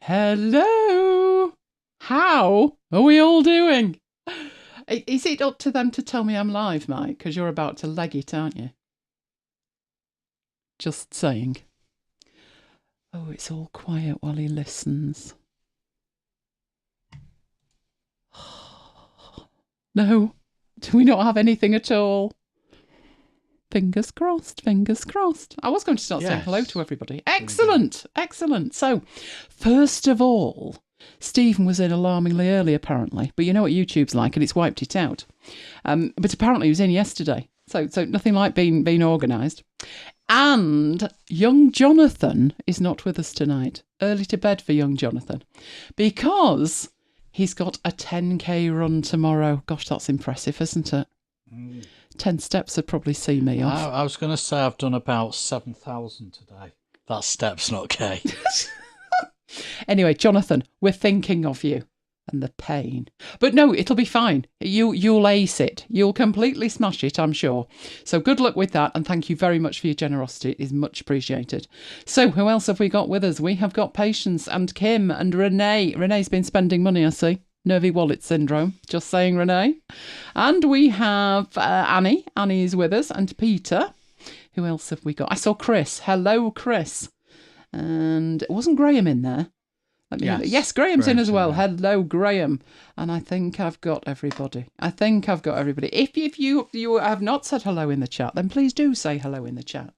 Hello. How are we all doing? Is it up to them to tell me I'm live, Mike? Because you're about to leg it, aren't you? Just saying. Oh, it's all quiet while he listens. No, do we not have anything at all? Fingers crossed, fingers crossed. I was going to start saying hello to everybody. Excellent, excellent. So, first of all, Stephen was in alarmingly early, apparently. But you know what YouTube's like, and it's wiped it out. But apparently he was in yesterday. So nothing like being organised. And young Jonathan is not with us tonight. Early to bed for young Jonathan. Because he's got a 10k run tomorrow. Gosh, that's impressive, isn't it? 10 steps would probably see me off. I was going to say I've done about 7,000 today. That's steps, not K. Anyway, Jonathan, we're thinking of you and the pain. But no, it'll be fine. You'll ace it. You'll completely smash it, I'm sure. So good luck with that, and thank you very much for your generosity. It is much appreciated. So who else have we got with us? We have got Patience and Kim and Renee. Renee's been spending money, I see. Nervy wallet syndrome. Just saying, Renee. And we have Annie. Annie is with us. And Peter. Who else have we got? I saw Chris. Hello, Chris. And wasn't Graham in there? Yes, Graham's in as well. Hello, Graham. And I think I've got everybody. If you have not said hello in the chat, then please do say hello in the chat.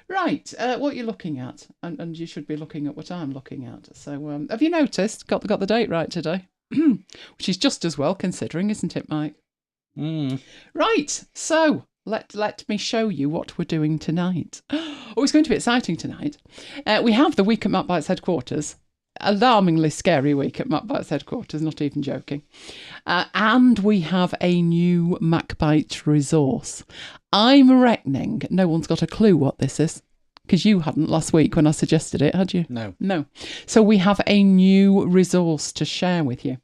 Right, what you're looking at. And you should be looking at what I'm looking at. So have you noticed? Got the date right today. Which is just as well considering, isn't it, Mike? Right, so let me show you what we're doing tonight. Oh, it's going to be exciting tonight. We have the week at MacBites headquarters. Alarmingly scary week at MacBites headquarters, not even joking. And we have a new MacBites Resource. I'm reckoning no one's got a clue what this is. Because you hadn't last week when I suggested it, had you? No. So we have a new resource to share with you.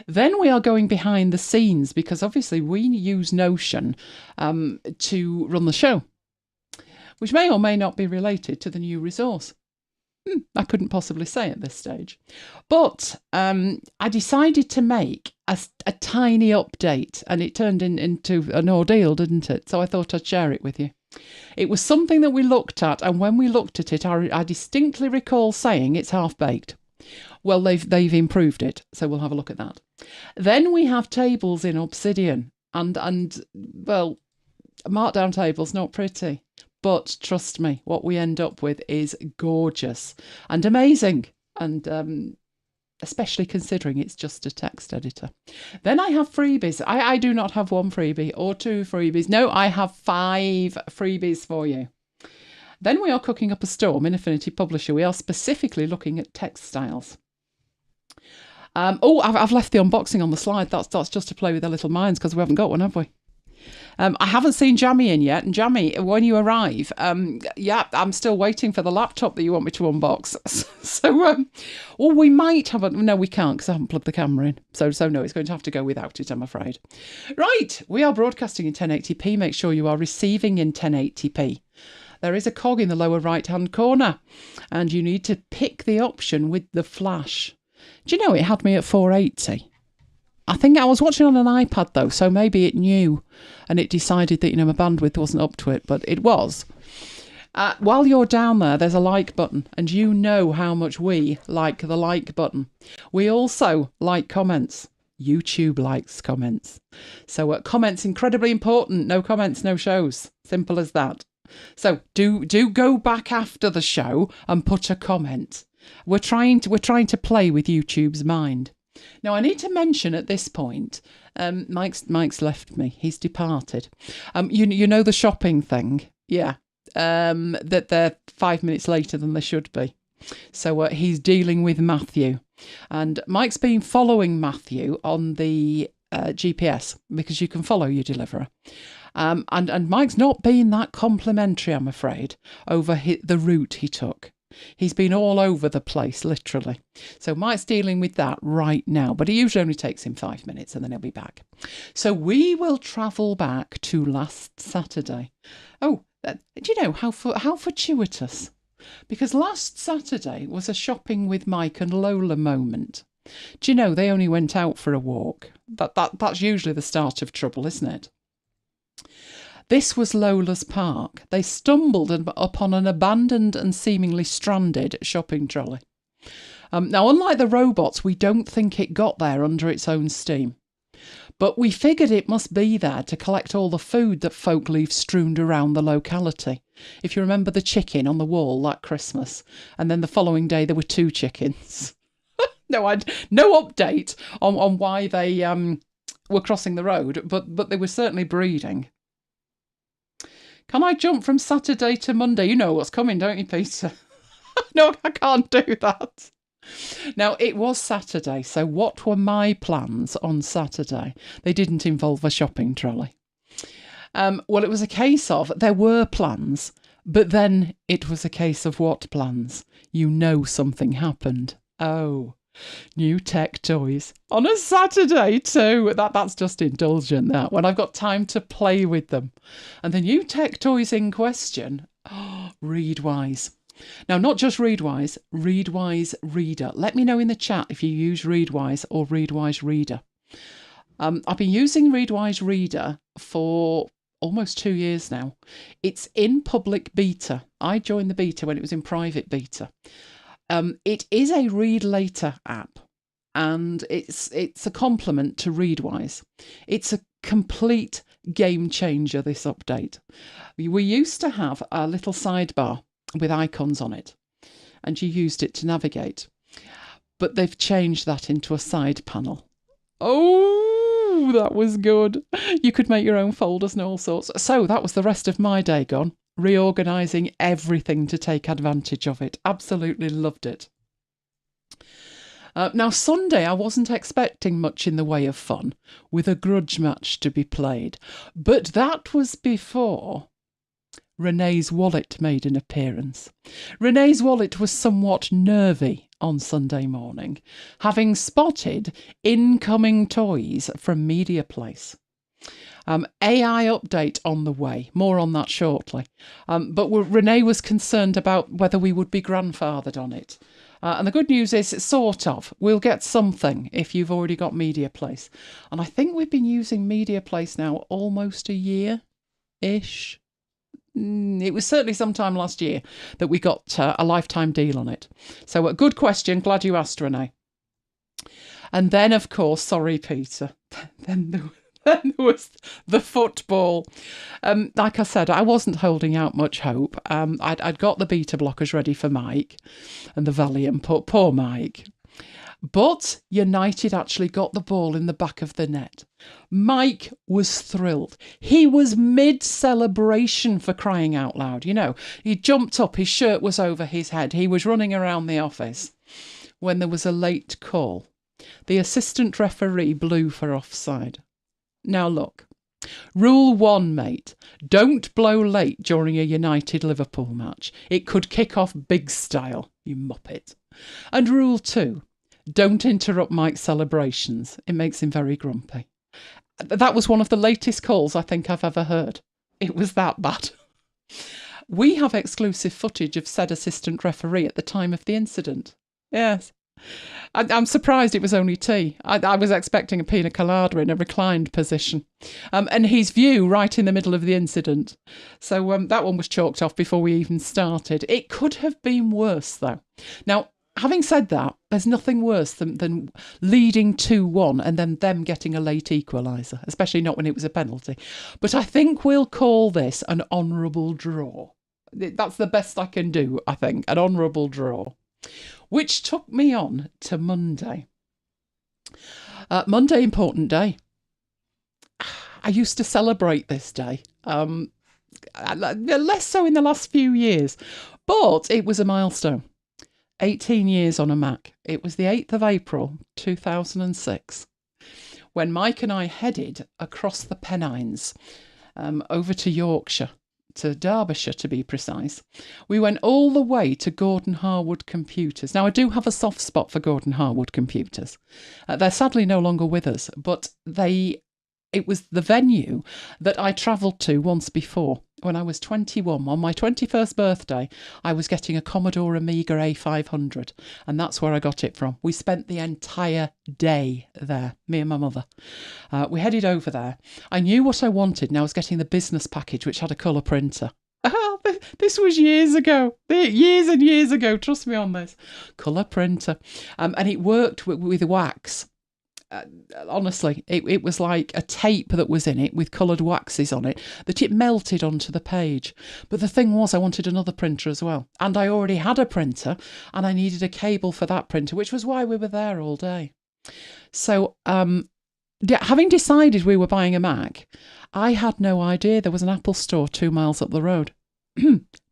Then we are going behind the scenes because obviously we use Notion to run the show, which may or may not be related to the new resource. I couldn't possibly say at this stage. But I decided to make a tiny update, and it turned into an ordeal, didn't it? So I thought I'd share it with you. It was something that we looked at, and when we looked at it, I distinctly recall saying it's half-baked. Well, they've improved it, so we'll have a look at that. Then we have tables in Obsidian, and well, markdown tables, not pretty. But trust me, what we end up with is gorgeous and amazing, and especially considering it's just a text editor. Then I have freebies. I do not have one freebie or two freebies. No, I have 5 freebies for you. Then we are cooking up a storm in Affinity Publisher. We are specifically looking at text styles. I've left the unboxing on the slide. That's just to play with their little minds because we haven't got one, have we? I haven't seen Jammy in yet, and Jammy, when you arrive, I'm still waiting for the laptop that you want me to unbox. So, we might have no, we can't because I haven't plugged the camera in. So no, it's going to have to go without it, I'm afraid. Right, we are broadcasting in 1080p. Make sure you are receiving in 1080p. There is a cog in the lower right-hand corner, and you need to pick the option with the flash. Do you know it had me at 480? I think I was watching on an iPad though, so maybe it knew and it decided that, my bandwidth wasn't up to it, but it was. While you're down there, there's a like button, and you know how much we like the like button. We also like comments. YouTube likes comments. So comments incredibly important. No comments, no shows. Simple as that. So do go back after the show and put a comment. We're trying to play with YouTube's mind. Now, I need to mention at this point, Mike's left me. He's departed. You know the shopping thing? Yeah. That they're 5 minutes later than they should be. So he's dealing with Matthew. And Mike's been following Matthew on the GPS because you can follow your deliverer. And Mike's not been that complimentary, I'm afraid, over the route he took. He's been all over the place, literally. So Mike's dealing with that right now, but it usually only takes him 5 minutes and then he'll be back. So we will travel back to last Saturday. Oh, do you know how fortuitous? because last Saturday was a shopping with Mike and Lola moment. Do you know, they only went out for a walk. That's usually the start of trouble, isn't it? This was Lola's park. They stumbled upon an abandoned and seemingly stranded shopping trolley. Now, unlike the robots, we don't think it got there under its own steam. But we figured it must be there to collect all the food that folk leave strewn around the locality. If you remember the chicken on the wall that Christmas, and then the following day there were 2 chickens. No update on why they were crossing the road, but they were certainly breeding. Can I jump from Saturday to Monday? You know what's coming, don't you, Peter? No, I can't do that. Now, it was Saturday, so what were my plans on Saturday? They didn't involve a shopping trolley. Well, it was a case of there were plans, but then it was a case of what plans? You know something happened. Oh, new tech toys on a Saturday too. That's just indulgent, that, when I've got time to play with them. And the new tech toys in question, Readwise. Now, not just Readwise, Readwise Reader. Let me know in the chat if you use Readwise or Readwise Reader. I've been using Readwise Reader for almost 2 years now. It's in public beta. I joined the beta when it was in private beta. It is a read later app, and it's a complement to Readwise. It's a complete game changer, this update. We used to have a little sidebar with icons on it, and you used it to navigate. But they've changed that into a side panel. Oh, that was good. You could make your own folders and all sorts. So that was the rest of my day gone, reorganising everything to take advantage of it. Absolutely loved it. Now, Sunday, I wasn't expecting much in the way of fun, with a grudge match to be played. But that was before Renee's wallet made an appearance. Renee's wallet was somewhat nervy on Sunday morning, having spotted incoming toys from MediaPlace. AI update on the way, more on that shortly. But Renee was concerned about whether we would be grandfathered on it. And the good news is, sort of, we'll get something if you've already got MediaPlace. And I think we've been using MediaPlace now almost a year-ish. It was certainly sometime last year that we got a lifetime deal on it. So a good question. Glad you asked, Renee. And then, of course, sorry, Peter, then there was the football. Like I said, I wasn't holding out much hope. I'd got the beta blockers ready for Mike and the Valiant, poor Mike. But United actually got the ball in the back of the net. Mike was thrilled. He was mid-celebration, for crying out loud. You know, he jumped up, his shirt was over his head. He was running around the office when there was a late call. The assistant referee blew for offside. Now look, rule 1, mate, don't blow late during a United-Liverpool match. It could kick off big style, you muppet. And rule 2, don't interrupt Mike's celebrations. It makes him very grumpy. That was one of the latest calls I think I've ever heard. It was that bad. We have exclusive footage of said assistant referee at the time of the incident. Yes. I'm surprised it was only tea. I was expecting a pina colada in a reclined position. And his view right in the middle of the incident. So that one was chalked off before we even started. It could have been worse, though. Now, having said that, there's nothing worse than leading 2-1 and then them getting a late equaliser, especially not when it was a penalty. But I think we'll call this an honourable draw. That's the best I can do, I think, an honourable draw. Which took me on to Monday. Monday, important day. I used to celebrate this day, less so in the last few years, but it was a milestone. 18 years on a Mac. It was the 8th of April, 2006, when Mike and I headed across the Pennines over to Yorkshire, to Derbyshire to be precise. We went all the way to Gordon Harwood Computers. Now, I do have a soft spot for Gordon Harwood Computers. They're sadly no longer with us, but it was the venue that I travelled to once before when I was 21, on my 21st birthday, I was getting a Commodore Amiga A500, and that's where I got it from. We spent the entire day there, me and my mother. We headed over there. I knew what I wanted, and I was getting the business package, which had a colour printer. This was years ago, years and years ago, trust me on this. Colour printer. And it worked with wax. Honestly, it was like a tape that was in it with coloured waxes on it that it melted onto the page. But the thing was, I wanted another printer as well. And I already had a printer, and I needed a cable for that printer, which was why we were there all day. So, having decided we were buying a Mac, I had no idea there was an Apple store 2 miles up the road.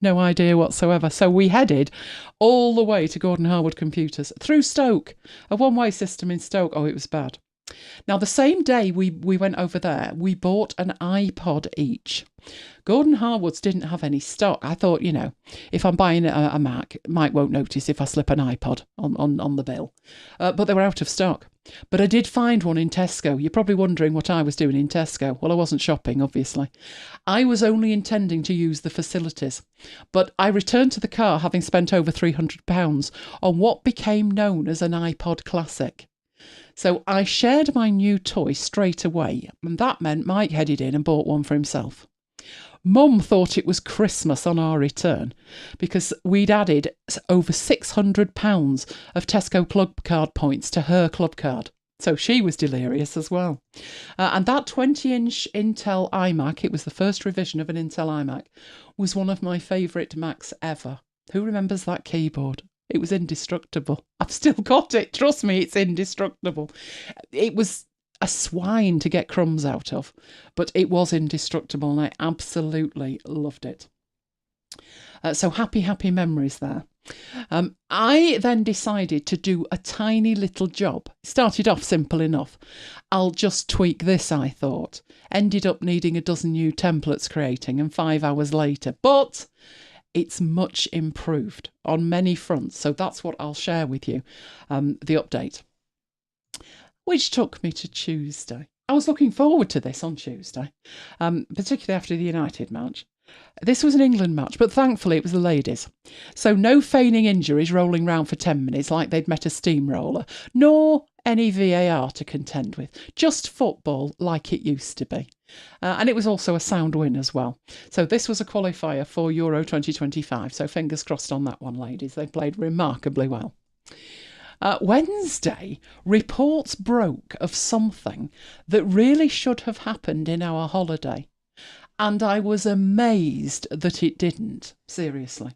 No idea whatsoever. So we headed all the way to Gordon Harwood Computers through Stoke, a one-way system in Stoke. Oh, it was bad. Now, the same day we went over there, we bought an iPod each. Gordon Harwood's didn't have any stock. I thought, if I'm buying a Mac, Mike won't notice if I slip an iPod on the bill. But they were out of stock. But I did find one in Tesco. You're probably wondering what I was doing in Tesco. Well, I wasn't shopping, obviously. I was only intending to use the facilities. But I returned to the car having spent over £300 on what became known as an iPod Classic. So I shared my new toy straight away, and that meant Mike headed in and bought one for himself. Mum thought it was Christmas on our return because we'd added over £600 of Tesco club card points to her club card. So she was delirious as well. And that 20-inch Intel iMac, it was the first revision of an Intel iMac, was one of my favourite Macs ever. Who remembers that keyboard? It was indestructible. I've still got it. Trust me, it's indestructible. It was a swine to get crumbs out of, but it was indestructible and I absolutely loved it. So happy memories there. I then decided to do a tiny little job. Started off simple enough. I'll just tweak this, I thought. Ended up needing a dozen new templates creating and 5 hours later. But it's much improved on many fronts. So that's what I'll share with you, the update. Which took me to Tuesday. I was looking forward to this on Tuesday, particularly after the United match. This was an England match, but thankfully it was the ladies. So no feigning injuries rolling round for 10 minutes like they'd met a steamroller, nor any VAR to contend with. Just football like it used to be. And it was also a sound win as well. So this was a qualifier for Euro 2025. So fingers crossed on that one, ladies. They played remarkably well. Wednesday, reports broke of something that really should have happened in our holiday. And I was amazed that it didn't, seriously.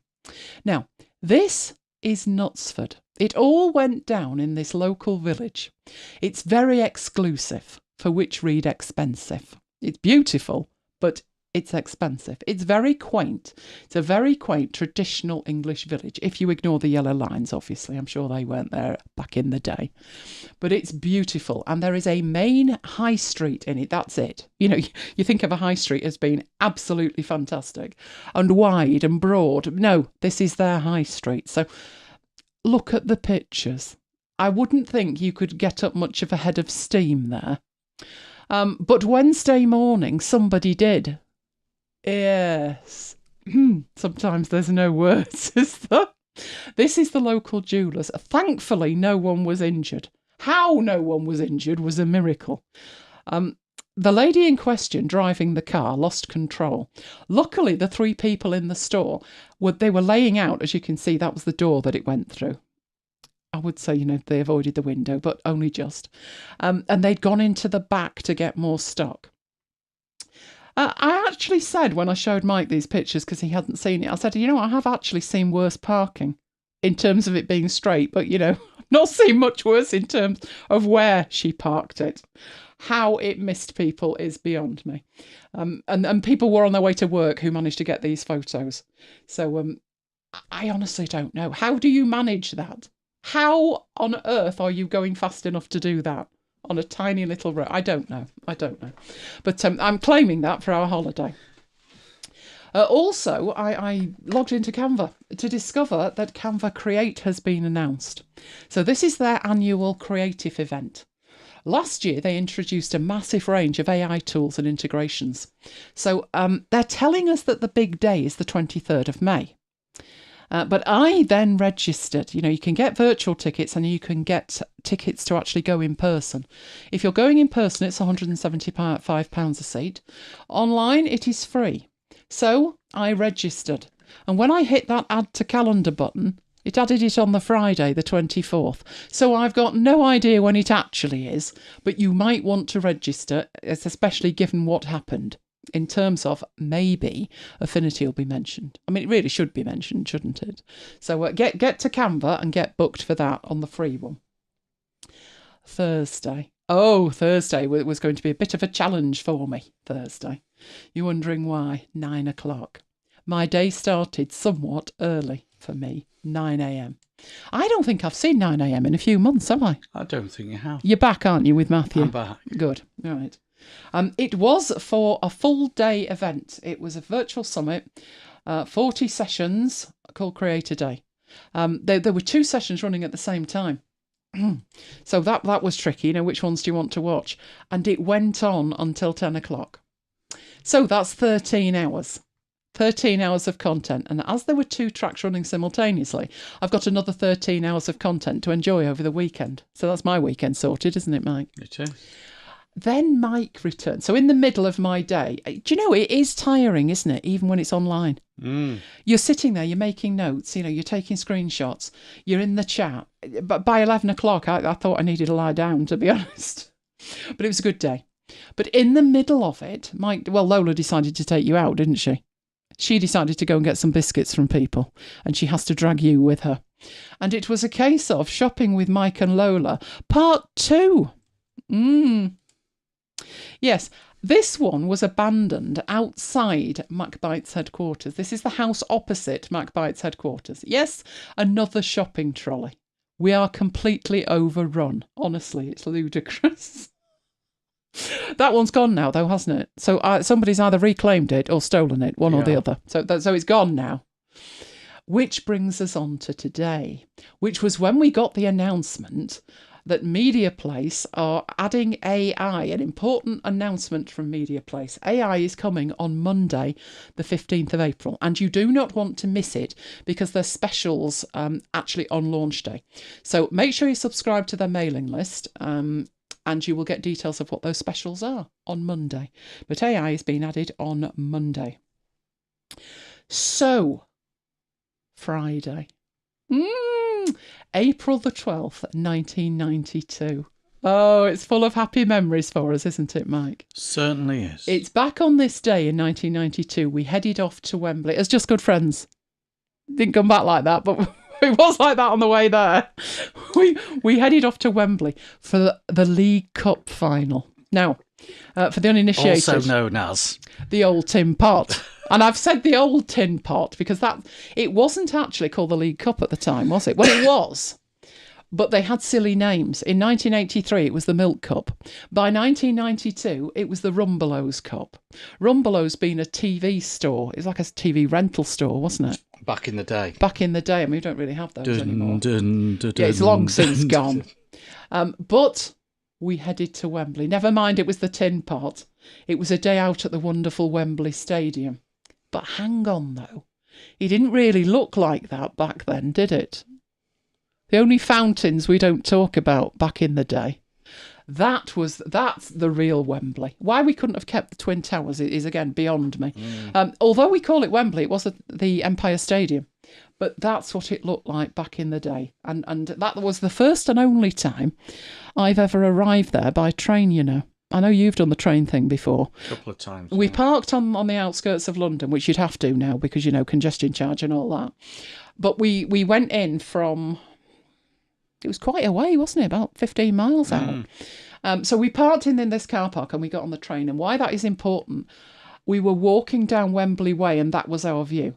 Now, this is Knutsford. It all went down in this local village. It's very exclusive, for which read expensive. It's beautiful, but it's expensive. It's very quaint. It's a very quaint traditional English village. If you ignore the yellow lines, obviously. I'm sure they weren't there back in the day. But it's beautiful. And there is a main high street in it. That's it. You think of a high street as being absolutely fantastic and wide and broad. No, this is their high street. So look at the pictures. I wouldn't think you could get up much of a head of steam there. But Wednesday morning, somebody did. Yes. Sometimes there's no words, is there? This is the local jewellers. Thankfully, no one was injured. How no one was injured was a miracle. The lady in question driving the car lost control. Luckily, the 3 people in the store, they were laying out, as you can see, that was the door that it went through. I would say, they avoided the window, but only just. And they'd gone into the back to get more stock. I actually said when I showed Mike these pictures, because he hadn't seen it, I said, I have actually seen worse parking in terms of it being straight, but, I've not seen much worse in terms of where she parked it. How it missed people is beyond me. And people were on their way to work who managed to get these photos. So I honestly don't know. How do you manage that? How on earth are you going fast enough to do that? On a tiny little road. I don't know. But I'm claiming that for our holiday. Also, I logged into Canva to discover that Canva Create has been announced. So this is their annual creative event. Last year, they introduced a massive range of AI tools and integrations. So they're telling us that the big day is the 23rd of May. But I then registered. You can get virtual tickets and you can get tickets to actually go in person. If you're going in person, it's £175 a seat. Online, it is free. So I registered. And when I hit that add to calendar button, it added it on the Friday, the 24th. So I've got no idea when it actually is, but you might want to register, especially given what happened. In terms of maybe Affinity will be mentioned. I mean, it really should be mentioned, shouldn't it? So get to Canva and get booked for that on the free one. Thursday. Oh, Thursday was going to be a bit of a challenge for me. Thursday. You're wondering why? 9 o'clock. My day started somewhat early for me, 9 a.m. I don't think I've seen 9 a.m. in a few months, have I? I don't think you have. You're back, aren't you, with Matthew? I'm back. Good. All right. It was for a full day event. It was a virtual summit, 40 sessions called Creator Day. There were 2 sessions running at the same time. So that was tricky. Which ones do you want to watch? And it went on until 10 o'clock. So that's 13 hours. 13 hours of content. And as there were 2 tracks running simultaneously, I've got another 13 hours of content to enjoy over the weekend. So that's my weekend sorted, isn't it, Mike? It is. Then Mike returned. So in the middle of my day, do you know, it is tiring, isn't it? Even when it's online. You're sitting there, you're making notes, you're taking screenshots, you're in the chat. But by 11 o'clock, I thought I needed to lie down, to be honest. But it was a good day. But in the middle of it, Lola decided to take you out, didn't she? She decided to go and get some biscuits from people, and she has to drag you with her. And it was a case of shopping with Mike and Lola, part 2. Yes, this one was abandoned outside MacBites headquarters. This is the house opposite MacBites headquarters. Yes, another shopping trolley. We are completely overrun. Honestly, it's ludicrous. That one's gone now, though, hasn't it? So somebody's either reclaimed it or stolen it, one or the other. So it's gone now. Which brings us on to today, which was when we got the announcement that MediaPlace are adding AI, an important announcement from MediaPlace. AI is coming on Monday, the 15th of April, and you do not want to miss it because there's specials actually on launch day. So make sure you subscribe to their mailing list and you will get details of what those specials are on Monday. But AI is being added on Monday. So, Friday. April the 12th, 1992. Oh, it's full of happy memories for us, isn't it, Mike? Certainly is. It's back on this day in 1992. We headed off to Wembley as just good friends. Didn't come back like that, but it was like that on the way there. We headed off to Wembley for the League Cup final. Now, for the uninitiated... Also known as... the old tin pot. And I've said the old tin pot because it wasn't actually called the League Cup at the time, was it? Well, it was. But they had silly names. In 1983, it was the Milk Cup. By 1992, it was the Rumbelows Cup. Rumbelows being a TV store. It was like a TV rental store, wasn't it? Back in the day. Back in the day. I mean, we don't really have those anymore. It's long since gone. But we headed to Wembley. Never mind, it was the tin pot. It was a day out at the wonderful Wembley Stadium. But hang on, though. It didn't really look like that back then, did it? The only fountains we don't talk about back in the day. That's the real Wembley. Why we couldn't have kept the Twin Towers is again beyond me. Although we call it Wembley, it was the Empire Stadium. But that's what it looked like back in the day. And that was the first and only time I've ever arrived there by train, I know you've done the train thing before. A couple of times. We parked on the outskirts of London, which you'd have to now because, congestion charge and all that. But we went in from... It was quite a way, wasn't it? About 15 miles out. So we parked in this car park and we got on the train. And why that is important, we were walking down Wembley Way and that was our view.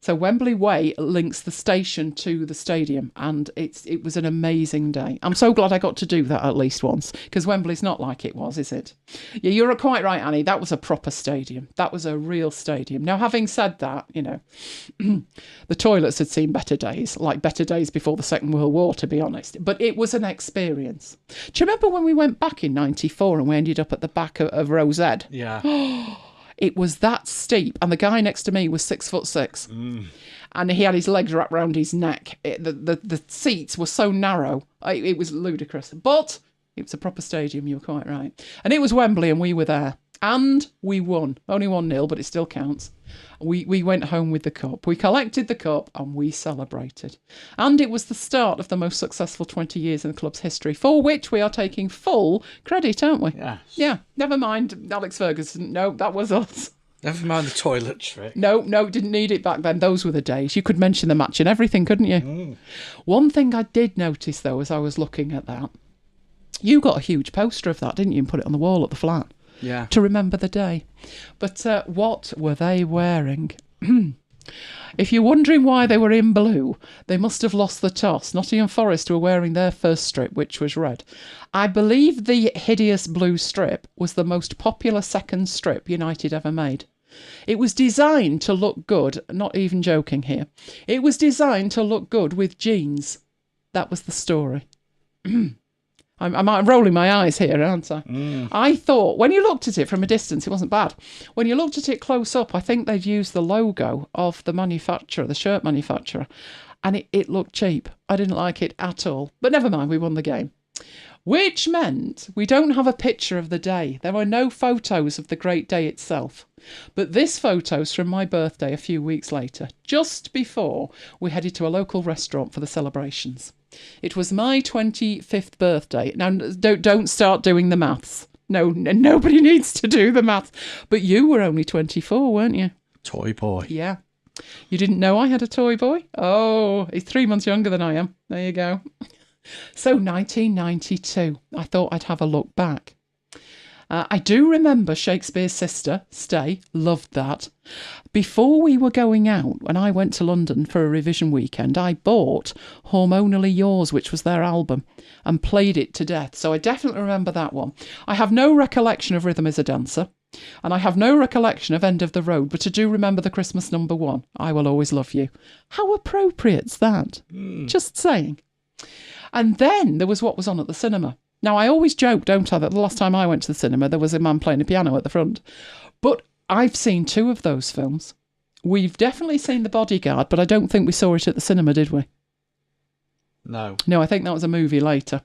So Wembley Way links the station to the stadium, and it was an amazing day. I'm so glad I got to do that at least once, because Wembley's not like it was, is it? Yeah, you're quite right, Annie. That was a proper stadium. That was a real stadium. Now, having said that, you know, the toilets had seen better days, like better days before the Second World War, to be honest. But it was an experience. Do you remember when we went back in '94 and we ended up at the back of Row Z? Yeah. It was that steep, and the guy next to me was 6'6", and he had his legs wrapped around his neck. The seats were so narrow, it was ludicrous. But it was a proper stadium, you were quite right. And it was Wembley, and we were there. And we won. Only 1-0, but it still counts. We went home with the cup. We collected the cup and we celebrated. And it was the start of the most successful 20 years in the club's history, for which we are taking full credit, aren't we? Yes. Yeah. Never mind Alex Ferguson. No, that was us. Never mind the toilet trick. No, didn't need it back then. Those were the days. You could mention the match and everything, couldn't you? One thing I did notice, though, as I was looking at that, you got a huge poster of that, didn't you, and put it on the wall at the flat? Yeah. To remember the day. But what were they wearing? If you're wondering why they were in blue, they must have lost the toss. Nottingham Forest were wearing their first strip, which was red. I believe the hideous blue strip was the most popular second strip United ever made. It was designed to look good, not even joking here. It was designed to look good with jeans. That was the story. I'm rolling my eyes here, aren't I? I thought, when you looked at it from a distance, it wasn't bad. When you looked at it close up, I think they'd used the logo of the manufacturer, the shirt manufacturer, and it looked cheap. I didn't like it at all. But never mind, we won the game. Which meant we don't have a picture of the day. There were no photos of the great day itself. But this photo's from my birthday a few weeks later, just before we headed to a local restaurant for the celebrations. It was my 25th birthday. Now, don't start doing the maths. No, nobody needs to do the maths. But you were only 24, weren't you? Toy boy. Yeah. You didn't know I had a toy boy? Oh, he's 3 months younger than I am. There you go. So 1992, I thought I'd have a look back. I do remember Shakespeare's Sister, Stay, loved that. Before we were going out, when I went to London for a revision weekend, I bought Hormonally Yours, which was their album, and played it to death. So I definitely remember that one. I have no recollection of Rhythm is a Dancer, and I have no recollection of End of the Road, but I do remember the Christmas number 1, I Will Always Love You. How appropriate's that? Just saying. And then there was what was on at the cinema. Now, I always joke, don't I, that the last time I went to the cinema, there was a man playing a piano at the front. But I've seen 2 of those films. We've definitely seen The Bodyguard, but I don't think we saw it at the cinema, did we? No. No, I think that was a movie later.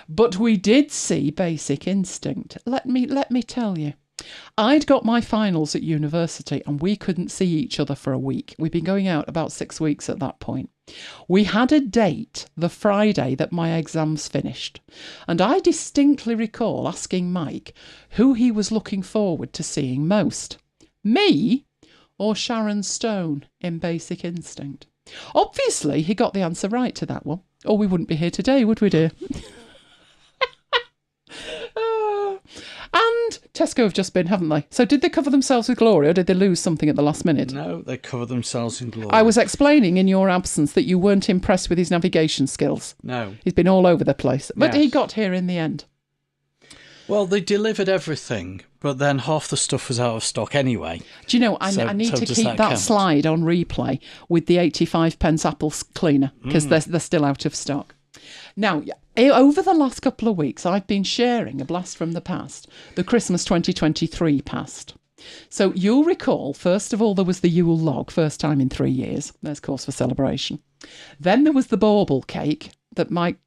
But we did see Basic Instinct. Let me tell you. I'd got my finals at university and we couldn't see each other for a week. We'd been going out about 6 weeks at that point. We had a date the Friday that my exams finished, and I distinctly recall asking Mike who he was looking forward to seeing most, me or Sharon Stone in Basic Instinct. Obviously, he got the answer right to that one, or we wouldn't be here today, would we, dear? And Tesco have just been, haven't they? So did they cover themselves with glory, or did they lose something at the last minute? No, they covered themselves in glory. I was explaining in your absence that you weren't impressed with his navigation skills. No. He's been all over the place. But Yes. he got here in the end. Well, they delivered everything, but then half the stuff was out of stock anyway. Do you know, So- I need so to does keep that that count? slide on replay with the 85p Apple cleaner, because they're still out of stock. Now, over the last couple of weeks, I've been sharing a blast from the past, the Christmas 2023 past. So you'll recall, first of all, there was the Yule log, first time in 3 years. There's cause for celebration. Then there was the bauble cake that Mike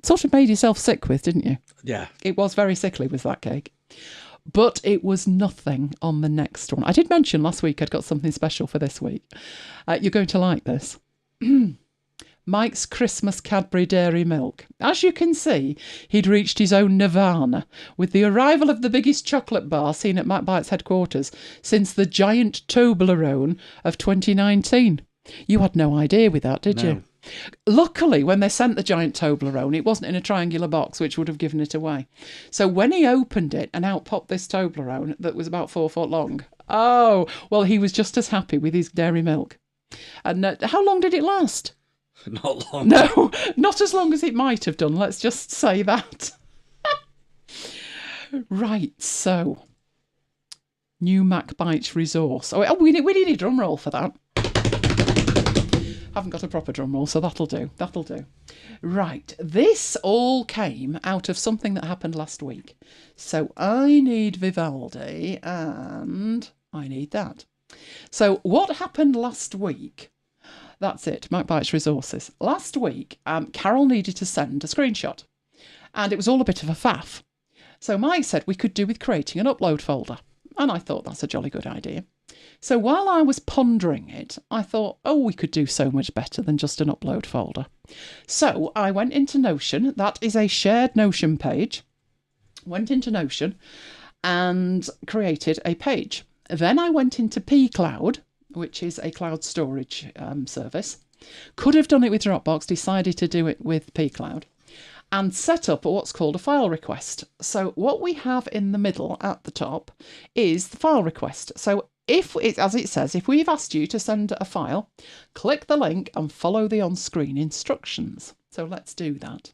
sort of made himself sick with, didn't you? Yeah. It was very sickly, was that cake. But it was nothing on the next one. I did mention last week I'd got something special for this week. You're going to like this. Mike's Christmas Cadbury Dairy Milk. As you can see, he'd reached his own nirvana with the arrival of the biggest chocolate bar seen at MacBites headquarters since the giant Toblerone of 2019. You had no idea with that, did you? Luckily, when they sent the giant Toblerone, it wasn't in a triangular box, which would have given it away. So when he opened it and out popped this Toblerone that was about 4 foot long, oh, well, he was just as happy with his dairy milk. And how long did it last? Not long. No, not as long as it might have done. Let's just say that. Right, so new MacBites Resource. Oh, we need a drum roll for that. Haven't got a proper drum roll, so that'll do. That'll do. Right, this all came out of something that happened last week. So I need Vivaldi and I need that. So what happened last week? That's it, MacBites Resources. Last week, Carol needed to send a screenshot, and it was all a bit of a faff. So Mike said we could do with creating an upload folder, and I thought that's a jolly good idea. So while I was pondering it, I thought, oh, we could do so much better than just an upload folder. So I went into Notion. That is a shared Notion page. Went into Notion and created a page. Then I went into pCloud, which is a cloud storage service. Could have done it with Dropbox, decided to do it with pCloud, and set up what's called a file request. So what we have in the middle at the top is the file request. So if it's, as it says, if we've asked you to send a file, click the link and follow the on-screen instructions. So let's do that.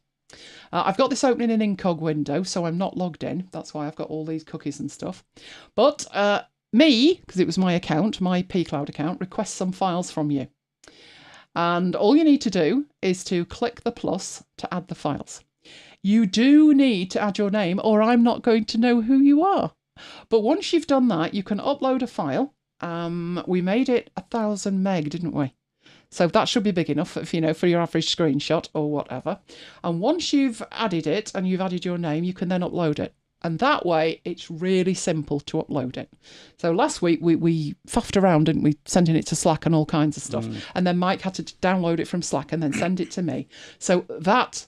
I've got this opening in Incog window, so I'm not logged in. That's why I've got all these cookies and stuff. But me, because it was my account, my pCloud account, requests some files from you. And all you need to do is to click the plus to add the files. You do need to add your name, or I'm not going to know who you are. But once you've done that, you can upload a file. We made it 1,000 meg, didn't we? So that should be big enough, for your average screenshot or whatever. And once you've added it and you've added your name, you can then upload it. And that way, it's really simple to upload it. So last week, we faffed around, didn't we, sending it to Slack and all kinds of stuff. And then Mike had to download it from Slack and then send it to me. So that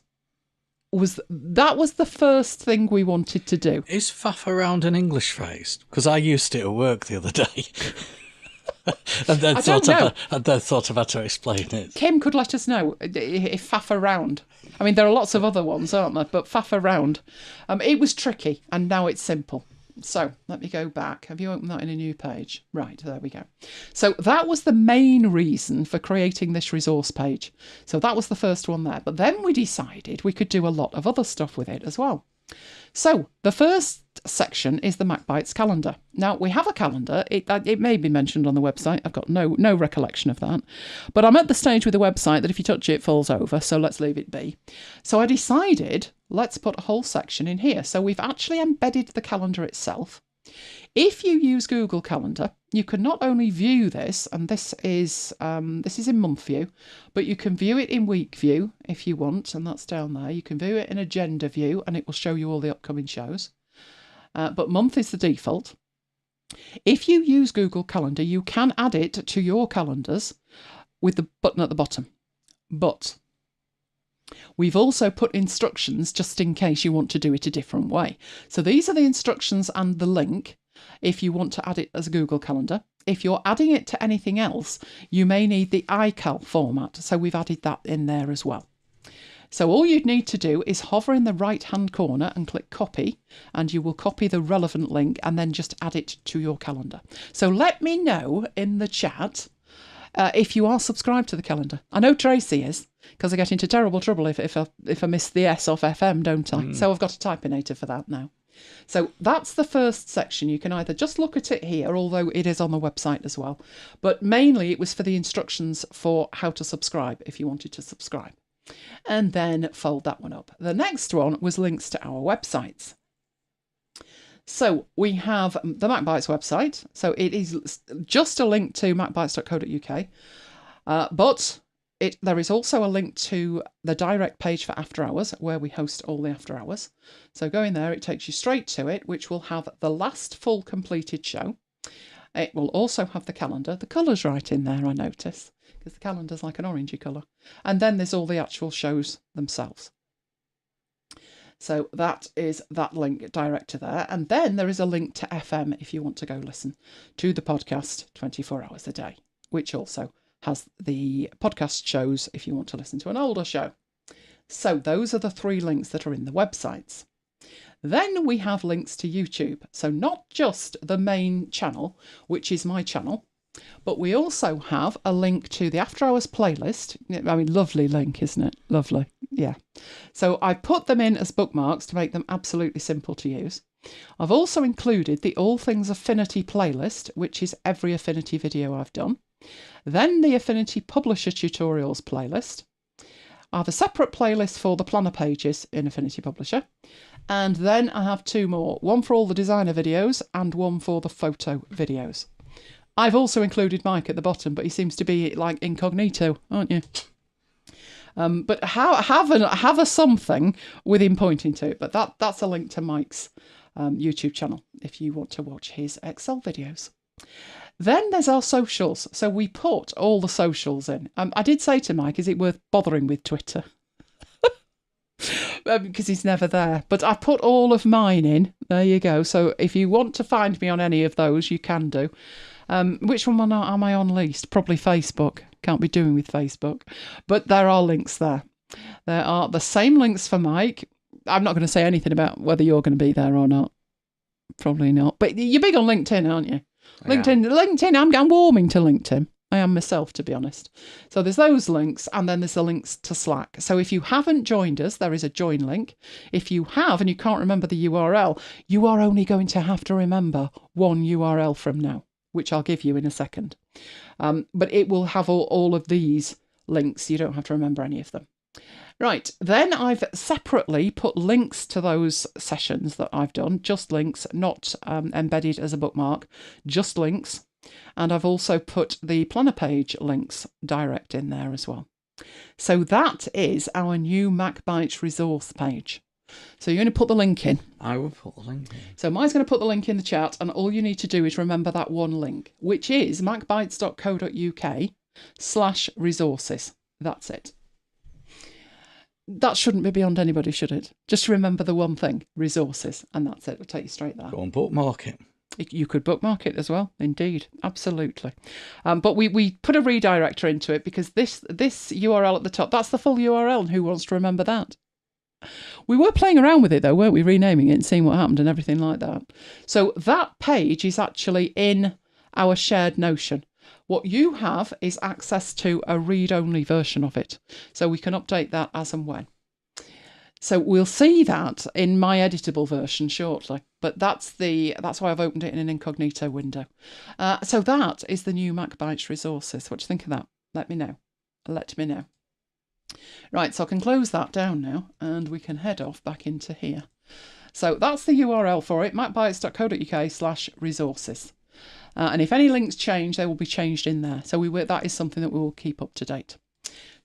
was the first thing we wanted to do. Is faff around an English phrase? Because I used it at work the other day. and then thought about to explain it. Kim could let us know if faff around. I mean, there are lots of other ones, aren't there? But faff around. It was tricky, and now it's simple. So let me go back. Have you opened that in a new page? Right, there we go. So that was the main reason for creating this resource page. So that was the first one there. But then we decided we could do a lot of other stuff with it as well. So the first section is the MacBites calendar. Now, we have a calendar. It may be mentioned on the website. I've got no recollection of that. But I'm at the stage with the website that if you touch it, it falls over. So let's leave it be. So I decided, let's put a whole section in here. So we've actually embedded the calendar itself. If you use Google Calendar, you can not only view this, and this is in month view, but you can view it in week view if you want, and that's down there. You can view it in agenda view, and it will show you all the upcoming shows. But month is the default. If you use Google Calendar, you can add it to your calendars with the button at the bottom. But we've also put instructions just in case you want to do it a different way. So these are the instructions and the link if you want to add it as a Google Calendar. If you're adding it to anything else, you may need the iCal format. So we've added that in there as well. So all you'd need to do is hover in the right-hand corner and click copy, and you will copy the relevant link and then just add it to your calendar. So let me know in the chat if you are subscribed to the calendar. I know Tracy is, because I get into terrible trouble if I miss the S off FM, don't I? So I've got a typinator for that now. So that's the first section. You can either just look at it here, although it is on the website as well. But mainly it was for the instructions for how to subscribe if you wanted to subscribe. And then fold that one up. The next one was links to our websites. So we have the MacBites website. So it is just a link to macbites.co.uk. But there is also a link to the direct page for After Hours, where we host all the After Hours. So go in there, it takes you straight to it, which will have the last full completed show. It will also have the calendar. The colour's right in there, I notice, because the calendar's like an orangey colour. And then there's all the actual shows themselves. So that is that link direct to there. And then there is a link to FM if you want to go listen to the podcast 24 hours a day, which also has the podcast shows if you want to listen to an older show. So those are the 3 links that are in the websites. Then we have links to YouTube. So not just the main channel, which is my channel, But we also have a link to the After Hours playlist. I mean, lovely link, isn't it? Lovely. Yeah. So I put them in as bookmarks to make them absolutely simple to use. I've also included the All Things Affinity playlist, which is every Affinity video I've done. Then the Affinity Publisher Tutorials playlist. I have a separate playlist for the planner pages in Affinity Publisher. And then I have 2 more, one for all the designer videos and one for the photo videos. I've also included Mike at the bottom, but he seems to be like incognito, aren't you? But have a something with him pointing to it. But that's a link to Mike's YouTube channel if you want to watch his Excel videos. Then there's our socials. So we put all the socials in. I did say to Mike, is it worth bothering with Twitter? Because he's never there. But I put all of mine in. There you go. So if you want to find me on any of those, you can do. Which one am I on least? Probably Facebook. Can't be doing with Facebook. But there are links there. There are the same links for Mike. I'm not going to say anything about whether you're going to be there or not. Probably not. But you're big on LinkedIn, aren't you? LinkedIn, I'm warming to LinkedIn. I am myself, to be honest. So there's those links, and then there's the links to Slack. So if you haven't joined us, there is a join link. If you have and you can't remember the URL, you are only going to have to remember one URL from now, which I'll give you in a second. But it will have all of these links. You don't have to remember any of them. Right, then I've separately put links to those sessions that I've done, just links, not embedded as a bookmark, just links. And I've also put the planner page links direct in there as well. So that is our new MacBites Resource page. So you're going to put the link in. I will put the link in. So mine's going to put the link in the chat, and all you need to do is remember that one link, which is macbites.co.uk/resources. That's it. That shouldn't be beyond anybody, should it? Just remember the one thing, resources, and that's it. It'll take you straight there. Go and bookmark it. You could bookmark it as well, indeed, absolutely. But we put a redirector into it because this URL at the top, that's the full URL, and who wants to remember that? We were playing around with it though, weren't we, renaming it and seeing what happened and everything like that. So that page is actually in our shared Notion. What you have is access to a read-only version of it, so we can update that as and when. So we'll see that in my editable version shortly, but that's why I've opened it in an incognito window. So that is the new MacBites Resources. What do you think of that? Let me know. Let me know. Right, so I can close that down now, and we can head off back into here. So that's the URL for it, macbites.co.uk/resources. And if any links change, they will be changed in there. So that is something that we will keep up to date.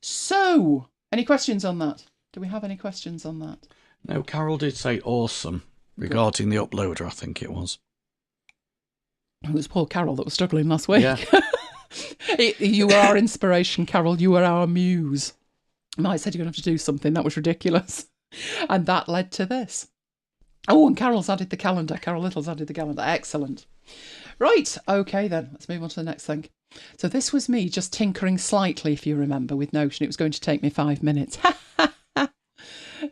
So, any questions on that? Do we have any questions on that? No, Carol did say awesome regarding the uploader, I think it was. It was poor Carol that was struggling last week. Yeah. You are our inspiration, Carol. You are our muse. Mike said you're going to have to do something. That was ridiculous. And that led to this. Oh, and Carol's added the calendar. Carol Little's added the calendar. Excellent. Right. Okay, then. Let's move on to the next thing. So this was me just tinkering slightly, if you remember, with Notion. It was going to take me 5 minutes.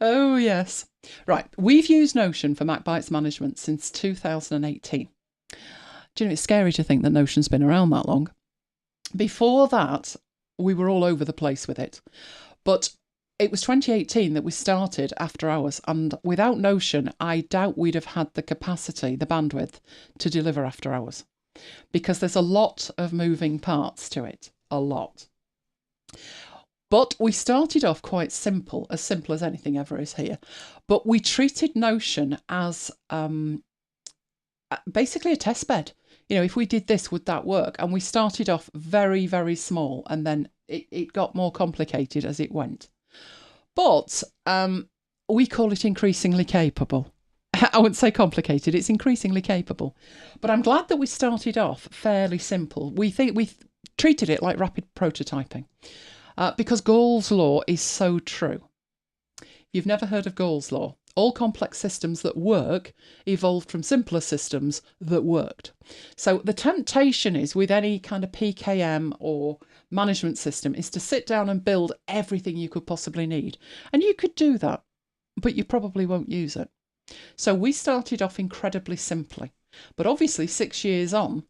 Oh, yes. Right. We've used Notion for MacBites management since 2018. Do you know, it's scary to think that Notion's been around that long. Before that, we were all over the place with it. But it was 2018 that we started After Hours, and without Notion, I doubt we'd have had the capacity, the bandwidth, to deliver After Hours. Because there's a lot of moving parts to it. A lot. But we started off quite simple as anything ever is here. But we treated Notion as basically a test bed. You know, if we did this, would that work? And we started off very, very small, and then it got more complicated as it went. But we call it increasingly capable. I wouldn't say complicated, it's increasingly capable. But I'm glad that we started off fairly simple. We treated it like rapid prototyping. Because Gall's law is so true. If you've never heard of Gall's law, all complex systems that work evolved from simpler systems that worked. So the temptation is with any kind of PKM or management system is to sit down and build everything you could possibly need. And you could do that, but you probably won't use it. So we started off incredibly simply. But obviously 6 years on,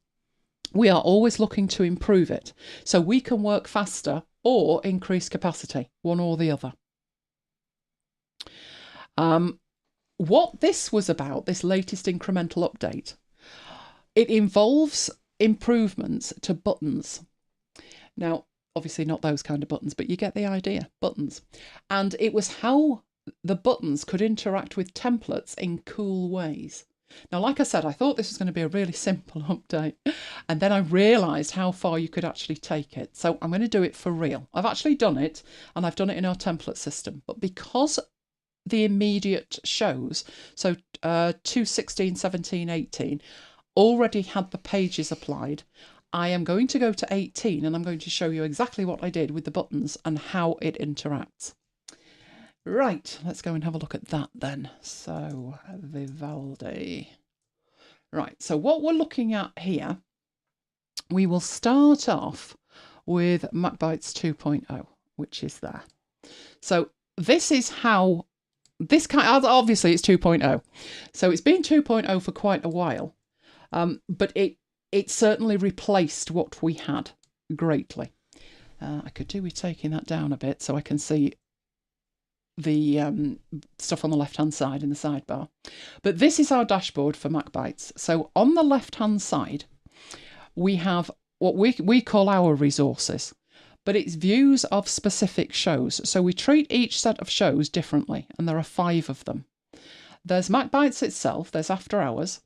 we are always looking to improve it. So we can work faster or increase capacity, one or the other. What this was about, this latest incremental update, it involves improvements to buttons. Now, obviously not those kind of buttons, but you get the idea, buttons. And it was how the buttons could interact with templates in cool ways. Now, like I said, I thought this was going to be a really simple update, and then I realised how far you could actually take it. So I'm going to do it for real. I've actually done it, and I've done it in our template system. But because the immediate shows, so 2.16, 17, 18, already had the pages applied, I am going to go to 18, and I'm going to show you exactly what I did with the buttons and how it interacts. Right, let's go and have a look at that then. So, Vivaldi. Right, so what we're looking at here, we will start off with MacBites 2.0, which is there. So this is how, obviously it's 2.0. So it's been 2.0 for quite a while, but it certainly replaced what we had greatly. I could do with taking that down a bit so I can see the stuff on the left-hand side in the sidebar. But this is our dashboard for MacBites. So on the left-hand side, we have what we call our resources, but it's views of specific shows. So we treat each set of shows differently, and there are 5 of them. There's MacBites itself, there's After Hours,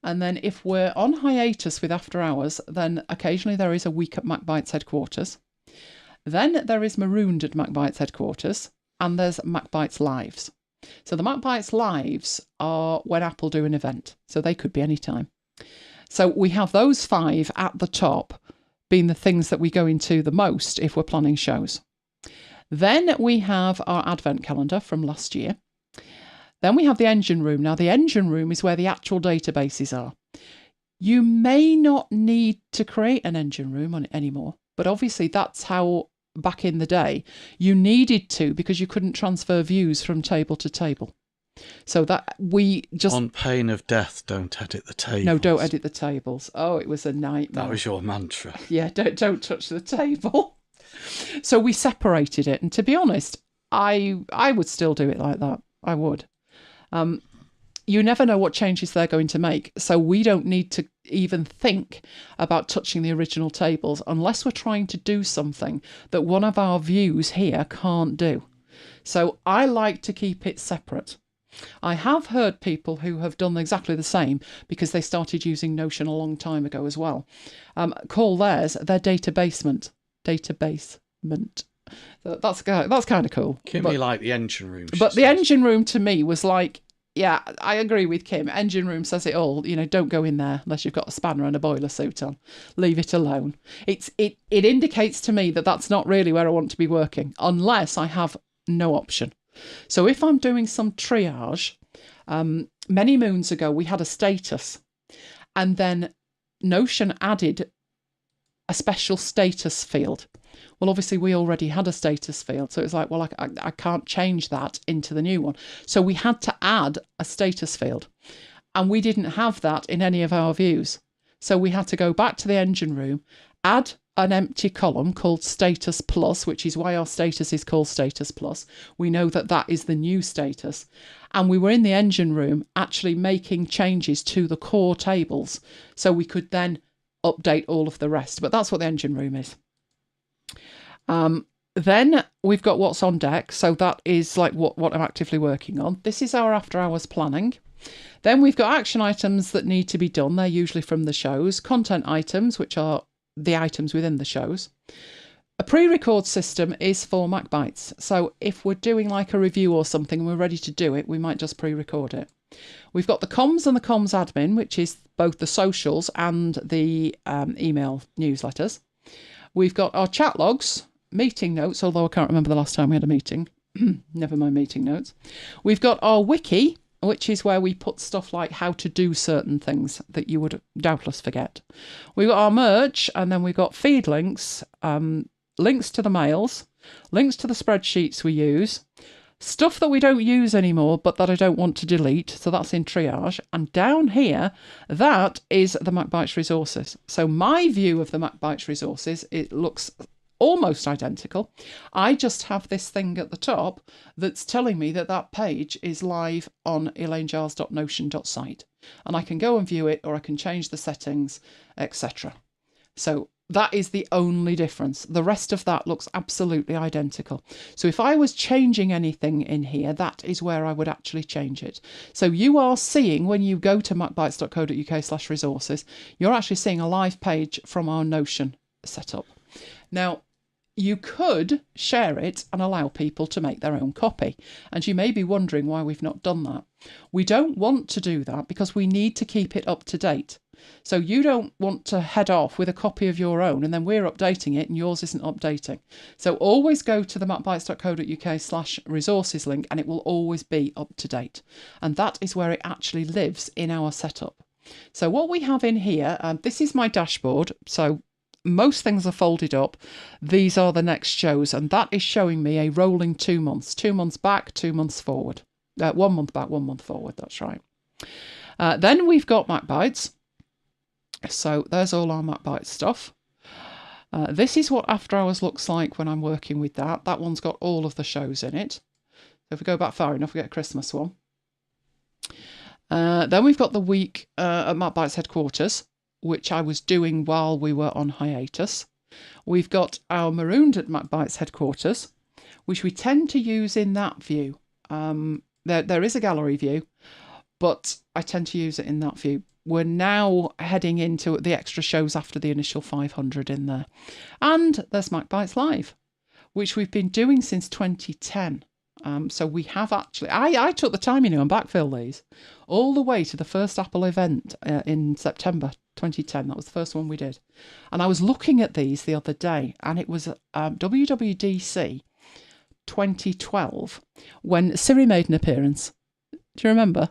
and then if we're on hiatus with After Hours, then occasionally there is a week at MacBites headquarters. Then there is Marooned at MacBites headquarters, and there's MacBites Lives. So the MacBites Lives are when Apple do an event, so they could be any time. So we have those 5 at the top being the things that we go into the most if we're planning shows. Then we have our advent calendar from last year. Then we have the engine room. Now the engine room is where the actual databases are. You may not need to create an engine room on it anymore, but obviously that's how back in the day you needed to, because you couldn't transfer views from table to table. So that we just, on pain of death, don't edit the tables. No, don't edit the tables. Oh, it was a nightmare. That was your mantra. Yeah, don't touch the table. So we separated it, and to be honest, I would still do it like that. I would. You never know what changes they're going to make, so we don't need to even think about touching the original tables unless we're trying to do something that one of our views here can't do. So I like to keep it separate. I have heard people who have done exactly the same because they started using Notion a long time ago as well. Call theirs their databasement. So that's kind of cool. Kimmy liked the engine room. But the engine room to me was like, yeah, I agree with Kim. Engine room says it all. You know, don't go in there unless you've got a spanner and a boiler suit on. Leave it alone. It indicates to me that that's not really where I want to be working unless I have no option. So if I'm doing some triage, many moons ago we had a status, and then Notion added a special status field. Well, obviously we already had a status field, so it's like, well, I can't change that into the new one. So we had to add a status field, and we didn't have that in any of our views. So we had to go back to the engine room, add an empty column called status plus, which is why our status is called status plus. We know that that is the new status. And we were in the engine room actually making changes to the core tables so we could then update all of the rest. But that's what the engine room is. Then we've got what's on deck. So that is like what I'm actively working on. This is our after hours planning. Then we've got action items that need to be done. They're usually from the shows. Content items, which are the items within the shows. A pre-record system is for MacBites. So if we're doing like a review or something and we're ready to do it, we might just pre-record it. We've got the comms and the comms admin, which is both the socials and the email newsletters. We've got our chat logs, meeting notes, although I can't remember the last time we had a meeting. Never mind meeting notes. We've got our wiki, which is where we put stuff like how to do certain things that you would doubtless forget. We've got our merch, and then we've got feed links, links to the mails, links to the spreadsheets we use, Stuff that we don't use anymore, but that I don't want to delete. So that's in triage. And down here, that is the MacBites Resources. So my view of the MacBites Resources, it looks almost identical. I just have this thing at the top that's telling me that that page is live on elainegiles.notion.site. And I can go and view it, or I can change the settings, etc. So that is the only difference. The rest of that looks absolutely identical. So if I was changing anything in here, that is where I would actually change it. So you are seeing, when you go to macbites.co.uk/resources, you're actually seeing a live page from our Notion setup. Now, you could share it and allow people to make their own copy. And you may be wondering why we've not done that. We don't want to do that because we need to keep it up to date. So you don't want to head off with a copy of your own and then we're updating it and yours isn't updating. So always go to the macbites.co.uk/resources link and it will always be up to date. And that is where it actually lives in our setup. So what we have in here, this is my dashboard. So most things are folded up. These are the next shows, and that is showing me a rolling 2 months. 2 months back, 2 months forward. 1 month back, 1 month forward, that's right. Then we've got MacBites. So there's all our MacBites stuff. This is what After Hours looks like when I'm working with that. That one's got all of the shows in it. So if we go back far enough, we get a Christmas one. Then we've got the week at MacBites headquarters, which I was doing while we were on hiatus. We've got our Marooned at MacBites headquarters, which we tend to use in that view. There is a gallery view, but I tend to use it in that view. We're now heading into the extra shows after the initial 500 in there. And there's MacBites Live, which we've been doing since 2010. So we have actually, I took the time, and backfill these all the way to the first Apple event in September 2010. That was the first one we did. And I was looking at these the other day, and it was WWDC 2012 when Siri made an appearance. Do you remember?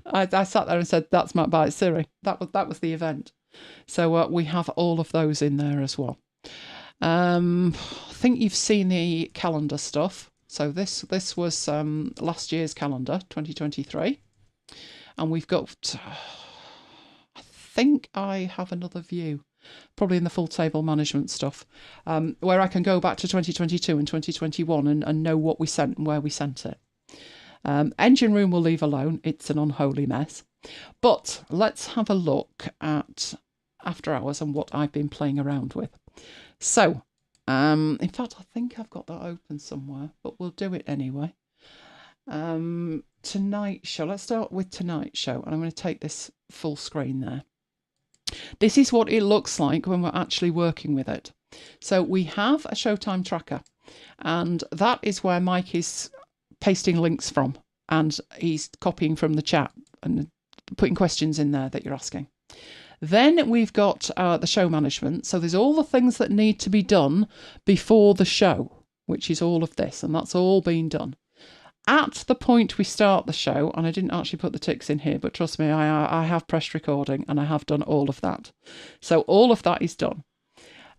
I sat there and said, that's MacBites Siri. That was the event. So we have all of those in there as well. I think you've seen the calendar stuff. So this was last year's calendar, 2023. And we've got, I think I have another view, probably in the full table management stuff, where I can go back to 2022 and 2021 and know what we sent and where we sent it. Engine room we'll leave alone. It's an unholy mess. But let's have a look at After Hours and what I've been playing around with. So, in fact, I think I've got that open somewhere, but we'll do it anyway. Tonight Show. Let's start with Tonight Show, and I'm going to take this full screen there. This is what it looks like when we're actually working with it. So we have a Showtime tracker, and that is where Mike is pasting links from, and he's copying from the chat and putting questions in there that you're asking. Then we've got the show management. So there's all the things that need to be done before the show, which is all of this, and that's all been done. At the point we start the show, and I didn't actually put the ticks in here, but trust me, I have pressed recording and I have done all of that. So all of that is done.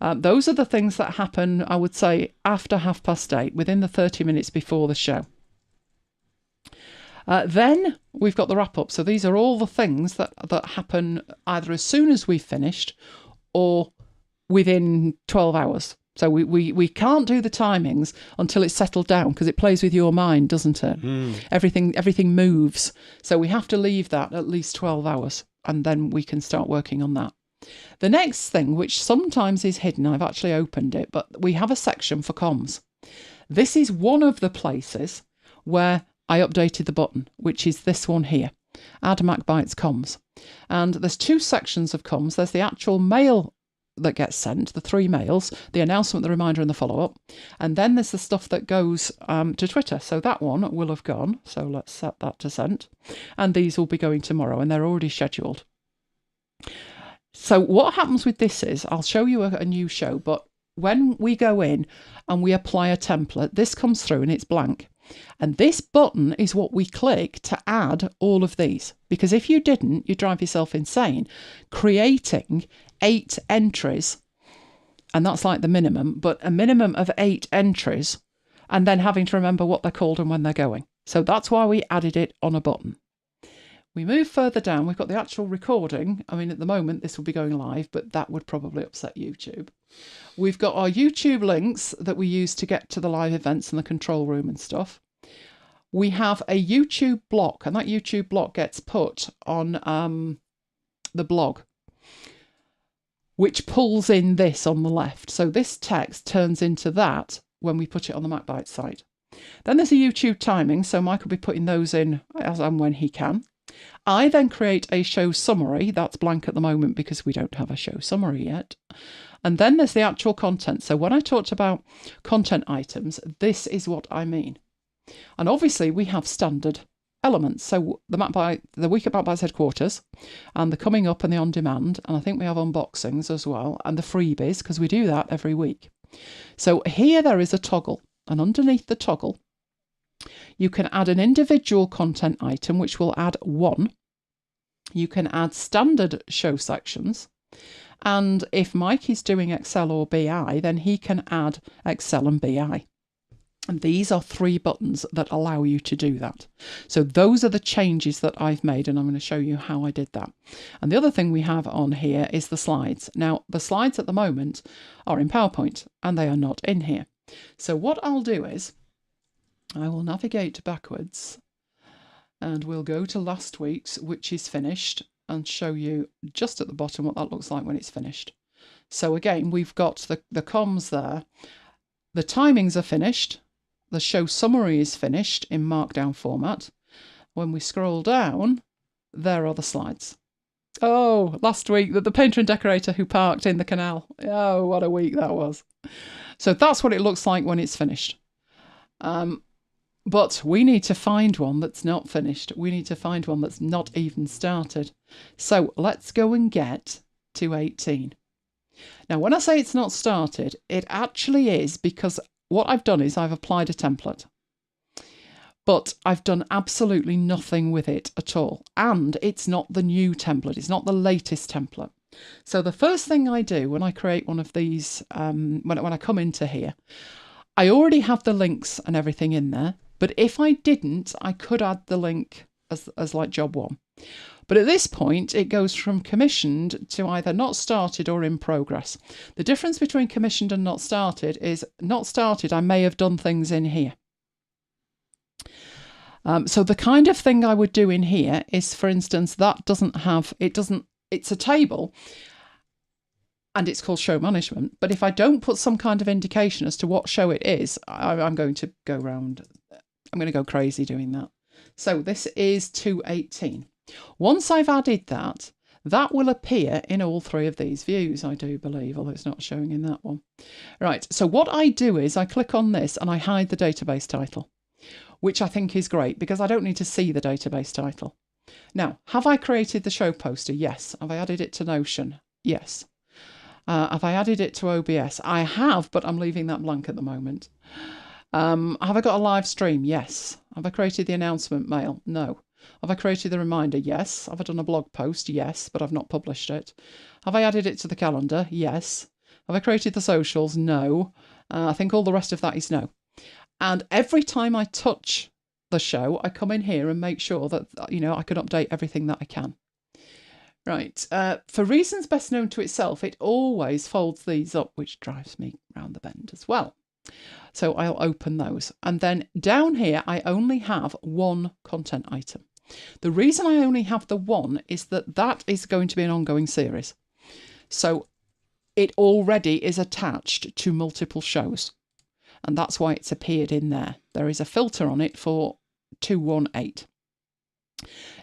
Those are the things that happen, I would say, after 8:30, within the 30 minutes before the show. Then we've got the wrap up. So these are all the things that happen either as soon as we've finished or within 12 hours. So we can't do the timings until it's settled down, because it plays with your mind, doesn't it? Everything moves. So we have to leave that at least 12 hours and then we can start working on that. The next thing, which sometimes is hidden, I've actually opened it, but we have a section for comms. This is one of the places where I updated the button, which is this one here, Add MacBites Comms. And there's two sections of comms. There's the actual mail that gets sent, the 3 mails, the announcement, the reminder and the follow-up. And then there's the stuff that goes to Twitter. So that one will have gone. So let's set that to sent. And these will be going tomorrow, and they're already scheduled. So what happens with this is, I'll show you a new show, but when we go in and we apply a template, this comes through and it's blank. And this button is what we click to add all of these. Because if you didn't, you'd drive yourself insane creating 8 entries. And that's like the minimum, but a minimum of 8 entries and then having to remember what they're called and when they're going. So that's why we added it on a button. We move further down, we've got the actual recording. I mean, at the moment, this will be going live, but that would probably upset YouTube. We've got our YouTube links that we use to get to the live events and the control room and stuff. We have a YouTube block, and that YouTube block gets put on the blog, which pulls in this on the left. So this text turns into that when we put it on the MacBites site. Then there's a YouTube timing, so Mike will be putting those in as and when he can. I then create a show summary. That's blank at the moment because we don't have a show summary yet. And then there's the actual content. So when I talked about content items, this is what I mean. And obviously we have standard elements. So the week at MacBites headquarters, and the coming up and the on demand, and I think we have unboxings as well, and the freebies, because we do that every week. So here there is a toggle, and underneath the toggle you can add an individual content item, which will add 1. You can add standard show sections, and if Mike is doing Excel or BI, then he can add Excel and BI. And these are 3 buttons that allow you to do that. So those are the changes that I've made, and I'm going to show you how I did that. And the other thing we have on here is the slides. Now, the slides at the moment are in PowerPoint, and they are not in here. So what I'll do is I will navigate backwards, and we'll go to last week's, which is finished, and show you just at the bottom what that looks like when it's finished. So again, we've got the comms there. The timings are finished. The show summary is finished in markdown format. When we scroll down, there are the slides. Oh, last week, the painter and decorator who parked in the canal. Oh, what a week that was. So that's what it looks like when it's finished. But we need to find one that's not finished. We need to find one that's not even started. So let's go and get to 18. Now, when I say it's not started, it actually is, because what I've done is I've applied a template. But I've done absolutely nothing with it at all. And it's not the new template. It's not the latest template. So the first thing I do when I create one of these, when I come into here, I already have the links and everything in there. But if I didn't, I could add the link as like job 1. But at this point, it goes from commissioned to either not started or in progress. The difference between commissioned and not started is not started, I may have done things in here. So the kind of thing I would do in here is, for instance, that doesn't have, it's a table and it's called show management. But if I don't put some kind of indication as to what show it is, I'm going to go around, I'm going to go crazy doing that. So this is 218. Once I've added that, that will appear in all 3 of these views, I do believe, although it's not showing in that one. Right, so what I do is I click on this and I hide the database title, which I think is great because I don't need to see the database title. Now, have I created the show poster? Yes. Have I added it to Notion? Yes. Have I added it to OBS? I have, but I'm leaving that blank at the moment. Have I got a live stream? Yes. Have I created the announcement mail? No. Have I created the reminder? Yes. Have I done a blog post? Yes, but I've not published it. Have I added it to the calendar? Yes. Have I created the socials? No. I think all the rest of that is no. And every time I touch the show, I come in here and make sure that, you know, I can update everything that I can. Right. For reasons best known to itself, it always folds these up, which drives me round the bend as well. So I'll open those. And then down here, I only have 1 content item. The reason I only have the 1 is that is going to be an ongoing series. So it already is attached to multiple shows. And that's why it's appeared in there. There is a filter on it for 218.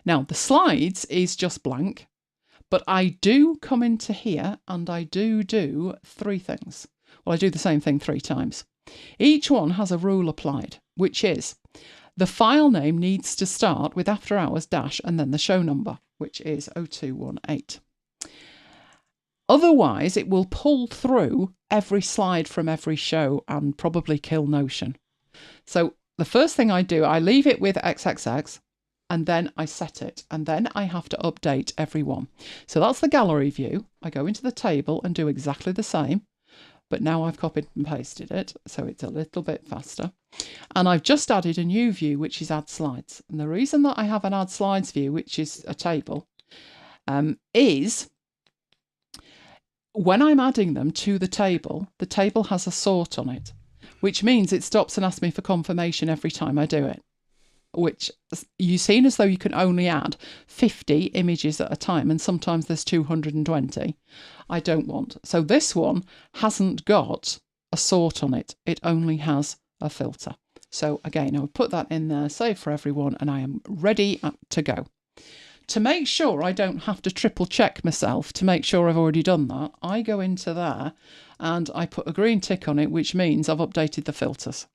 Now, the slides is just blank, but I do come into here and I do 3 things. Well, I do the same thing 3 times. Each one has a rule applied, which is the file name needs to start with After Hours dash and then the show number, which is 0218. Otherwise, it will pull through every slide from every show and probably kill Notion. So the first thing I do, I leave it with XXX and then I set it and then I have to update every one. So that's the gallery view. I go into the table and do exactly the same. but now I've copied and pasted it, so it's a little bit faster. And I've just added a new view, which is add slides. And the reason that I have an add slides view, which is a table, is when I'm adding them to the table has a sort on it, which means it stops and asks me for confirmation every time I do it, which you've seen as though you can only add 50 images at a time, and sometimes there's 220. I don't want. So this one hasn't got a sort on it. It only has a filter. So again, I'll put that in there, save for everyone, and I am ready to go. To make sure I don't have to triple check myself to make sure I've already done that, I go into there and I put a green tick on it, which means I've updated the filters.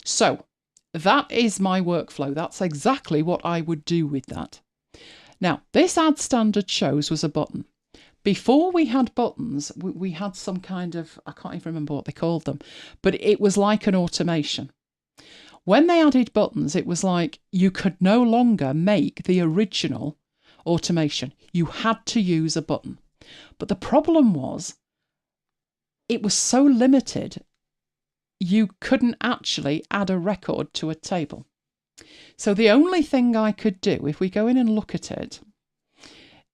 So that is my workflow. That's exactly what I would do with that. Now, this add standard shows was a button. Before we had buttons, we had some kind of, I can't even remember what they called them, but it was like an automation. When they added buttons, it was like you could no longer make the original automation. You had to use a button. But the problem was, it was so limited, you couldn't actually add a record to a table. So the only thing I could do, if we go in and look at it,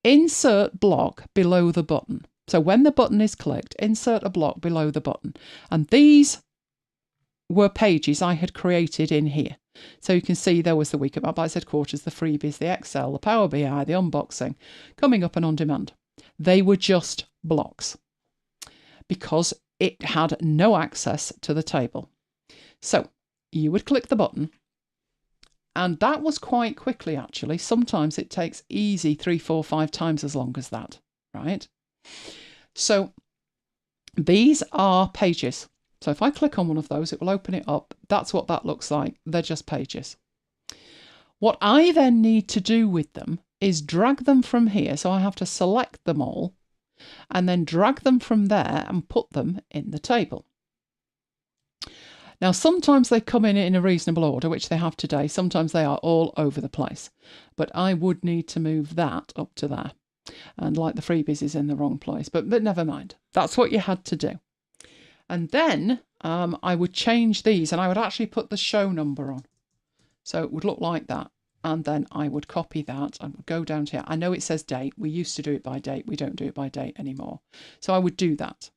insert block below the button. So when the button is clicked, insert a block below the button. And these were pages I had created in here. So you can see there was the week at MacBites Headquarters, the freebies, the Excel, the Power BI, the unboxing, coming up and on demand. They were just blocks because it had no access to the table. So you would click the button, and that was quite quickly actually. Sometimes it takes easy 3, 4, 5 times as long as that, right? So these are pages. So if I click on one of those, it will open it up. That's what that looks like. They're just pages. What I then need to do with them is drag them from here. So I have to select them all and then drag them from there and put them in the table. Now, sometimes they come in a reasonable order, which they have today. Sometimes they are all over the place. But I would need to move that up to there. And like the freebies is in the wrong place. But never mind. That's what you had to do. And then I would change these, and I would actually put the show number on. So it would look like that. And then I would copy that and would go down to here. I know it says date. We used to do it by date. We don't do it by date anymore. So I would do that.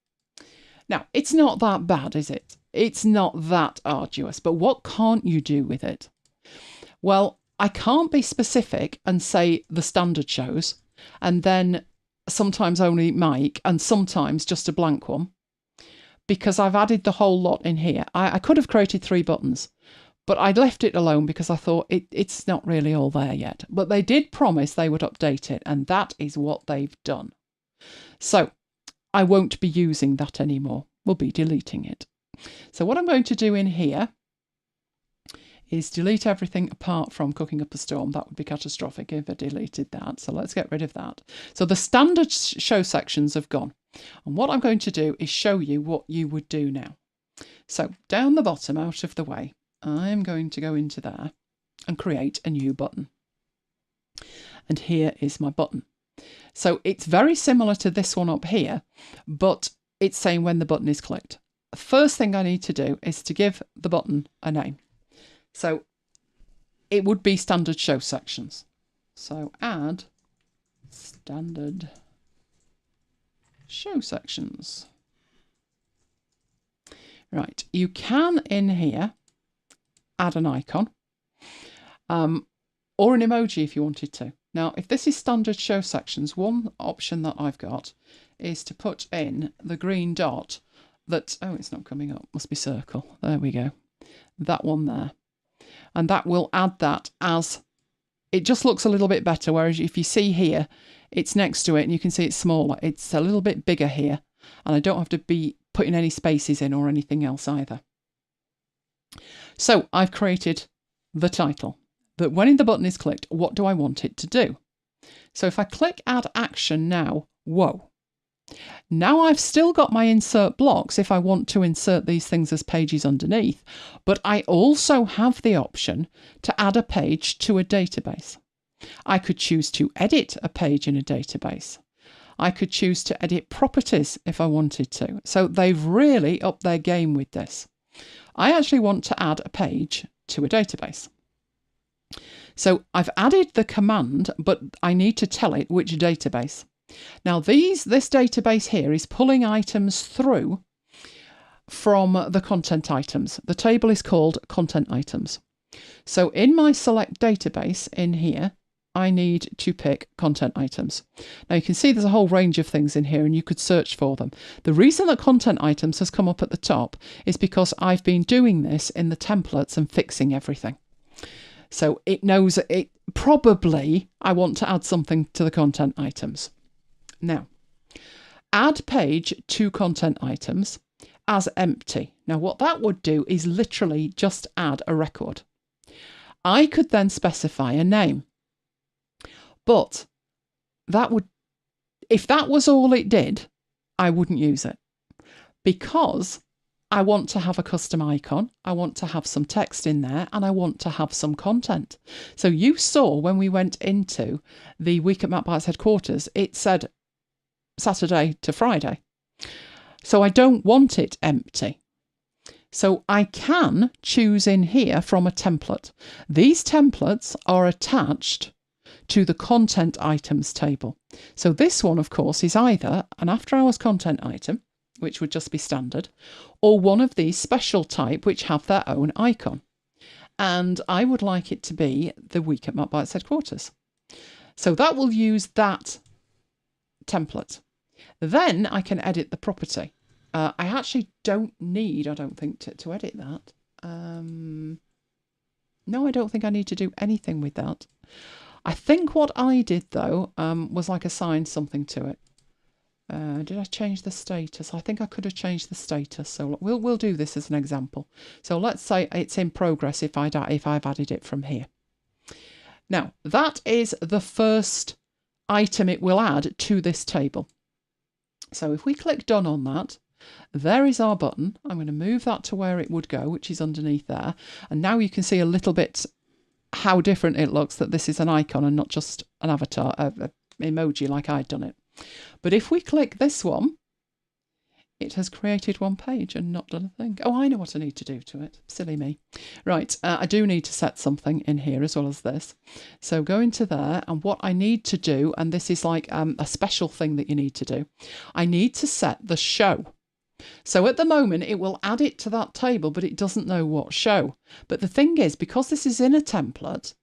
Now, it's not that bad, is it? It's not that arduous. But what can't you do with it? Well, I can't be specific and say the standard shows, and then sometimes only Mike, and sometimes just a blank one, because I've added the whole lot in here. I could have created 3 buttons, but I left it alone because I thought it's not really all there yet. But they did promise they would update it, and that is what they've done. So I won't be using that anymore. We'll be deleting it. So what I'm going to do in here is delete everything apart from cooking up a storm. That would be catastrophic if I deleted that. So let's get rid of that. So the standard show sections have gone. And what I'm going to do is show you what you would do now. So down the bottom, out of the way, I'm going to go into there and create a new button. And here is my button. So it's very similar to this one up here, but it's saying when the button is clicked. The first thing I need to do is to give the button a name. So it would be standard show sections. So add standard show sections. Right, you can in here add an icon or an emoji if you wanted to. Now, if this is standard show sections, one option that I've got is to put in the green dot that, oh, it's not coming up, must be circle. There we go. That one there. And that will add that as, it just looks a little bit better, whereas if you see here, it's next to it and you can see it's smaller. It's a little bit bigger here, and I don't have to be putting any spaces in or anything else either. So I've created the title, that when the button is clicked, what do I want it to do? So if I click add action now, whoa. Now I've still got my insert blocks if I want to insert these things as pages underneath, but I also have the option to add a page to a database. I could choose to edit a page in a database. I could choose to edit properties if I wanted to. So they've really upped their game with this. I actually want to add a page to a database. So I've added the command, but I need to tell it which database. Now this database here is pulling items through from the content items. The table is called content items. So in my select database in here, I need to pick content items. Now you can see there's a whole range of things in here and you could search for them. The reason that content items has come up at the top is because I've been doing this in the templates and fixing everything. So it knows it probably I want to add something to the content items. Now, add page to content items as empty. Now what that would do is literally just add a record. I could then specify a name. But if that was all it did, I wouldn't use it because I want to have a custom icon, I want to have some text in there, and I want to have some content. So you saw when we went into the week at MacBites headquarters, it said Saturday to Friday. So I don't want it empty. So I can choose in here from a template. These templates are attached to the content items table. So this one, of course, is either an after hours content item, which would just be standard, or one of these special type, which have their own icon. And I would like it to be the week at MacBites headquarters. So that will use that template. Then I can edit the property. I actually don't need, I don't think, to edit that. No, I don't think I need to do anything with that. I think what I did, though, was like assign something to it. Did I change the status? I think I could have changed the status. So we'll do this as an example. So let's say it's in progress if I've added it from here. Now, that is the first item it will add to this table. So if we click done on that, there is our button. I'm going to move that to where it would go, which is underneath there. And now you can see a little bit how different it looks, that this is an icon and not just an avatar, an emoji like I'd done it. But if we click this one, it has created one page and not done a thing. Oh, I know what I need to do to it. Silly me. Right, I do need to set something in here as well as this. So go into there, and what I need to do, and this is like a special thing that you need to do, I need to set the show. So at the moment, it will add it to that table, but it doesn't know what show. But the thing is, because this is in a template,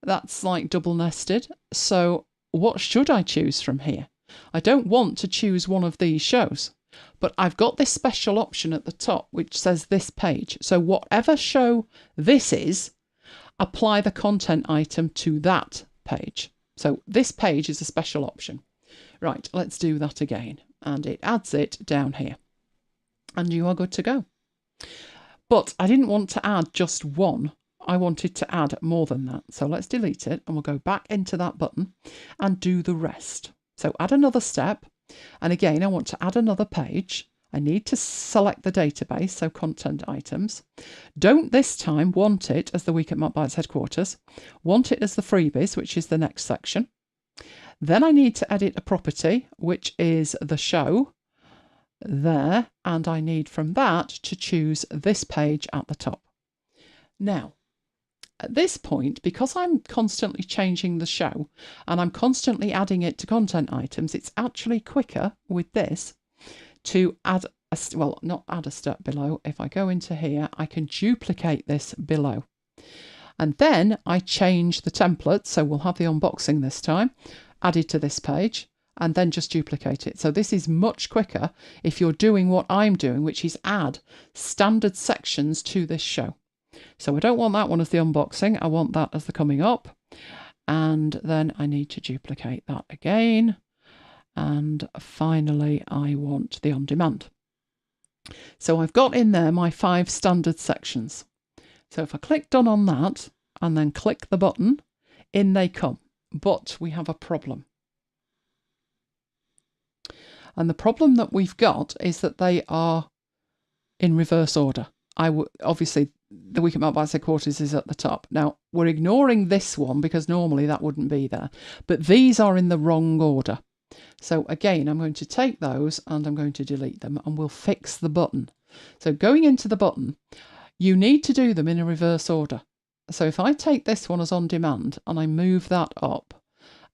that's like double nested. So what should I choose from here? I don't want to choose one of these shows, but I've got this special option at the top, which says this page. So whatever show this is, apply the content item to that page. So this page is a special option. Right, let's do that again. And it adds it down here. And you are good to go. But I didn't want to add just one. I wanted to add more than that. So let's delete it and we'll go back into that button and do the rest. So add another step. And again, I want to add another page. I need to select the database, so content items. Don't this time want it as the week at MacBites headquarters. Want it as the freebies, which is the next section. Then I need to edit a property, which is the show. There, and I need from that to choose this page at the top. Now, at this point, because I'm constantly changing the show and I'm constantly adding it to content items, it's actually quicker with this to add a, well, not add a step below. If I go into here, I can duplicate this below. And then I change the template, so we'll have the unboxing this time, added to this page, and then just duplicate it. So this is much quicker if you're doing what I'm doing, which is add standard sections to this show. So I don't want that one as the unboxing. I want that as the coming up. And then I need to duplicate that again. And finally, I want the on-demand. So I've got in there my 5 standard sections. So if I click done on that and then click the button, in they come. But we have a problem. And the problem that we've got is that they are in reverse order. Obviously, the week at MacBites headquarters is at the top. Now, we're ignoring this one because normally that wouldn't be there. But these are in the wrong order. So again, I'm going to take those and I'm going to delete them, and we'll fix the button. So going into the button, you need to do them in a reverse order. So if I take this one as on demand and I move that up,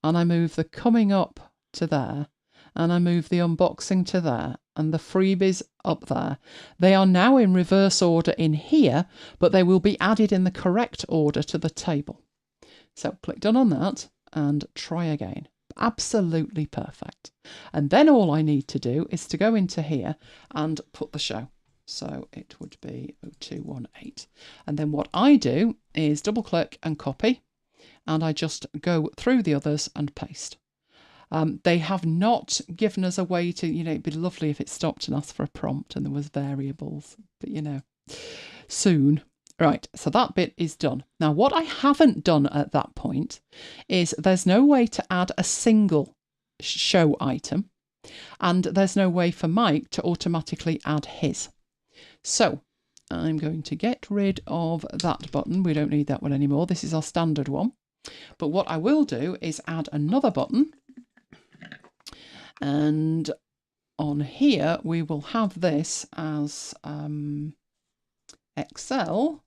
and I move the coming up to there, and I move the unboxing to there, and the freebies up there, they are now in reverse order in here, but they will be added in the correct order to the table. So click done on that and try again. Absolutely perfect. And then all I need to do is to go into here and put the show. So it would be 0218. And then what I do is double click and copy, and I just go through the others and paste. They have not given us a way to, it'd be lovely if it stopped and asked for a prompt and there was variables, but soon. Right, so that bit is done. Now, what I haven't done at that point is there's no way to add a single show item, and there's no way for Mike to automatically add his. So I'm going to get rid of that button. We don't need that one anymore. This is our standard one. But what I will do is add another button. And on here, we will have this as Excel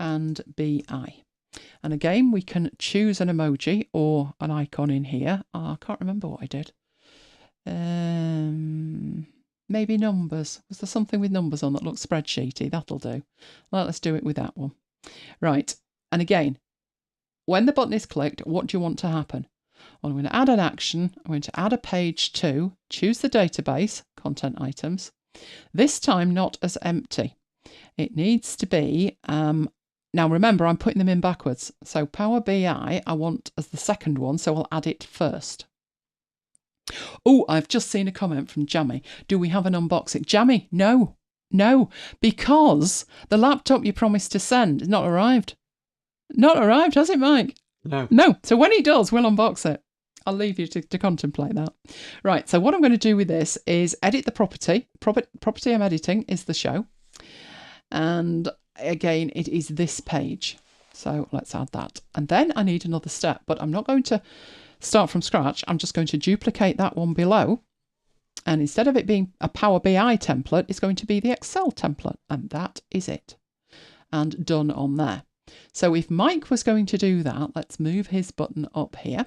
and BI. And again, we can choose an emoji or an icon in here. I can't remember what I did. Maybe numbers. Was there something with numbers on that looked spreadsheety? That'll do. Well, let's do it with that one. Right. And again, when the button is clicked, what do you want to happen? Well, I'm going to add an action. I'm going to add a page to, choose the database, content items. This time not as empty. It needs to be, now remember, I'm putting them in backwards. So Power BI, I want as the second one, so I'll add it first. Oh, I've just seen a comment from Jammy. Do we have an unboxing? Jammy, no, because the laptop you promised to send is not arrived. Not arrived, has it, Mike? No. So when he does, we'll unbox it. I'll leave you to contemplate that. Right, so what I'm going to do with this is edit the property. Property I'm editing is the show. And again, it is this page. So let's add that. And then I need another step, but I'm not going to start from scratch. I'm just going to duplicate that one below. And instead of it being a Power BI template, it's going to be the Excel template. And that is it. And done on there. So if Mike was going to do that, let's move his button up here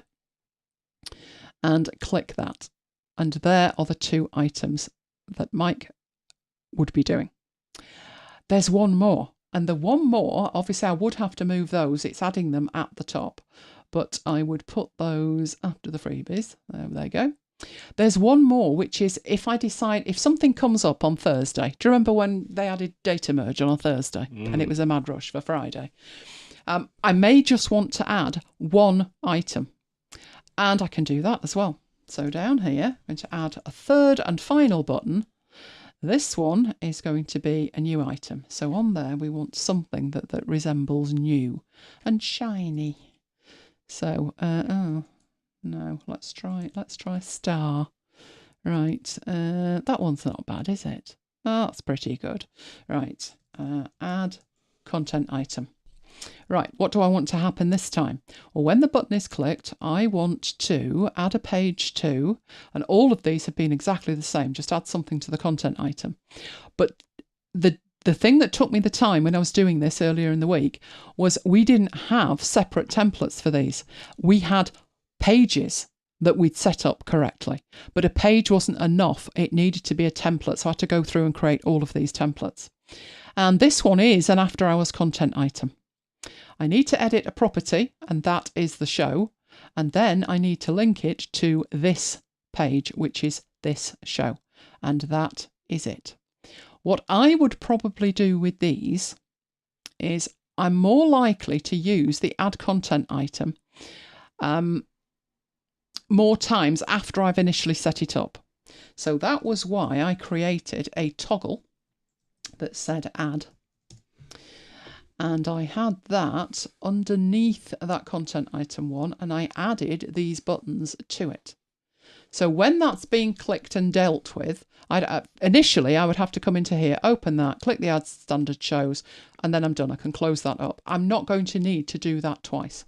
and click that. And there are the two items that Mike would be doing. There's one more. And the one more, obviously I would have to move those. It's adding them at the top. But I would put those after the freebies. There you go. There's one more, which is if I decide, if something comes up on Thursday. Do you remember when they added data merge on a Thursday and it was a mad rush for Friday? I may just want to add one item, and I can do that as well. So down here, I'm going to add a third and final button. This one is going to be a new item. So on there, we want something that resembles new and shiny. So, no, let's try star. Right, that one's not bad, is it? Oh, that's pretty good. Right, add content item. Right, what do I want to happen this time? Well, when the button is clicked, I want to add a page to, and all of these have been exactly the same, just add something to the content item. But the thing that took me the time when I was doing this earlier in the week was we didn't have separate templates for these. We had pages that we'd set up correctly, but a page wasn't enough. It needed to be a template, so I had to go through and create all of these templates. And this one is an after hours content item. I need to edit a property, and that is the show, and then I need to link it to this page, which is this show, and that is it. What I would probably do with these is I'm more likely to use the add content item more times after I've initially set it up. So that was why I created a toggle that said add. And I had that underneath that content item one, and I added these buttons to it. So when that's being clicked and dealt with, initially I would have to come into here, open that, click the add standard shows, and then I'm done. I can close that up. I'm not going to need to do that twice.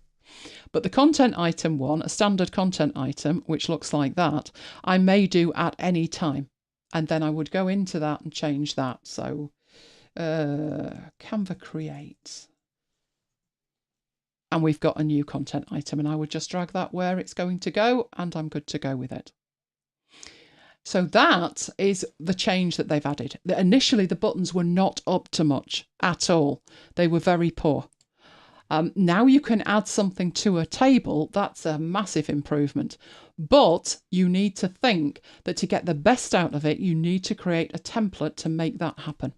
But the content item one, a standard content item, which looks like that, I may do at any time. And then I would go into that and change that. So Canva create. And we've got a new content item, and I would just drag that where it's going to go, and I'm good to go with it. So that is the change that they've added. Initially, the buttons were not up to much at all. They were very poor. Now you can add something to a table. That's a massive improvement. But you need to think that to get the best out of it, you need to create a template to make that happen.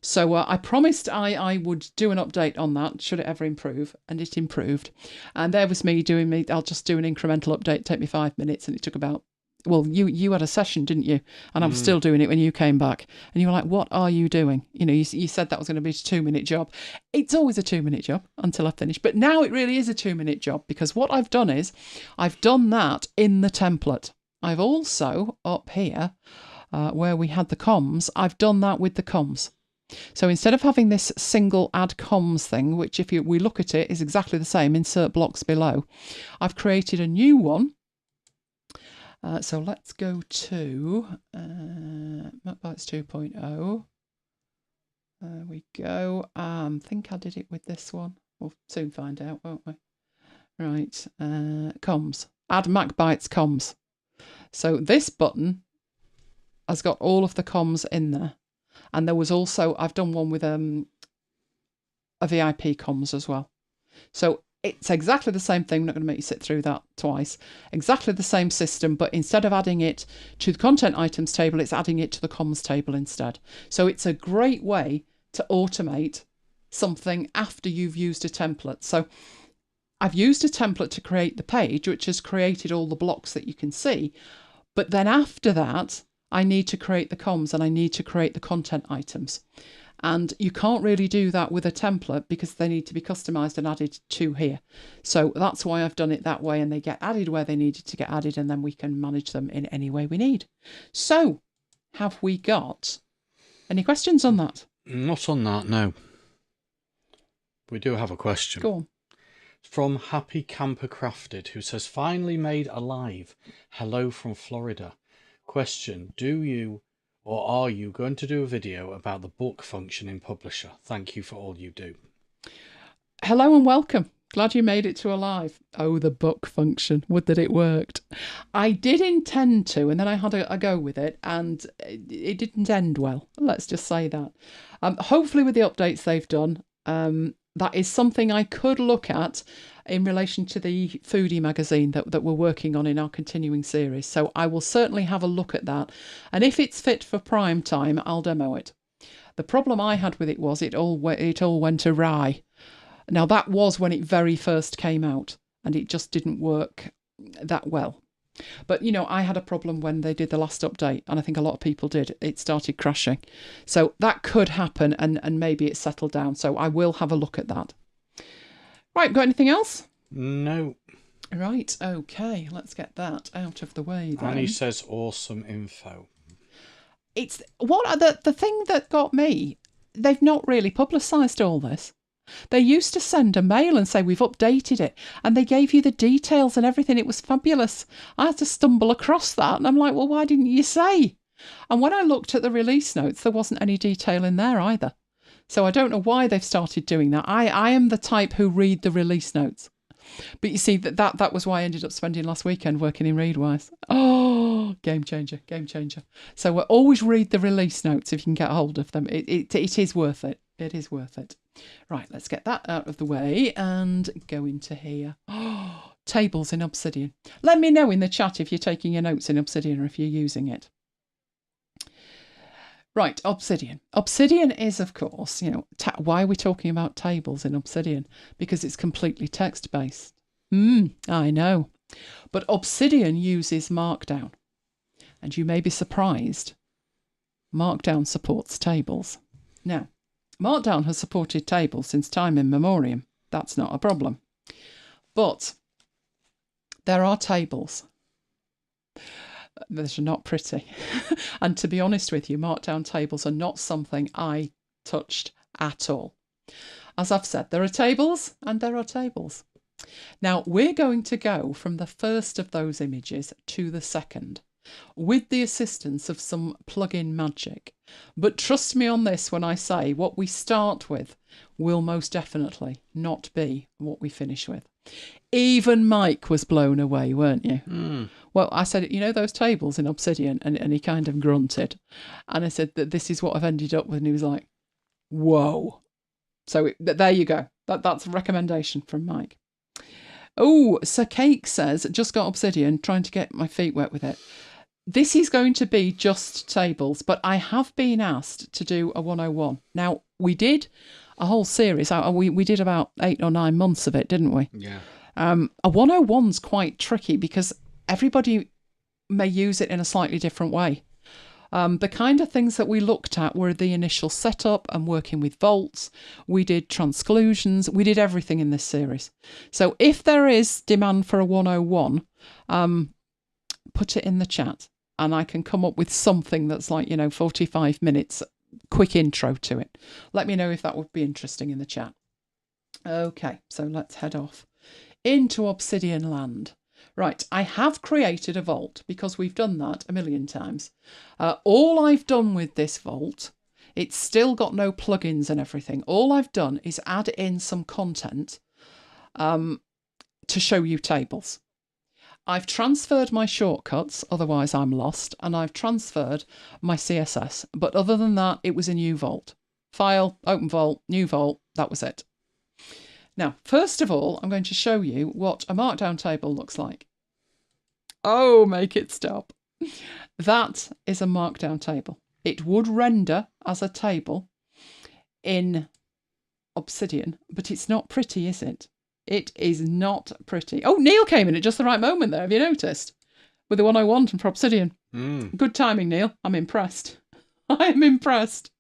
So I promised I would do an update on that, should it ever improve, and it improved. And there was me I'll just do an incremental update, take me 5 minutes, and it took about, well, you had a session, didn't you? And I was still doing it when you came back. And you were like, what are you doing? You know, you said that was going to be a 2-minute job. It's always a 2-minute job until I finish. But now it really is a 2-minute job, because what I've done is I've done that in the template. I've also, up here, where we had the comms, I've done that with the comms. So instead of having this single add comms thing, which if we look at it is exactly the same, insert blocks below, I've created a new one. So let's go to MacBites 2.0. There we go. I think I did it with this one. We'll soon find out, won't we? Right, comms. Add MacBites comms. So this button has got all of the comms in there. And there was also, I've done one with a VIP comms as well. So it's exactly the same thing. I'm not going to make you sit through that twice. Exactly the same system, but instead of adding it to the content items table, it's adding it to the comms table instead. So it's a great way to automate something after you've used a template. So I've used a template to create the page, which has created all the blocks that you can see. But then after that, I need to create the comms and I need to create the content items. And you can't really do that with a template because they need to be customized and added to here. So that's why I've done it that way, and they get added where they needed to get added, and then we can manage them in any way we need. So have we got any questions on that? Not on that, no. We do have a question. Go on. From Happy Camper Crafted, who says, finally made alive. Hello from Florida. Question, do you or are you going to do a video about the book function in Publisher? Thank you for all you do. Hello and welcome. Glad you made it to alive. Oh, the book function. Would that it worked. I did intend to, and then I had a go with it, and it didn't end well. Let's just say that. Hopefully with the updates they've done, that is something I could look at in relation to the foodie magazine that we're working on in our continuing series. So I will certainly have a look at that. And if it's fit for prime time, I'll demo it. The problem I had with it was it all went awry. Now that was when it very first came out, and it just didn't work that well. But, you know, I had a problem when they did the last update, and I think a lot of people did. It started crashing. So that could happen, and maybe it's settled down. So I will have a look at that. Right, got anything else? No. Right, okay, let's get that out of the way then. Annie says awesome info. It's what the thing that got me, they've not really publicised all this. They used to send a mail and say, we've updated it. And they gave you the details and everything. It was fabulous. I had to stumble across that. And I'm like, well, why didn't you say? And when I looked at the release notes, there wasn't any detail in there either. So I don't know why they've started doing that. I am the type who read the release notes. But you see, that was why I ended up spending last weekend working in Readwise. Oh, game changer, game changer. So we'll always read the release notes if you can get hold of them. It is worth it. It is worth it. Right, let's get that out of the way and go into here. Oh, tables in Obsidian. Let me know in the chat if you're taking your notes in Obsidian or if you're using it. Right, Obsidian. Obsidian is, of course, you know, why are we talking about tables in Obsidian? Because it's completely text-based. I know. But Obsidian uses Markdown. And you may be surprised, Markdown supports tables. Now, Markdown has supported tables since time immemorial. That's not a problem. But there are tables. They're not pretty. And to be honest with you, Markdown tables are not something I touched at all. As I've said, there are tables and there are tables. Now, we're going to go from the first of those images to the second, with the assistance of some plug-in magic. But trust me on this when I say what we start with will most definitely not be what we finish with. Even Mike was blown away, weren't you? Mm. Well, I said, you know those tables in Obsidian? And he kind of grunted. And I said that this is what I've ended up with. And he was like, whoa. So there you go. That's a recommendation from Mike. Oh, Sir Cake says, just got Obsidian, trying to get my feet wet with it. This is going to be just tables, but I have been asked to do a 101. Now, we did a whole series. We did about 8 or 9 months of it, didn't we? Yeah. A 101's quite tricky because everybody may use it in a slightly different way. The kind of things that we looked at were the initial setup and working with volts. We did transclusions. We did everything in this series. So if there is demand for a 101, put it in the chat and I can come up with something that's like, 45 minutes, quick intro to it. Let me know if that would be interesting in the chat. Okay, so let's head off into Obsidian land. Right, I have created a vault because we've done that a million times. All I've done with this vault, it's still got no plugins and everything. All I've done is add in some content to show you tables. I've transferred my shortcuts, otherwise I'm lost, and I've transferred my CSS. But other than that, it was a new vault. File, open vault, new vault, that was it. Now, first of all, I'm going to show you what a markdown table looks like. Oh, make it stop. That is a markdown table. It would render as a table in Obsidian, but it's not pretty, is it? It is not pretty. Oh, Neil came in at just the right moment there. Have you noticed? With the 101 from Obsidian. Good timing, Neil. I'm impressed. I'm impressed.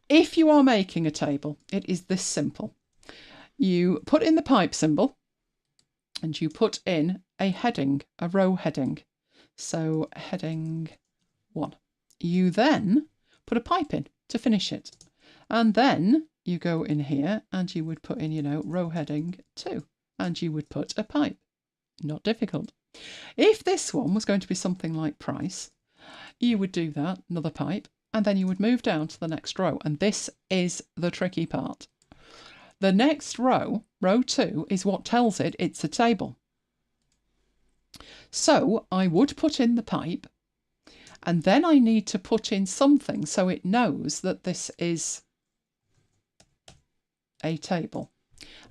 If you are making a table, it is this simple. You put in the pipe symbol and you put in a heading, a row heading. So heading 1. You then put a pipe in to finish it. And then you go in here and you would put in, row heading 2. And you would put a pipe. Not difficult. If this one was going to be something like price, you would do that, another pipe, and then you would move down to the next row. And this is the tricky part. The next row, row 2, is what tells it it's a table. So I would put in the pipe, and then I need to put in something so it knows that this is a table.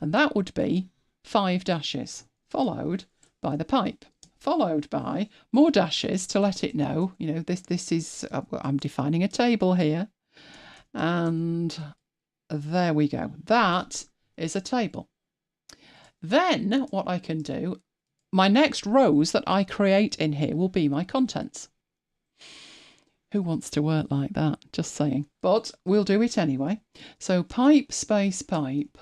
And that would be 5 dashes, followed by the pipe, followed by more dashes to let it know, this is, I'm defining a table here. And there we go. That is a table. Then what I can do, my next rows that I create in here will be my contents. Who wants to work like that? Just saying. But we'll do it anyway. So pipe space pipe.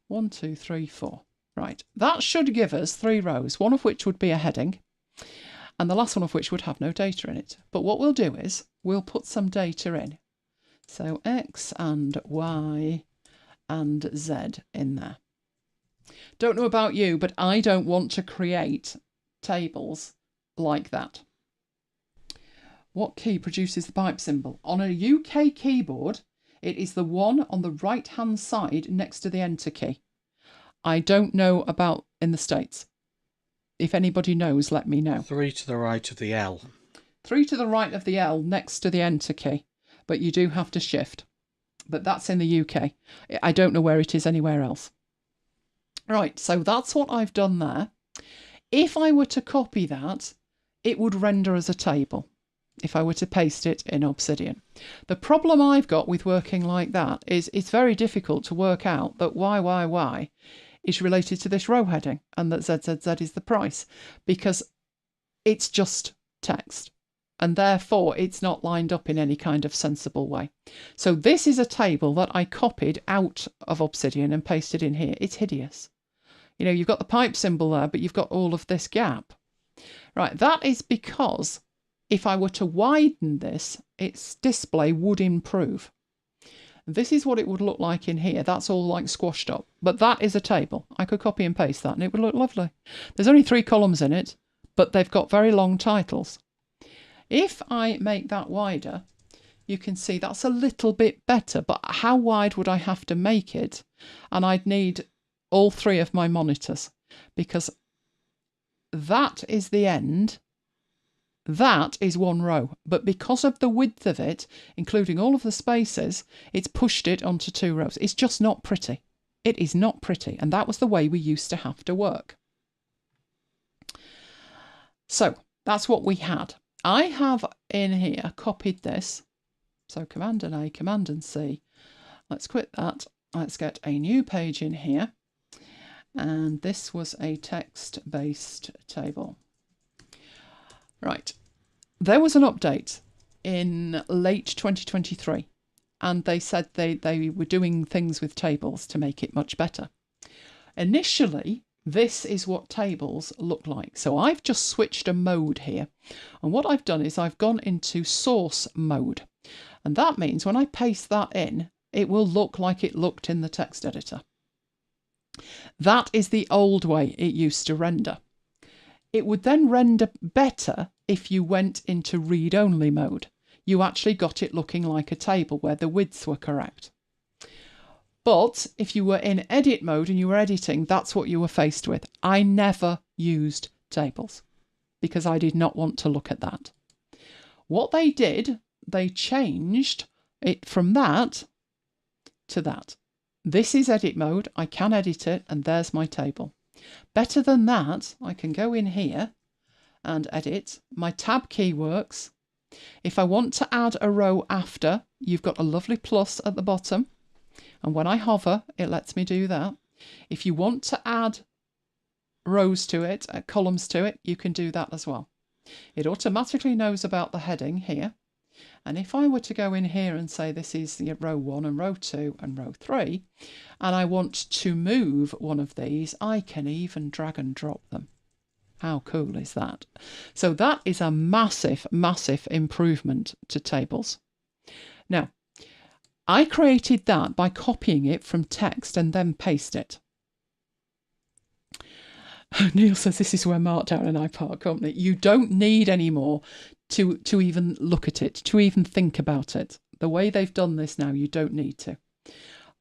1, 2, 3, 4. Right. That should give us 3 rows, one of which would be a heading, and the last one of which would have no data in it. But what we'll do is we'll put some data in. So X and Y and Z in there. Don't know about you, but I don't want to create tables like that. What key produces the pipe symbol? On a UK keyboard, it is the one on the right-hand side next to the Enter key. I don't know about in the States. If anybody knows, let me know. 3 to the right of the L. 3 to the right of the L next to the Enter key. But you do have to shift. But that's in the UK. I don't know where it is anywhere else. Right, so that's what I've done there. If I were to copy that, it would render as a table. If I were to paste it in Obsidian. The problem I've got with working like that is it's very difficult to work out that Y is related to this row heading and that ZZZ is the price, because it's just text and therefore it's not lined up in any kind of sensible way. So this is a table that I copied out of Obsidian and pasted in here. It's hideous. You've got the pipe symbol there, but you've got all of this gap. Right, that is because if I were to widen this, its display would improve. This is what it would look like in here. That's all like squashed up. But that is a table. I could copy and paste that and it would look lovely. There's only 3 columns in it, but they've got very long titles. If I make that wider, you can see that's a little bit better, but how wide would I have to make it? And I'd need all 3 of my monitors, because that is the end. That is 1 row, but because of the width of it, including all of the spaces, it's pushed it onto 2 rows. It's just not pretty. It is not pretty, and that was the way we used to have to work. So that's what we had. I have in here copied this. So Command and A, Command and C. Let's quit that. Let's get a new page in here. And this was a text-based table. Right. There was an update in late 2023, and they said they were doing things with tables to make it much better. Initially, this is what tables look like. So I've just switched a mode here. And what I've done is I've gone into source mode. And that means when I paste that in, it will look like it looked in the text editor. That is the old way it used to render. It would then render better if you went into read-only mode. You actually got it looking like a table where the widths were correct. But if you were in edit mode and you were editing, that's what you were faced with. I never used tables because I did not want to look at that. What they did, they changed it from that to that. This is edit mode. I can edit it, and there's my table. Better than that, I can go in here and edit. My tab key works. If I want to add a row after, you've got a lovely plus at the bottom. And when I hover, it lets me do that. If you want to add rows to it, columns to it, you can do that as well. It automatically knows about the heading here. And if I were to go in here and say this is the row 1 and row 2 and row 3, and I want to move one of these, I can even drag and drop them. How cool is that? So that is a massive, massive improvement to tables. Now, I created that by copying it from text and then paste it. Neil says this is where Markdown and I part company. You don't need any more to even look at it, to even think about it. The way they've done this now, you don't need to.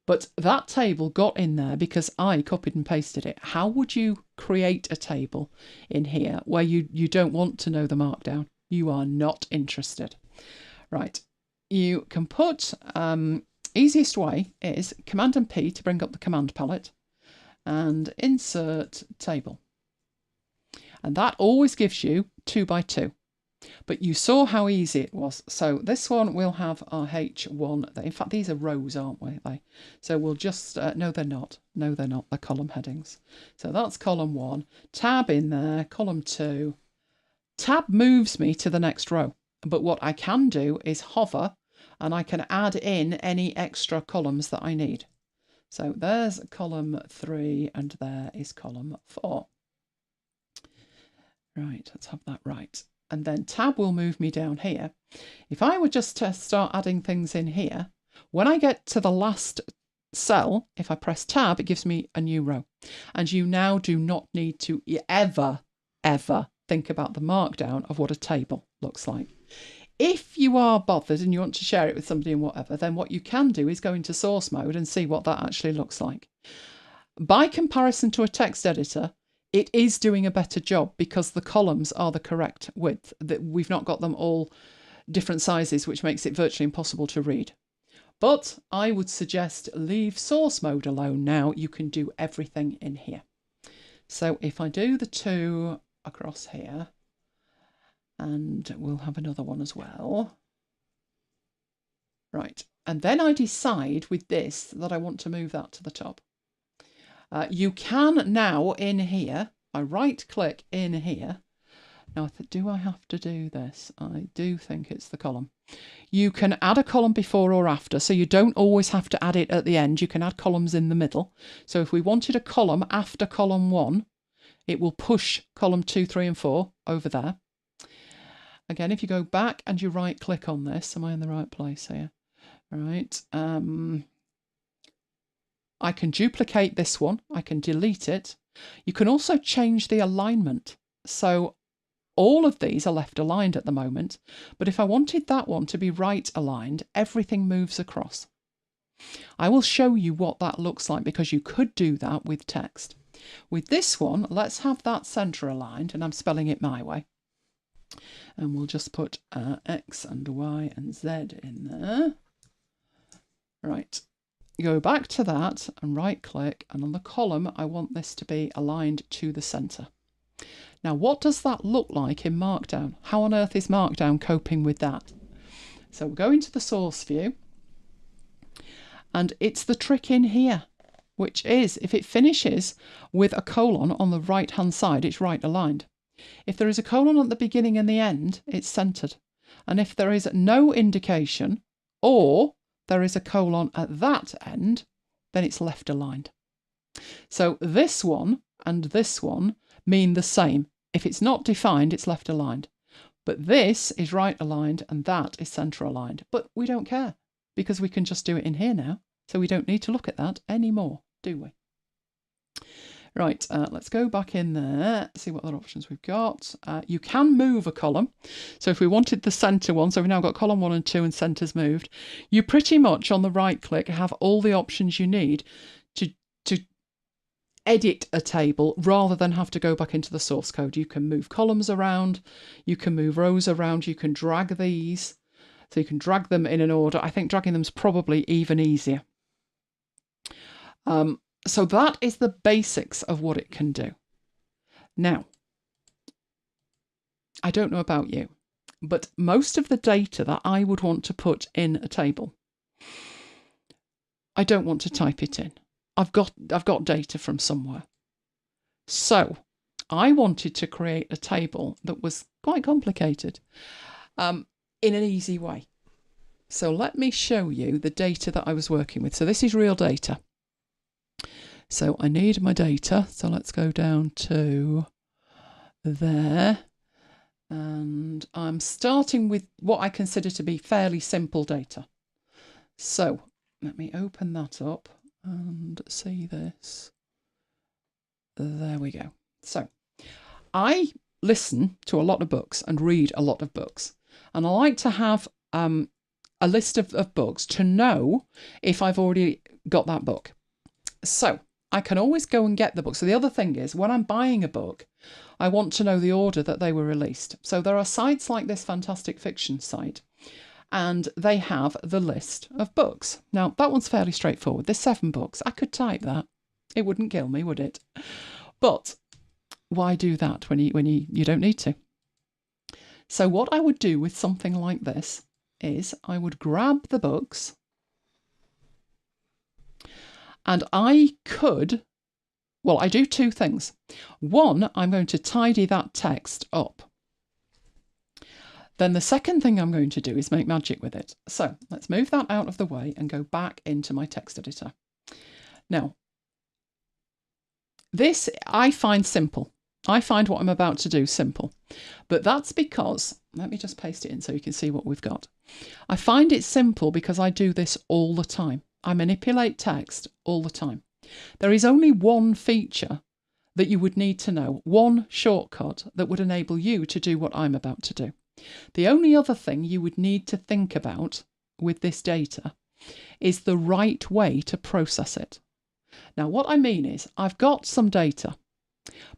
But that table got in there because I copied and pasted it. How would you create a table in here where you don't want to know the Markdown? You are not interested. Right. You can put, easiest way is Command and P to bring up the command palette and insert table. And that always gives you 2 by 2. But you saw how easy it was. So this one will have our H1. In fact, these are rows, aren't they? So we'll just, no, they're not. No, they're not. They're column headings. So that's column 1. Tab in there, column 2. Tab moves me to the next row. But what I can do is hover and I can add in any extra columns that I need. So there's column 3 and there is column 4. Right, let's have that right. And then tab will move me down here. If I were just to start adding things in here, when I get to the last cell, if I press tab, it gives me a new row. And you now do not need to ever think about the markdown of what a table looks like. If you are bothered and you want to share it with somebody and whatever, then what you can do is go into source mode and see what that actually looks like. By comparison to a text editor, it is doing a better job because the columns are the correct width. That we've not got them all different sizes, which makes it virtually impossible to read. But I would suggest leave source mode alone now. You can do everything in here. So if I do the 2 across here, and we'll have another one as well. Right, and then I decide with this that I want to move that to the top. You can now in here, I right click in here. Now, do I have to do this? I do think it's the column. You can add a column before or after, so you don't always have to add it at the end. You can add columns in the middle. So if we wanted a column after column 1, it will push column 2, 3 and 4 over there. Again, if you go back and you right click on this, am I in the right place here? Right. I can duplicate this one. I can delete it. You can also change the alignment. So all of these are left aligned at the moment, but if I wanted that one to be right aligned, everything moves across. I will show you what that looks like because you could do that with text. With this one, let's have that center aligned, and I'm spelling it my way. And we'll just put X and Y and Z in there. Right. Go back to that and right click, and on the column I want this to be aligned to the center. Now what does that look like in Markdown? How on earth is Markdown coping with that? So we'll go into the source view, and it's the trick in here, which is if it finishes with a colon on the right hand side, it's right aligned. If there is a colon at the beginning and the end, it's centered. And if there is no indication or there is a colon at that end, then it's left aligned. So this one and this one mean the same. If it's not defined, it's left aligned. But this is right aligned and that is center aligned. But we don't care because we can just do it in here now. So we don't need to look at that anymore, do we? Right, let's go back in there, see what other options we've got. You can move a column. So if we wanted the center one, so we've now got column 1 and 2 and centers moved, you pretty much on the right click have all the options you need to edit a table rather than have to go back into the source code. You can move columns around, you can move rows around, you can drag these. So you can drag them in an order. I think dragging them is probably even easier. So that is the basics of what it can do. Now, I don't know about you, but most of the data that I would want to put in a table, I don't want to type it in. I've got data from somewhere. So I wanted to create a table that was quite complicated in an easy way. So let me show you the data that I was working with. So this is real data. So I need my data. So let's go down to there. And I'm starting with what I consider to be fairly simple data. So let me open that up and see this. There we go. So I listen to a lot of books and read a lot of books. And I like to have a list of books to know if I've already got that book. So I can always go and get the book. So the other thing is when I'm buying a book, I want to know the order that they were released. So there are sites like this Fantastic Fiction site, and they have the list of books. Now that one's fairly straightforward. There's 7 books. I could type that. It wouldn't kill me, would it? But why do that when you don't need to? So what I would do with something like this is I would grab the books, and I do 2 things. One, I'm going to tidy that text up. Then the second thing I'm going to do is make magic with it. So let's move that out of the way and go back into my text editor. Now, this I find simple. I find what I'm about to do simple. But that's because, let me just paste it in so you can see what we've got. I find it simple because I do this all the time. I manipulate text all the time. There is only one feature that you would need to know, one shortcut that would enable you to do what I'm about to do. The only other thing you would need to think about with this data is the right way to process it. Now, what I mean is I've got some data,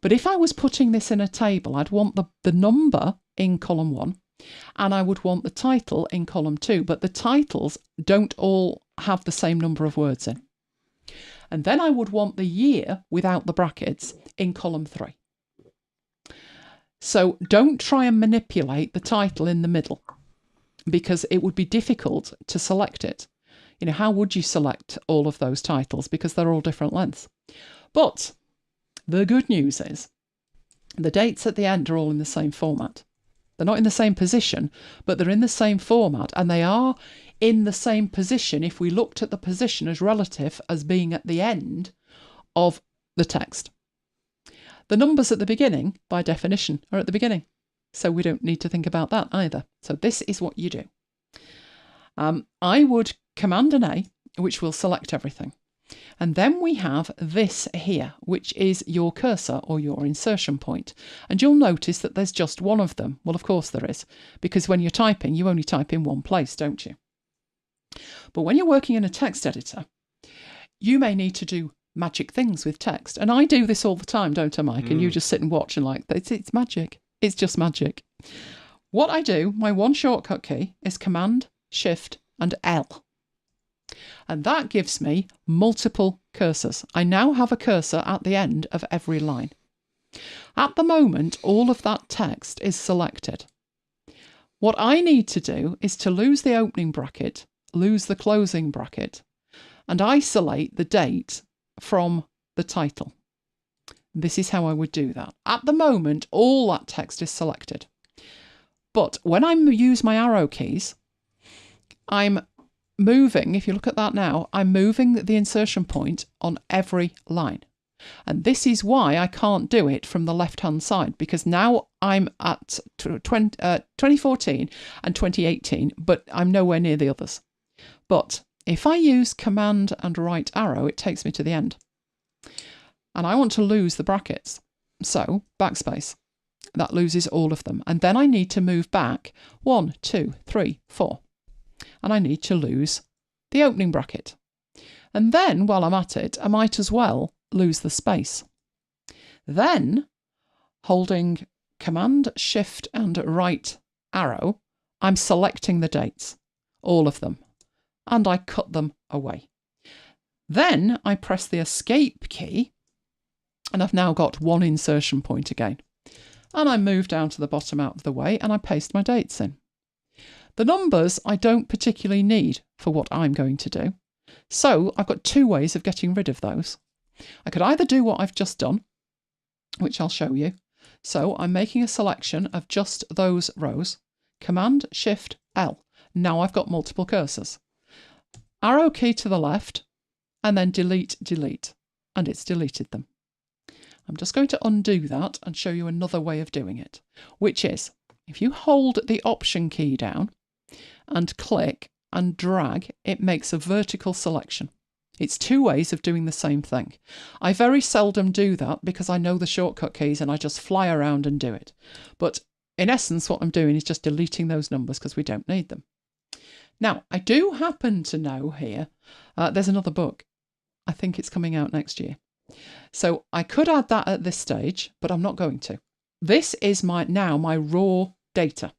but if I was putting this in a table, I'd want the number in column 1 and I would want the title in column 2, but the titles don't all have the same number of words in. And then I would want the year without the brackets in column 3. So don't try and manipulate the title in the middle because it would be difficult to select it. You know, how would you select all of those titles because they're all different lengths? But the good news is the dates at the end are all in the same format. They're not in the same position, but they're in the same format, and they are in the same position if we looked at the position as relative as being at the end of the text. The numbers at the beginning, by definition, are at the beginning, so we don't need to think about that either. So this is what you do. I would Command and A, which will select everything. And then we have this here, which is your cursor or your insertion point. And you'll notice that there's just one of them. Well, of course there is, because when you're typing, you only type in one place, don't you? But when you're working in a text editor, you may need to do magic things with text. And I do this all the time, don't I, Mike? And you just sit and watch and like, it's magic. It's just magic. What I do, my one shortcut key is Command, Shift, and L. And that gives me multiple cursors. I now have a cursor at the end of every line. At the moment, all of that text is selected. What I need to do is to lose the opening bracket, lose the closing bracket, and isolate the date from the title. This is how I would do that. At the moment, all that text is selected. But when I use my arrow keys, I'm moving, if you look at that now, I'm moving the insertion point on every line. And this is why I can't do it from the left-hand side, because now I'm at 2014 and 2018, but I'm nowhere near the others. But if I use Command and right arrow, it takes me to the end. And I want to lose the brackets. So, backspace. That loses all of them. And then I need to move back 1, 2, 3, 4. And I need to lose the opening bracket. And then, while I'm at it, I might as well lose the space. Then, holding Command, Shift and right arrow, I'm selecting the dates, all of them, and I cut them away. Then I press the Escape key, and I've now got one insertion point again. And I move down to the bottom out of the way and I paste my dates in. The numbers I don't particularly need for what I'm going to do. So I've got two ways of getting rid of those. I could either do what I've just done, which I'll show you. So I'm making a selection of just those rows. Command, Shift, L. Now I've got multiple cursors. Arrow key to the left, and then delete, delete. And it's deleted them. I'm just going to undo that and show you another way of doing it, which is if you hold the Option key down and click and drag, it makes a vertical selection. It's two ways of doing the same thing. I very seldom do that because I know the shortcut keys and I just fly around and do it. But in essence, what I'm doing is just deleting those numbers because we don't need them. Now, I do happen to know here, there's another book. I think it's coming out next year. So I could add that at this stage, but I'm not going to. This is my raw data.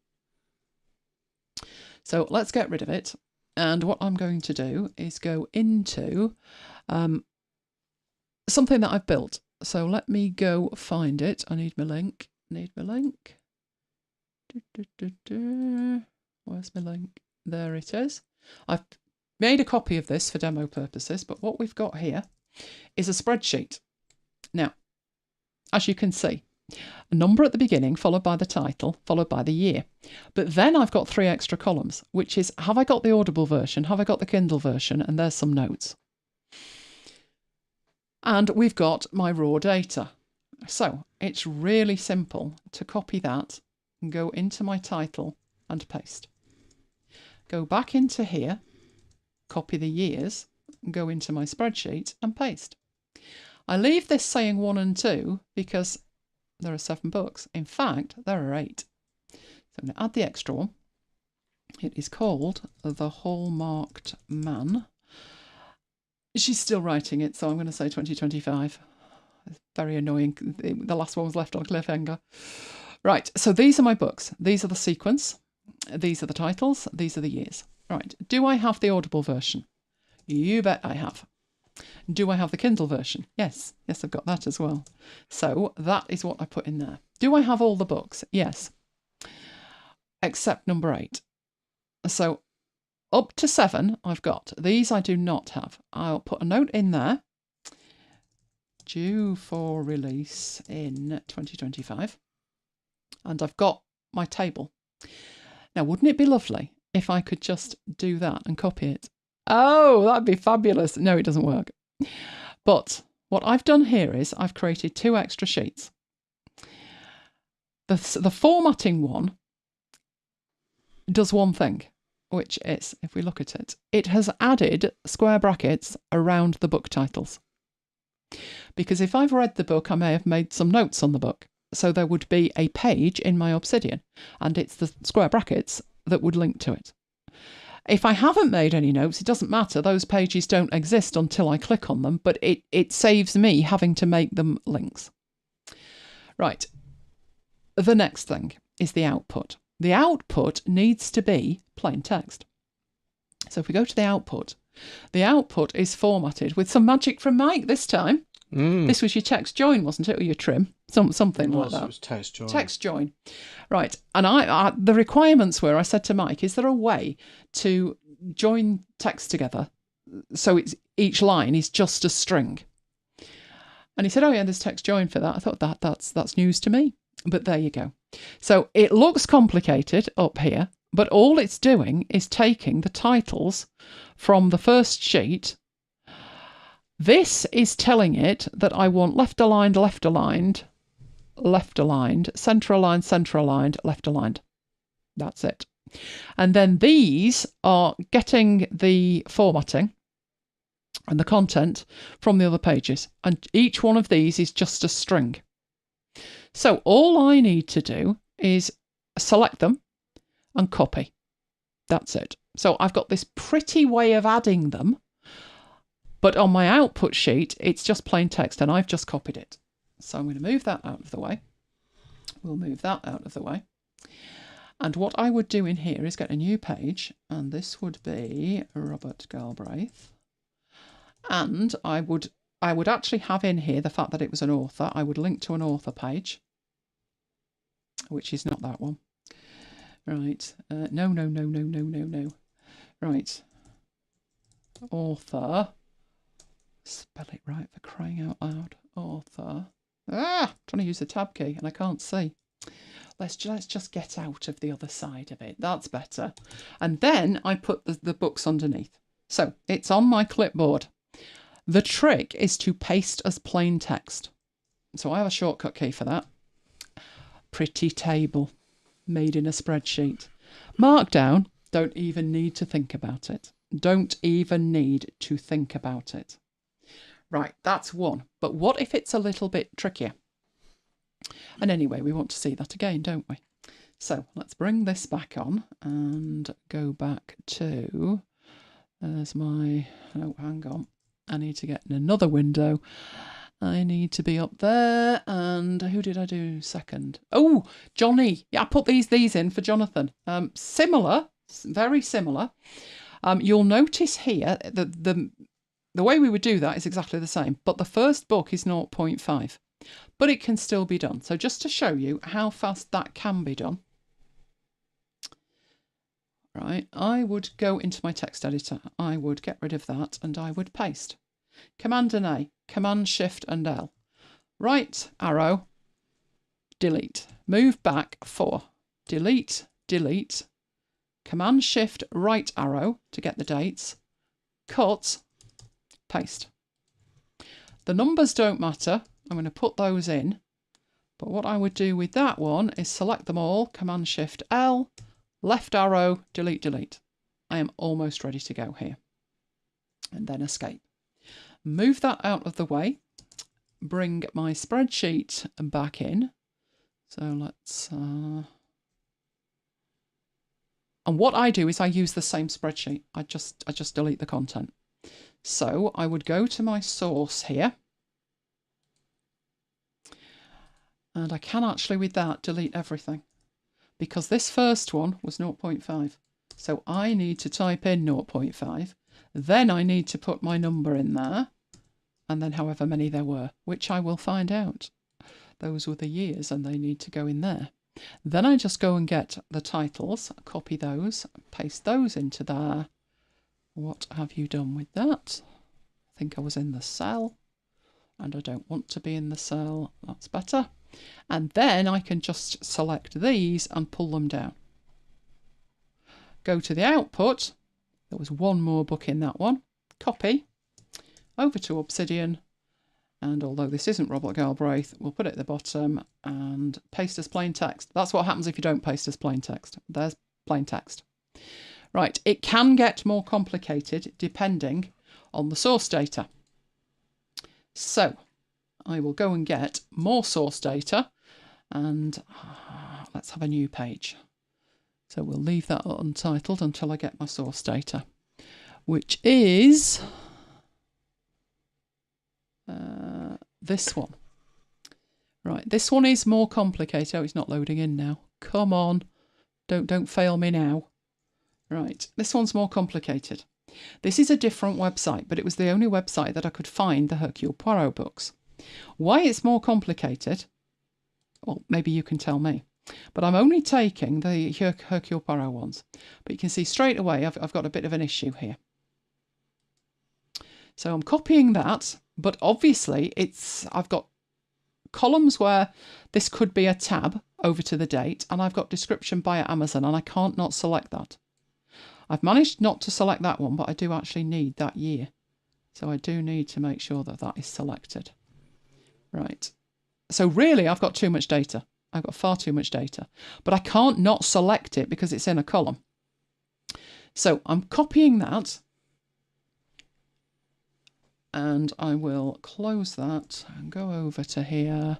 So let's get rid of it. And what I'm going to do is go into something that I've built. So let me go find it. I need my link. Where's my link? There it is. I've made a copy of this for demo purposes, but what we've got here is a spreadsheet. Now, as you can see, a number at the beginning, followed by the title, followed by the year. But then I've got 3 extra columns, which is, have I got the Audible version? Have I got the Kindle version? And there's some notes. And we've got my raw data. So it's really simple to copy that and go into my title and paste. Go back into here, copy the years, and go into my spreadsheet and paste. I leave this saying 1 and 2 because there are 7 books. In fact, there are 8. So I'm going to add the extra one. It is called The Hallmarked Man. She's still writing it, so I'm going to say 2025. It's very annoying. The last one was left on a cliffhanger. Right, so these are my books. These are the sequence. These are the titles. These are the years. Right, do I have the Audible version? You bet I have. Do I have the Kindle version? Yes, I've got that as well. So that is what I put in there. Do I have all the books? Yes, except number 8. So up to 7 I've got. These I do not have. I'll put a note in there. Due for release in 2025. And I've got my table. Now, wouldn't it be lovely if I could just do that and copy it? Oh, that'd be fabulous. No, it doesn't work. But what I've done here is I've created 2 extra sheets. The formatting one does one thing. which is, if we look at it, it has added square brackets around the book titles. Because if I've read the book, I may have made some notes on the book. So there would be a page in my Obsidian, and it's the square brackets that would link to it. If I haven't made any notes, it doesn't matter. Those pages don't exist until I click on them, but it saves me having to make them links. Right. The next thing is the output. The output needs to be plain text. So if we go to the output is formatted with some magic from Mike this time. This was your text join, wasn't it? Or your trim? Something like that. It was text join. Text join. Right. And I the requirements were, I said to Mike, is there a way to join text together so it's each line is just a string? And he said, oh yeah, there's text join for that. I thought that's news to me. But there you go. So it looks complicated up here, but all it's doing is taking the titles from the first sheet. This is telling it that I want left aligned, left aligned, left aligned, centre aligned, centre aligned, left aligned. That's it. And then these are getting the formatting and the content from the other pages. And each one of these is just a string. So all I need to do is select them and copy. That's it. So I've got this pretty way of adding them. But on my output sheet, it's just plain text, and I've just copied it. So I'm going to move that out of the way. We'll move that out of the way. And what I would do in here is get a new page, and this would be Robert Galbraith. And I would actually have in here the fact that it was an author. I would link to an author page, which is not that one. Right. No. Right. Author. Spell it right for crying out loud. Author. Trying to use the tab key and I can't see. Let's just get out of the other side of it. That's better. And then I put the books underneath. So it's on my clipboard. The trick is to paste as plain text. So I have a shortcut key for that. Pretty table made in a spreadsheet. Markdown, don't even need to think about it. Don't even need to think about it. Right, that's one. But what if it's a little bit trickier? And anyway, we want to see that again, don't we? So let's bring this back on and go back to, there's my, oh, hang on. I need to get in another window. I need to be up there. And who did I do second? Oh, Johnny. Yeah, I put these in for Jonathan. Similar, very similar. You'll notice here that the way we would do that is exactly the same, but the first book is 0.5, but it can still be done. So just to show you how fast that can be done, right, I would go into my text editor, I would get rid of that, and I would paste. Command and A, Command Shift and L, right arrow, delete, move back 4, delete, Command Shift right arrow to get the dates, cut, paste. The numbers don't matter. I'm going to put those in. But what I would do with that one is select them all, Command Shift L, left arrow, delete. I am almost ready to go here. And then escape. Move that out of the way. Bring my spreadsheet back in. So let's... And what I do is I use the same spreadsheet. I just delete the content. So I would go to my source here. And I can actually with that delete everything. Because this first one was 0.5. So I need to type in 0.5. Then I need to put my number in there. And then however many there were, which I will find out. Those were the years and they need to go in there. Then I just go and get the titles, copy those, paste those into there. What have you done with that? I think I was in the cell and I don't want to be in the cell. That's better. And then I can just select these and pull them down. Go to the output. There was one more book in that one. Copy over to Obsidian. And although this isn't Robert Galbraith, we'll put it at the bottom and paste as plain text. That's what happens if you don't paste as plain text. There's plain text. Right, it can get more complicated depending on the source data. So I will go and get more source data, and let's have a new page. So we'll leave that untitled until I get my source data, which is this one. Right, this one is more complicated. Oh, it's not loading in now. Come on, don't fail me now. Right, this one's more complicated. This is a different website, but it was the only website that I could find the Hercule Poirot books. Why it's more complicated, well, maybe you can tell me. But I'm only taking the Hercule Poirot ones. But you can see straight away I've got a bit of an issue here. So I'm copying that, but obviously I've got columns where this could be a tab over to the date, and I've got description by Amazon, and I can't not select that. I've managed not to select that one, but I do actually need that year. So I do need to make sure that that is selected. Right. So really, I've got too much data. I've got far too much data. But I can't not select it because it's in a column. So I'm copying that. And I will close that and go over to here.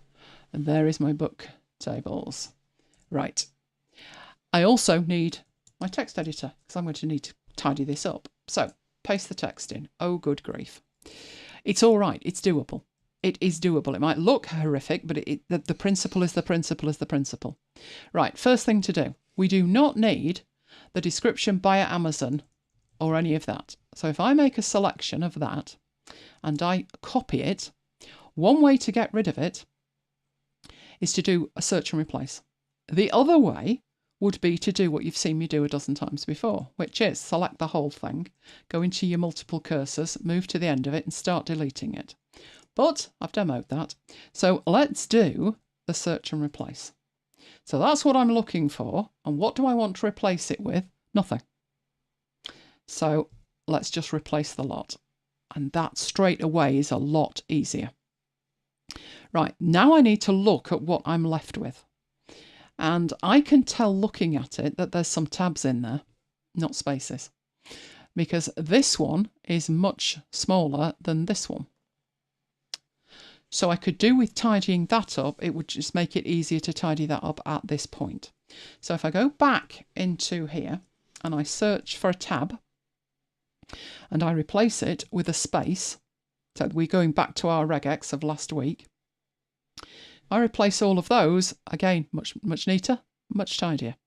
And there is my book tables. Right. I also need my text editor because I'm going to need to tidy this up. So paste the text in. Oh, good grief. It's all right. It's doable. It is doable. It might look horrific, but the principle is the principle is the principle. Right. First thing to do. We do not need the description by Amazon or any of that. So if I make a selection of that and I copy it, one way to get rid of it is to do a search and replace. The other way would be to do what you've seen me do a dozen times before, which is select the whole thing, go into your multiple cursors, move to the end of it and start deleting it. But I've demoed that. So let's do the search and replace. So that's what I'm looking for. And what do I want to replace it with? Nothing. So let's just replace the lot. And that straight away is a lot easier. Right, now I need to look at what I'm left with. And I can tell looking at it that there's some tabs in there, not spaces, because this one is much smaller than this one. So I could do with tidying that up, it would just make it easier to tidy that up at this point. So if I go back into here and I search for a tab and I replace it with a space, so we're going back to our regex of last week. I replace all of those, again, much neater, much tidier.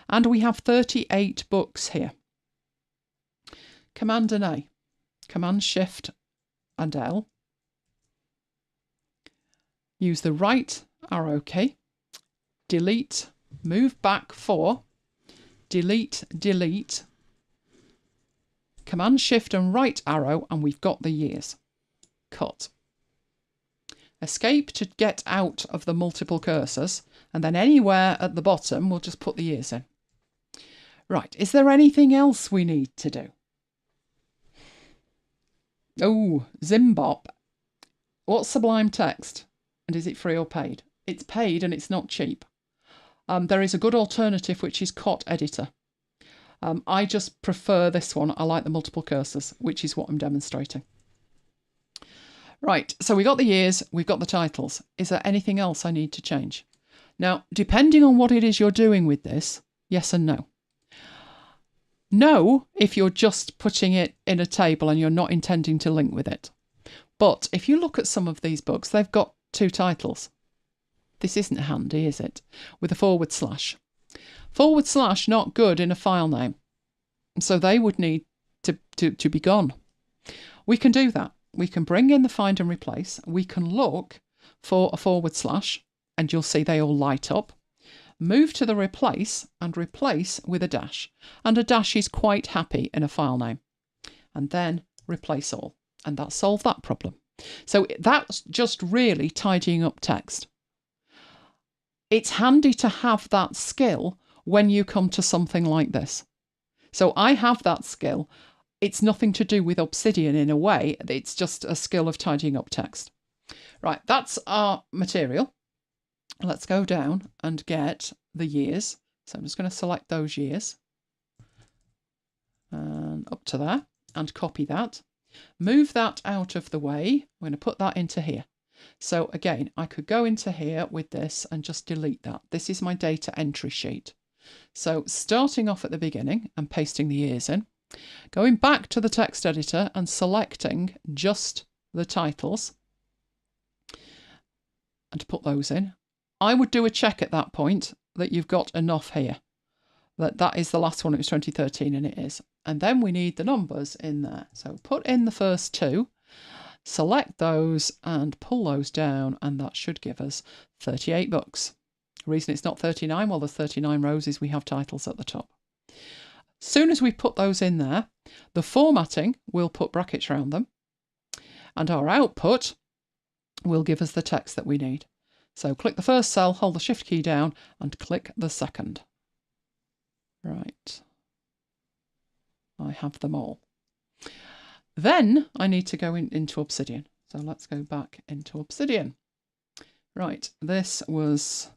And we have 38 books here. Command and A, Command Shift and L. Use the right arrow key, delete, move back 4, delete, delete, Command Shift and right arrow, and we've got the years. Cut. Escape to get out of the multiple cursors, and then anywhere at the bottom we'll just put the years in. Right, is there anything else we need to do? Oh, Zimbop. What's Sublime Text? And is it free or paid? It's paid and it's not cheap. There is a good alternative which is Cot Editor. I just prefer this one. I like the multiple cursors, which is what I'm demonstrating. Right, so we got the years, we've got the titles. Is there anything else I need to change? Now, depending on what it is you're doing with this, yes and no. No, if you're just putting it in a table and you're not intending to link with it. But if you look at some of these books, they've got 2 titles. This isn't handy, is it? With a forward slash. Forward slash not good in a file name. So they would need to be gone. We can do that. We can bring in the find and replace. We can look for a forward slash and you'll see they all light up. Move to the replace and replace with a dash. And a dash is quite happy in a file name. And then replace all. And that solved that problem. So that's just really tidying up text. It's handy to have that skill when you come to something like this. So I have that skill. It's nothing to do with Obsidian in a way. It's just a skill of tidying up text. Right, that's our material. Let's go down and get the years. So I'm just going to select those years. and up to there, and copy that. Move that out of the way. I'm going to put that into here. So again, I could go into here with this and just delete that. This is my data entry sheet. So starting off at the beginning and pasting the years in, going back to the text editor and selecting just the titles and put those in. I would do a check at that point that you've got enough here. That is the last one, it was 2013, and it is. And then we need the numbers in there. So put in the first two, select those and pull those down, and that should give us 38 books. The reason it's not 39, well, there's 39 rows, is we have titles at the top. As soon as we put those in there, the formatting will put brackets around them, and our output will give us the text that we need. So click the first cell, hold the shift key down, and click the second. Right. I have them all. Then I need to go into Obsidian. So let's go back into Obsidian. Right, this was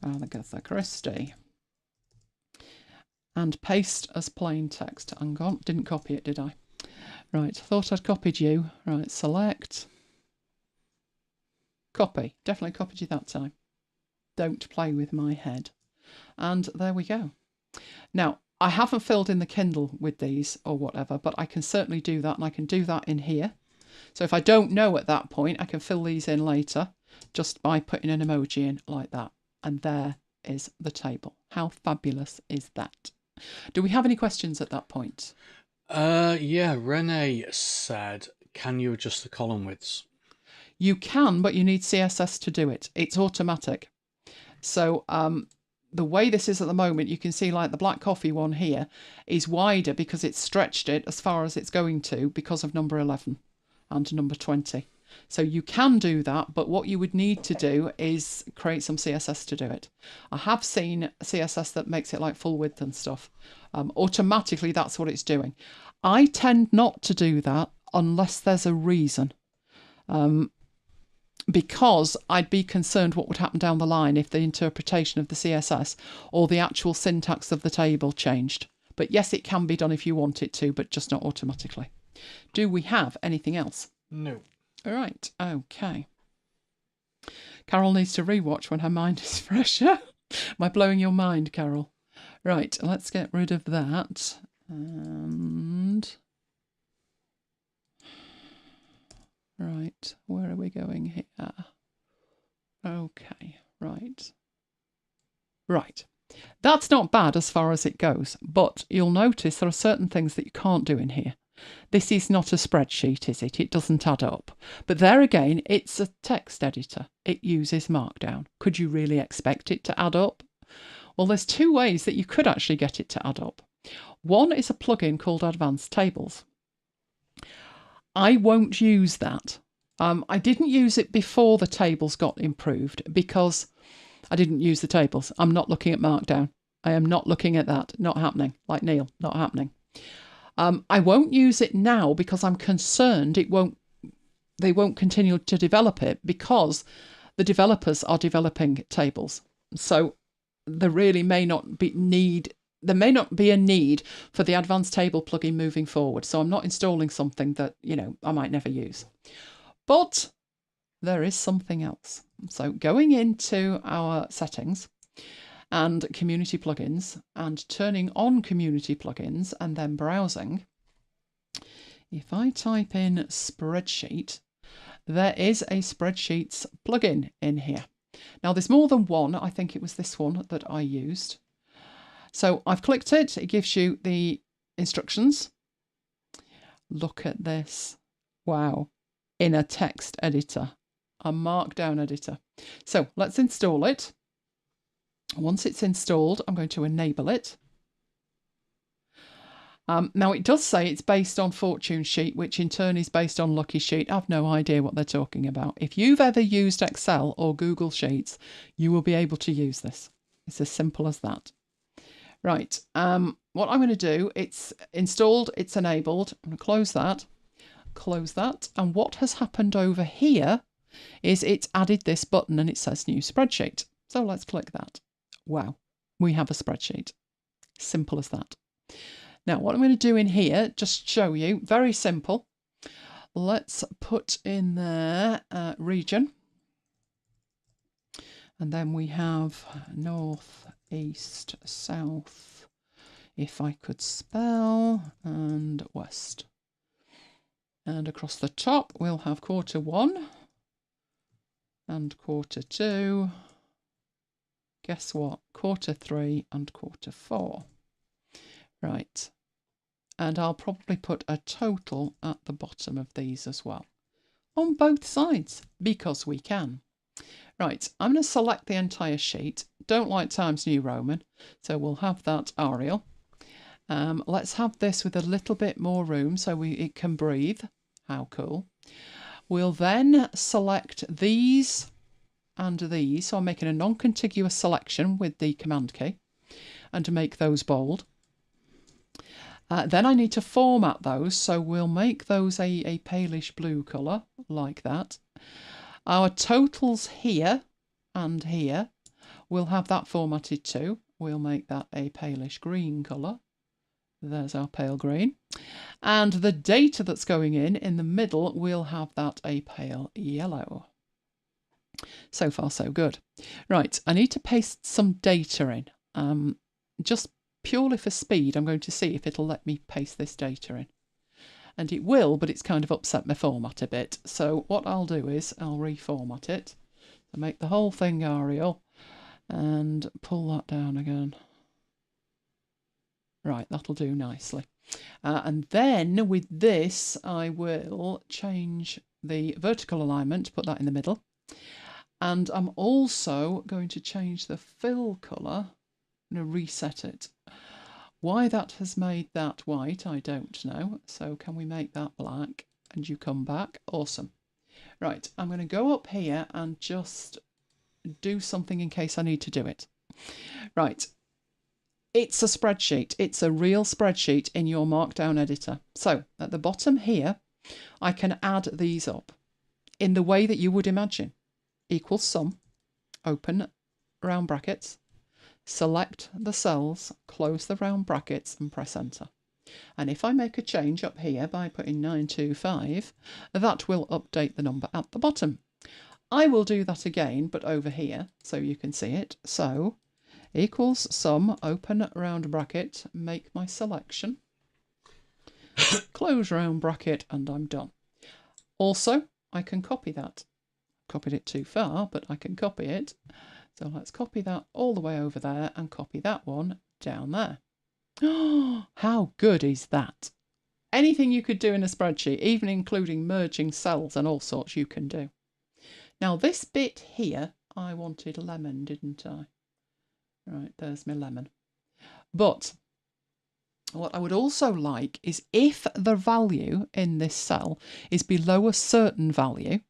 Agatha Christie. And paste as plain text. Hang on, didn't copy it, did I? Right, thought I'd copied you. Right, select. Copy. Definitely copied you that time. Don't play with my head. And there we go. Now, I haven't filled in the Kindle with these or whatever, but I can certainly do that, and I can do that in here. So if I don't know at that point, I can fill these in later just by putting an emoji in like that. And there is the table. How fabulous is that? Do we have any questions at that point? Yeah, Renee said, can you adjust the column widths? You can, but you need CSS to do it. It's automatic. So the way this is at the moment, you can see like the black coffee one here is wider because it's stretched it as far as it's going to because of number 11 and number 20. So you can do that, but what you would need to do is create some CSS to do it. I have seen CSS that makes it like full width and stuff. Automatically, that's what it's doing. I tend not to do that unless there's a reason. Because I'd be concerned what would happen down the line if the interpretation of the CSS or the actual syntax of the table changed. But yes, it can be done if you want it to, but just not automatically. Do we have anything else? No. All right, okay. Carol needs to rewatch when her mind is fresher. Am I blowing your mind, Carol? Right, let's get rid of that. And... right, where are we going here? Okay, right. Right. That's not bad as far as it goes, but you'll notice there are certain things that you can't do in here. This is not a spreadsheet, is it? It doesn't add up. But there again, it's a text editor. It uses Markdown. Could you really expect it to add up? Well, there's two ways that you could actually get it to add up. One is a plugin called Advanced Tables. I won't use that. I didn't use it before the tables got improved because I didn't use the tables. I'm not looking at Markdown. I am not looking at that. Not happening. Like Neil, not happening. I won't use it now because I'm concerned they won't continue to develop it because the developers are developing tables. So there really may not be a need for the advanced table plugin moving forward. So I'm not installing something that, I might never use. But there is something else. So going into our settings and community plugins and turning on community plugins and then browsing, if I type in spreadsheet, there is a spreadsheets plugin in here. Now there's more than one. I think it was this one that I used. So I've clicked it. It gives you the instructions. Look at this. Wow. In a text editor, a Markdown editor. So let's install it. Once it's installed, I'm going to enable it. Now it does say it's based on Fortune Sheet, which in turn is based on Lucky Sheet. I've no idea what they're talking about. If you've ever used Excel or Google Sheets, you will be able to use this. It's as simple as that. Right, what I'm going to do, it's installed, it's enabled. I'm going to close that. And what has happened over here is it's added this button and it says new spreadsheet. So let's click that. Wow, we have a spreadsheet. Simple as that. Now, what I'm going to do in here, just show you, very simple. Let's put in there region. And then we have north, east, south, if I could spell, and west. And across the top, we'll have Q1 and Q2. Guess what? Q3 and Q4. Right. And I'll probably put a total at the bottom of these as well. On both sides, because we can. Right, I'm going to select the entire sheet. Don't like Times New Roman, so we'll have that Arial. Let's have this with a little bit more room so it can breathe. How cool. We'll then select these and these. So I'm making a non-contiguous selection with the Command key and to make those bold. Then I need to format those, so we'll make those a palish blue colour, like that. Our totals here and here, we'll have that formatted too. We'll make that a palish green colour. There's our pale green. And the data that's going in the middle, we'll have that a pale yellow. So far, so good. Right, I need to paste some data in. Just purely for speed, I'm going to see if it'll let me paste this data in. And it will, but it's kind of upset my format a bit. So what I'll do is I'll reformat it. So make the whole thing Arial and pull that down again. Right, that'll do nicely. And then with this, I will change the vertical alignment, put that in the middle. And I'm also going to change the fill colour. I'm going to reset it. Why that has made that white, I don't know. So can we make that black? And you come back. Awesome. Right, I'm going to go up here and just do something in case I need to do it. Right. It's a spreadsheet. It's a real spreadsheet in your Markdown editor. So at the bottom here, I can add these up in the way that you would imagine. Equals sum, open round brackets, select the cells, close the round brackets and press enter. And if I make a change up here by putting 925, that will update the number at the bottom. I will do that again, but over here, so you can see it. So equals sum, open round bracket, make my selection, close round bracket, and I'm done. Also, I can copy that. Copied it too far, but I can copy it. So let's copy that all the way over there and copy that one down there. Oh, how good is that? Anything you could do in a spreadsheet, even including merging cells and all sorts, you can do. Now this bit here, I wanted lemon, didn't I? Right, there's my lemon. But what I would also like is if the value in this cell is below a certain value,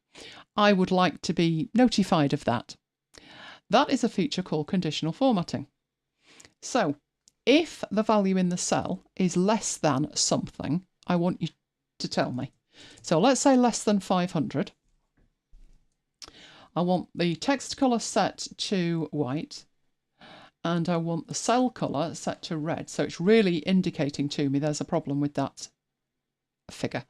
I would like to be notified of that. That is a feature called conditional formatting. So if the value in the cell is less than something, I want you to tell me. So let's say less than 500. I want the text colour set to white and I want the cell colour set to red. So it's really indicating to me there's a problem with that figure.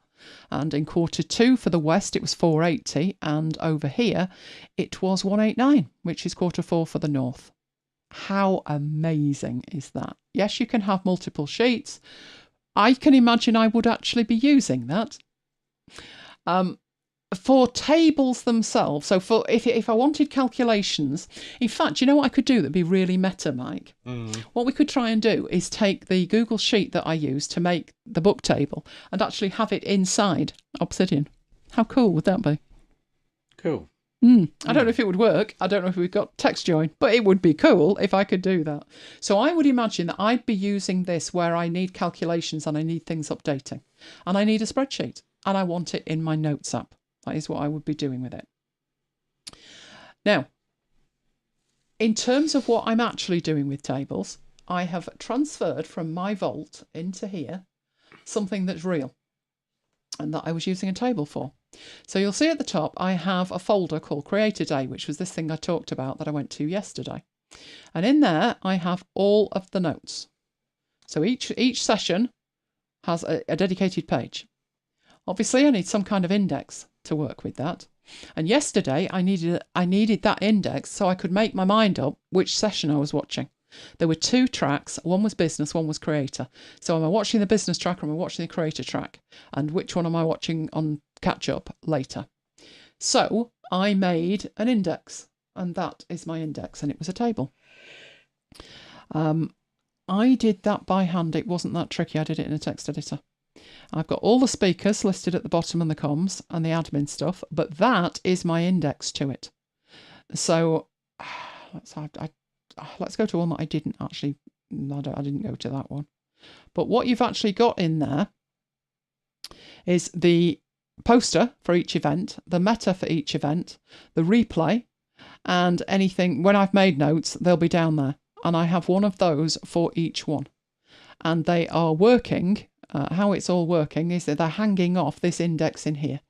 And in Q2 for the West, it was 480. And over here, it was 189, which is Q4 for the North. How amazing is that? Yes, you can have multiple sheets. I can imagine I would actually be using that. For tables themselves, so for if I wanted calculations, in fact, you know what I could do that'd be really meta, Mike? What we could try and do is take the Google Sheet that I use to make the book table and actually have it inside Obsidian. How cool would that be? Cool. I don't know if it would work. I don't know if we've got text join, but it would be cool if I could do that. So I would imagine that I'd be using this where I need calculations and I need things updating. And I need a spreadsheet and I want it in my Notes app. That is what I would be doing with it. Now, in terms of what I'm actually doing with tables, I have transferred from my vault into here something that's real and that I was using a table for. So you'll see at the top, I have a folder called Create a Day, which was this thing I talked about that I went to yesterday. And in there, I have all of the notes. So each session has a dedicated page. Obviously, I need some kind of index to work with that. And yesterday, I needed that index so I could make my mind up which session I was watching. There were 2 tracks. One was business, one was creator. So am I watching the business track or am I watching the creator track? And which one am I watching on catch up later? So I made an index, and that is my index, and it was a table. I did that by hand. It wasn't that tricky. I did it in a text editor. I've got all the speakers listed at the bottom and the comms and the admin stuff, but that is my index to it. So let's go to one that I didn't actually. I didn't go to that one. But what you've actually got in there is the poster for each event, the meta for each event, the replay, and anything. When I've made notes, they'll be down there. And I have one of those for each one. And they are working. How it's all working is that they're hanging off this index in here.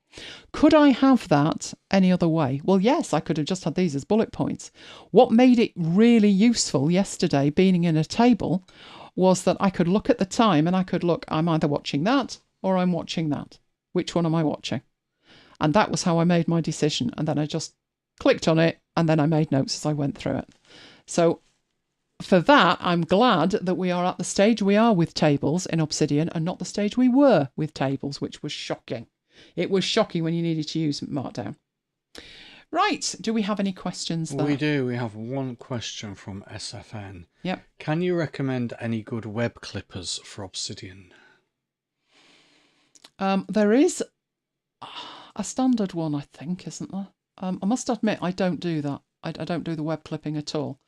Could I have that any other way? Well, yes, I could have just had these as bullet points. What made it really useful yesterday, being in a table, was that I could look at the time and I could look, I'm either watching that or I'm watching that. Which one am I watching? And that was how I made my decision. And then I just clicked on it and then I made notes as I went through it. So for that, I'm glad that we are at the stage we are with tables in Obsidian and not the stage we were with tables, which was shocking. It was shocking when you needed to use Markdown. Right, do we have any questions there? We do. We have one question from SFN. Yep. Can you recommend any good web clippers for Obsidian? There is a standard one, I think, isn't there? I must admit, I don't do that. I don't do the web clipping at all.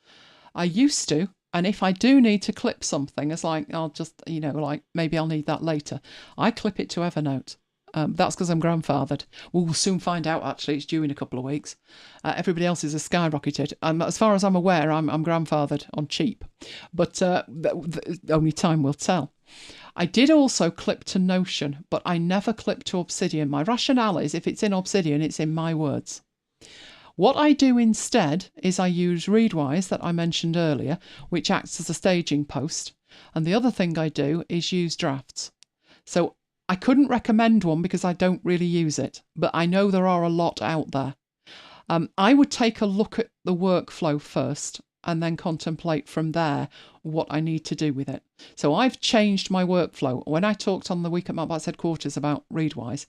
I used to, and if I do need to clip something, it's like, I'll just, like maybe I'll need that later. I clip it to Evernote. That's because I'm grandfathered. We'll soon find out, actually. It's due in a couple of weeks. Everybody else is skyrocketed. As far as I'm aware, I'm grandfathered on cheap. But only time will tell. I did also clip to Notion, but I never clip to Obsidian. My rationale is if it's in Obsidian, it's in my words. What I do instead is I use Readwise that I mentioned earlier, which acts as a staging post. And the other thing I do is use drafts. So I couldn't recommend one because I don't really use it, but I know there are a lot out there. I would take a look at the workflow first and then contemplate from there what I need to do with it. So I've changed my workflow. When I talked on the week at MacBites headquarters about Readwise,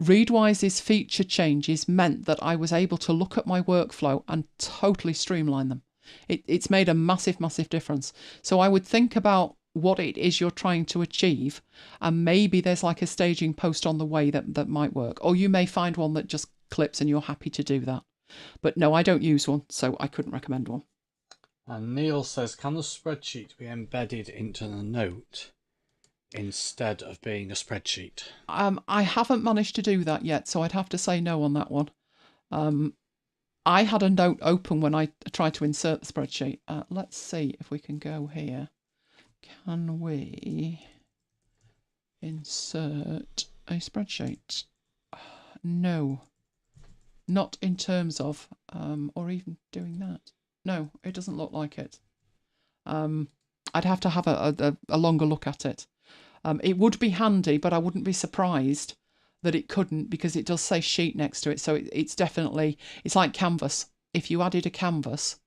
Readwise's feature changes meant that I was able to look at my workflow and totally streamline them. It's made a massive, massive difference. So I would think about what it is you're trying to achieve, and maybe there's like a staging post on the way that might work. Or you may find one that just clips and you're happy to do that. But no, I don't use one, so I couldn't recommend one. And Neil says, can the spreadsheet be embedded into the note instead of being a spreadsheet? I haven't managed to do that yet, so I'd have to say no on that one. I had a note open when I tried to insert the spreadsheet. Let's see if we can go here. Can we insert a spreadsheet? No, not in terms of, or even doing that. No, it doesn't look like it. I'd have to have a longer look at it. It would be handy, but I wouldn't be surprised that it couldn't, because it does say sheet next to it. So it's definitely, it's like Canvas. If you added a canvas,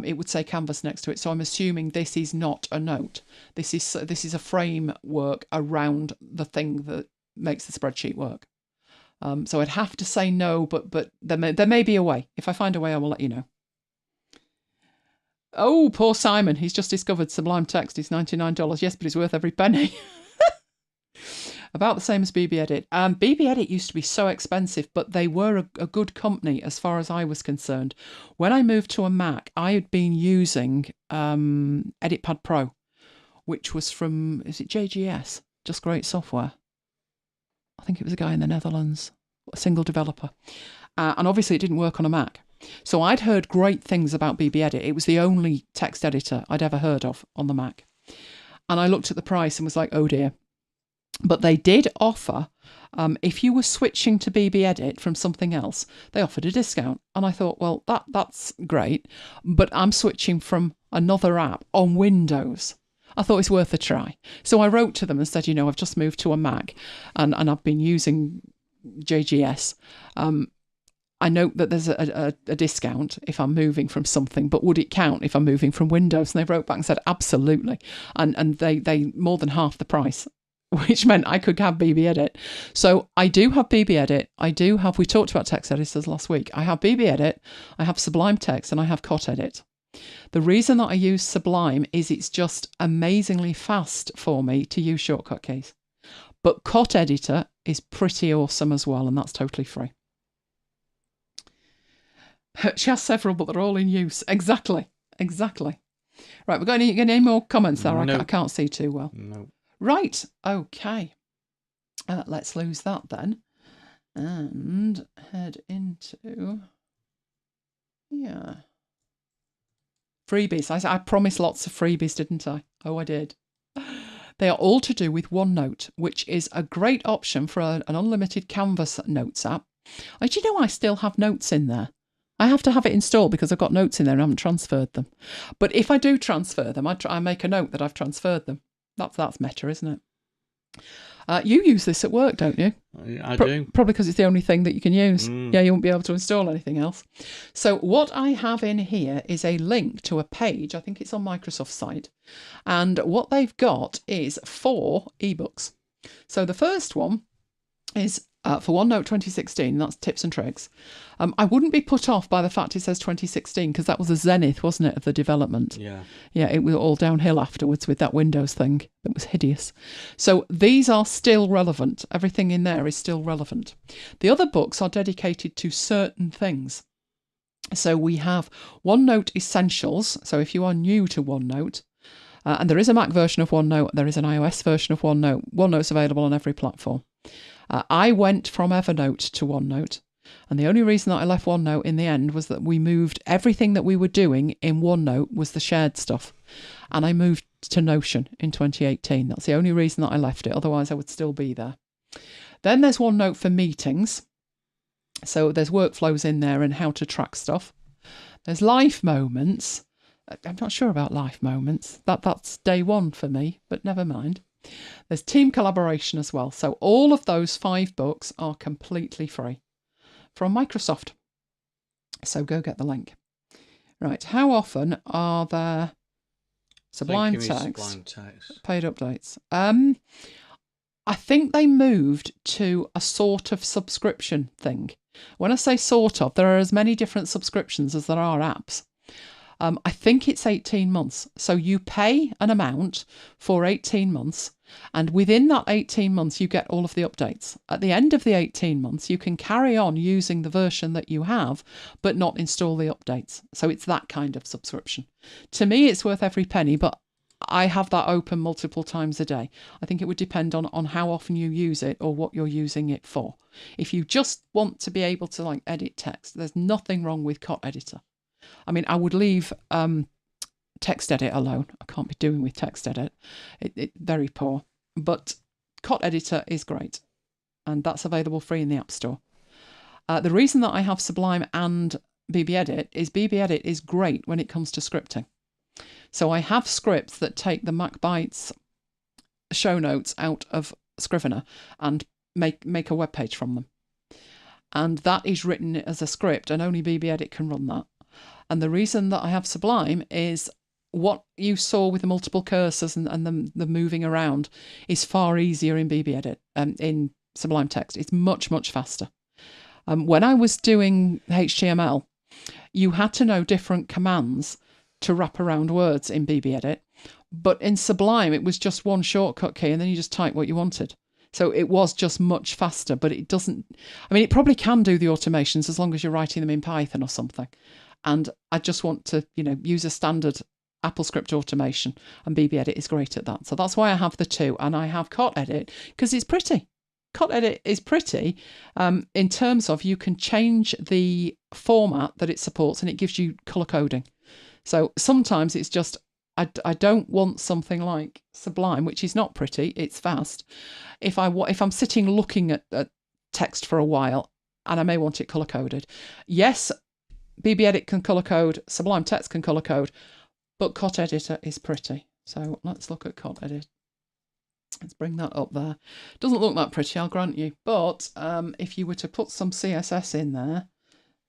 it would say Canvas next to it. So I'm assuming this is not a note. This is a framework around the thing that makes the spreadsheet work. So I'd have to say no, but there may be a way. If I find a way, I will let you know. Oh, poor Simon. He's just discovered Sublime Text is $99. Yes, but it's worth every penny. About the same as BB Edit. BB Edit used to be so expensive, but they were a good company as far as I was concerned. When I moved to a Mac, I had been using EditPad Pro, which was from, is it JGS? Just great software. I think it was a guy in the Netherlands, a single developer. And obviously it didn't work on a Mac. So I'd heard great things about BB Edit. It was the only text editor I'd ever heard of on the Mac. And I looked at the price and was like, oh dear. But they did offer, if you were switching to BB Edit from something else, they offered a discount. And I thought, well, that's great. But I'm switching from another app on Windows. I thought it's worth a try. So I wrote to them and said, I've just moved to a Mac and I've been using JGS. I note that there's a discount if I'm moving from something, but would it count if I'm moving from Windows? And they wrote back and said, absolutely. And they more than half the price, which meant I could have BB Edit. So I do have BB Edit. We talked about text editors last week. I have BB Edit, I have Sublime Text, and I have Cot Edit. The reason that I use Sublime is it's just amazingly fast for me to use shortcut keys. But Cot Editor is pretty awesome as well, and that's totally free. She has several, but they're all in use. Exactly. Right, we've got any more comments there? No. I can't see too well. No. Right, okay. Let's lose that then. And head into... Yeah. Freebies. I promised lots of freebies, didn't I? Oh, I did. They are all to do with OneNote, which is a great option for an unlimited Canvas notes app. Do you know I still have notes in there? I have to have it installed because I've got notes in there and I haven't transferred them. But if I do transfer them, I make a note that I've transferred them. That's meta, isn't it? You use this at work, don't you? I do. Probably because it's the only thing that you can use. Yeah, you won't be able to install anything else. So what I have in here is a link to a page. I think it's on Microsoft's site. And what they've got is 4 eBooks. So the first one is for OneNote 2016, that's tips and tricks. I wouldn't be put off by the fact it says 2016 because that was the zenith, wasn't it, of the development? Yeah. Yeah, it was all downhill afterwards with that Windows thing. That was hideous. So these are still relevant. Everything in there is still relevant. The other books are dedicated to certain things. So we have OneNote Essentials. So if you are new to OneNote, and there is a Mac version of OneNote, there is an iOS version of OneNote. OneNote's available on every platform. I went from Evernote to OneNote, and the only reason that I left OneNote in the end was that we moved everything that we were doing in OneNote was the shared stuff, and I moved to Notion in 2018. That's the only reason that I left it, otherwise I would still be there. Then there's OneNote for meetings, so there's workflows in there and how to track stuff. There's Life Moments. I'm not sure about Life Moments. That's day one for me, but never mind. There's team collaboration as well. So all of those 5 books are completely free from Microsoft. So go get the link. Right. How often are there Sublime Text paid updates? I think they moved to a sort of subscription thing. When I say sort of, there are as many different subscriptions as there are apps. I think it's 18 months. So you pay an amount for 18 months, and within that 18 months, you get all of the updates. At the end of the 18 months, you can carry on using the version that you have, but not install the updates. So it's that kind of subscription. To me, it's worth every penny, but I have that open multiple times a day. I think it would depend on how often you use it or what you're using it for. If you just want to be able to edit text, there's nothing wrong with Cot Editor. I mean, I would leave text edit alone. I can't be doing with text edit. It's very poor. But Cot Editor is great. And that's available free in the App Store. The reason that I have Sublime and BB Edit is great when it comes to scripting. So I have scripts that take the MacBites show notes out of Scrivener and make a web page from them. And that is written as a script, and only BB Edit can run that. And the reason that I have Sublime is what you saw with the multiple cursors and the moving around is far easier in BB Edit, in Sublime Text. It's much, much faster. When I was doing HTML, you had to know different commands to wrap around words in BB Edit. But in Sublime, it was just one shortcut key and then you just type what you wanted. So it was just much faster, but it doesn't... I mean, it probably can do the automations as long as you're writing them in Python or something. And I just want to, use a standard AppleScript automation, and BB Edit is great at that. So that's why I have the 2, and I have Cot Edit because it's pretty. Cot Edit is pretty in terms of you can change the format that it supports, and it gives you colour coding. So sometimes it's just, I don't want something like Sublime, which is not pretty, it's fast. If I'm sitting looking at text for a while, and I may want it colour coded. Yes, BB Edit can colour code, Sublime Text can colour code, but Cot Editor is pretty. So let's look at Cod Edit. Let's bring that up there. Doesn't look that pretty, I'll grant you. But if you were to put some CSS in there,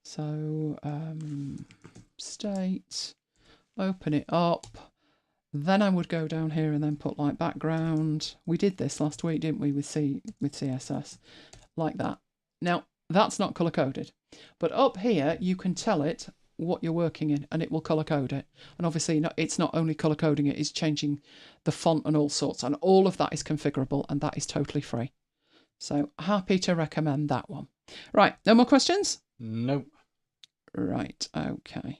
so state, open it up, then I would go down here and then put like background. We did this last week, didn't we, with CSS, like that. Now, that's not color coded, but up here you can tell it what you're working in and it will color code it. And obviously it's not only color coding it, it's changing the font and all sorts, and all of that is configurable, and that is totally free. So happy to recommend that one. Right, no more questions? Nope. Right, okay.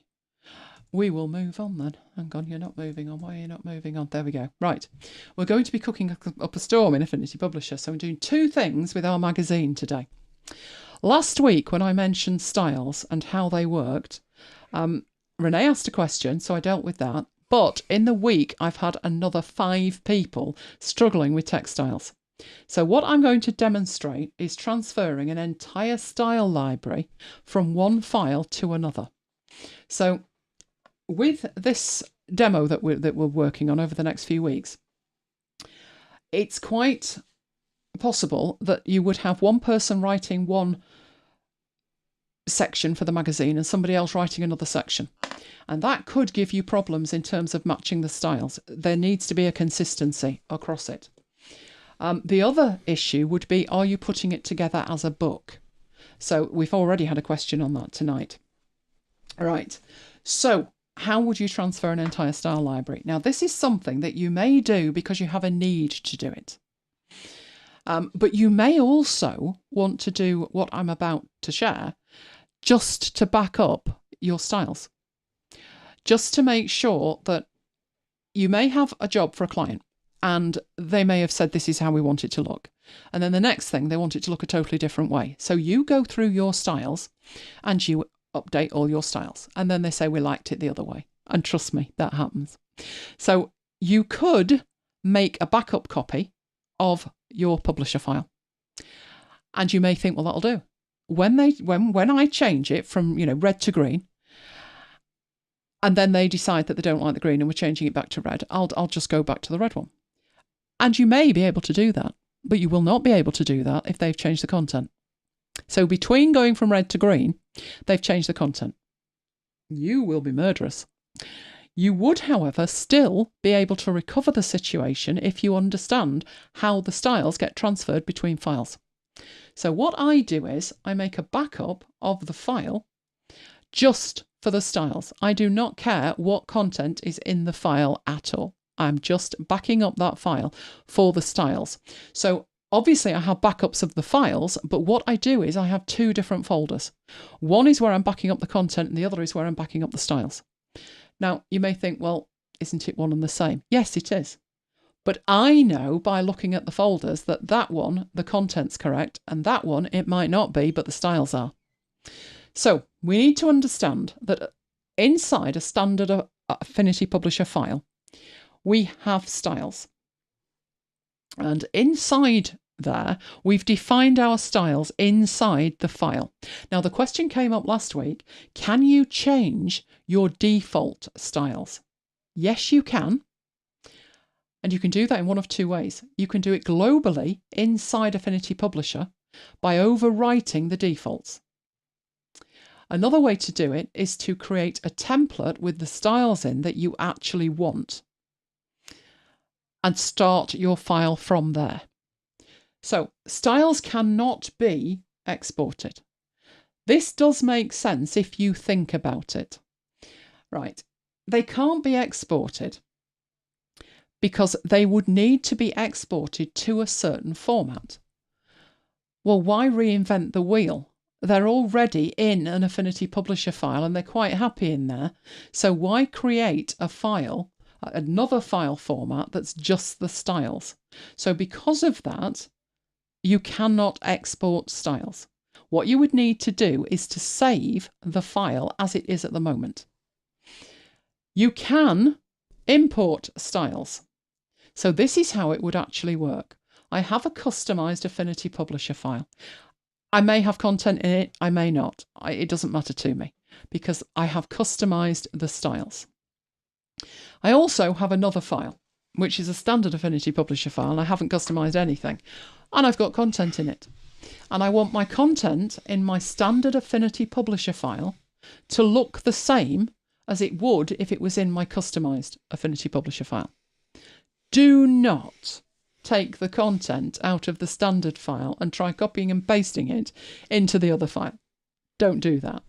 We will move on then. Hang on, you're not moving on. Why are you not moving on? There we go. Right, we're going to be cooking up a storm in Affinity Publisher. So I'm doing two things with our magazine today. Last week, when I mentioned styles and how they worked, Renee asked a question, so I dealt with that. But in the week, I've had another 5 people struggling with textiles. So what I'm going to demonstrate is transferring an entire style library from one file to another. So with this demo that we're working on over the next few weeks, it's quite possible that you would have one person writing one section for the magazine and somebody else writing another section. And that could give you problems in terms of matching the styles. There needs to be a consistency across it. The other issue would be, are you putting it together as a book? So we've already had a question on that tonight. Right. So how would you transfer an entire style library? Now, this is something that you may do because you have a need to do it. But you may also want to do what I'm about to share just to back up your styles. Just to make sure that you may have a job for a client and they may have said this is how we want it to look. And then the next thing, they want it to look a totally different way. So you go through your styles and you update all your styles. And then they say, we liked it the other way. And trust me, that happens. So you could make a backup copy of your publisher file. And you may think, well, that'll do. When I change it from, red to green, and then they decide that they don't like the green and we're changing it back to red, I'll just go back to the red one. And you may be able to do that, but you will not be able to do that if they've changed the content. So between going from red to green, they've changed the content. You will be murderous. You would, however, still be able to recover the situation if you understand how the styles get transferred between files. So what I do is I make a backup of the file just for the styles. I do not care what content is in the file at all. I'm just backing up that file for the styles. So obviously I have backups of the files, but what I do is I have 2 different folders. One is where I'm backing up the content and the other is where I'm backing up the styles. Now, you may think, well, isn't it one and the same? Yes, it is. But I know by looking at the folders that that one, the content's correct, and that one, it might not be, but the styles are. So we need to understand that inside a standard Affinity Publisher file, we have styles. And inside there, we've defined our styles inside the file. Now, the question came up last week, can you change your default styles? Yes, you can. And you can do that in one of 2 ways. You can do it globally inside Affinity Publisher by overwriting the defaults. Another way to do it is to create a template with the styles in that you actually want and start your file from there. So styles cannot be exported. This does make sense if you think about it. Right, they can't be exported because they would need to be exported to a certain format. Well, why reinvent the wheel? They're already in an Affinity Publisher file and they're quite happy in there. So why create a file, another file format that's just the styles? So because of that, you cannot export styles. What you would need to do is to save the file as it is at the moment. You can import styles. So this is how it would actually work. I have a customized Affinity Publisher file. I may have content in it, I may not. It doesn't matter to me because I have customized the styles. I also have another file. which is a standard Affinity Publisher file, and I haven't customized anything, and I've got content in it. And I want my content in my standard Affinity Publisher file to look the same as it would if it was in my customized Affinity Publisher file. Do not take the content out of the standard file and try copying and pasting it into the other file. Don't do that.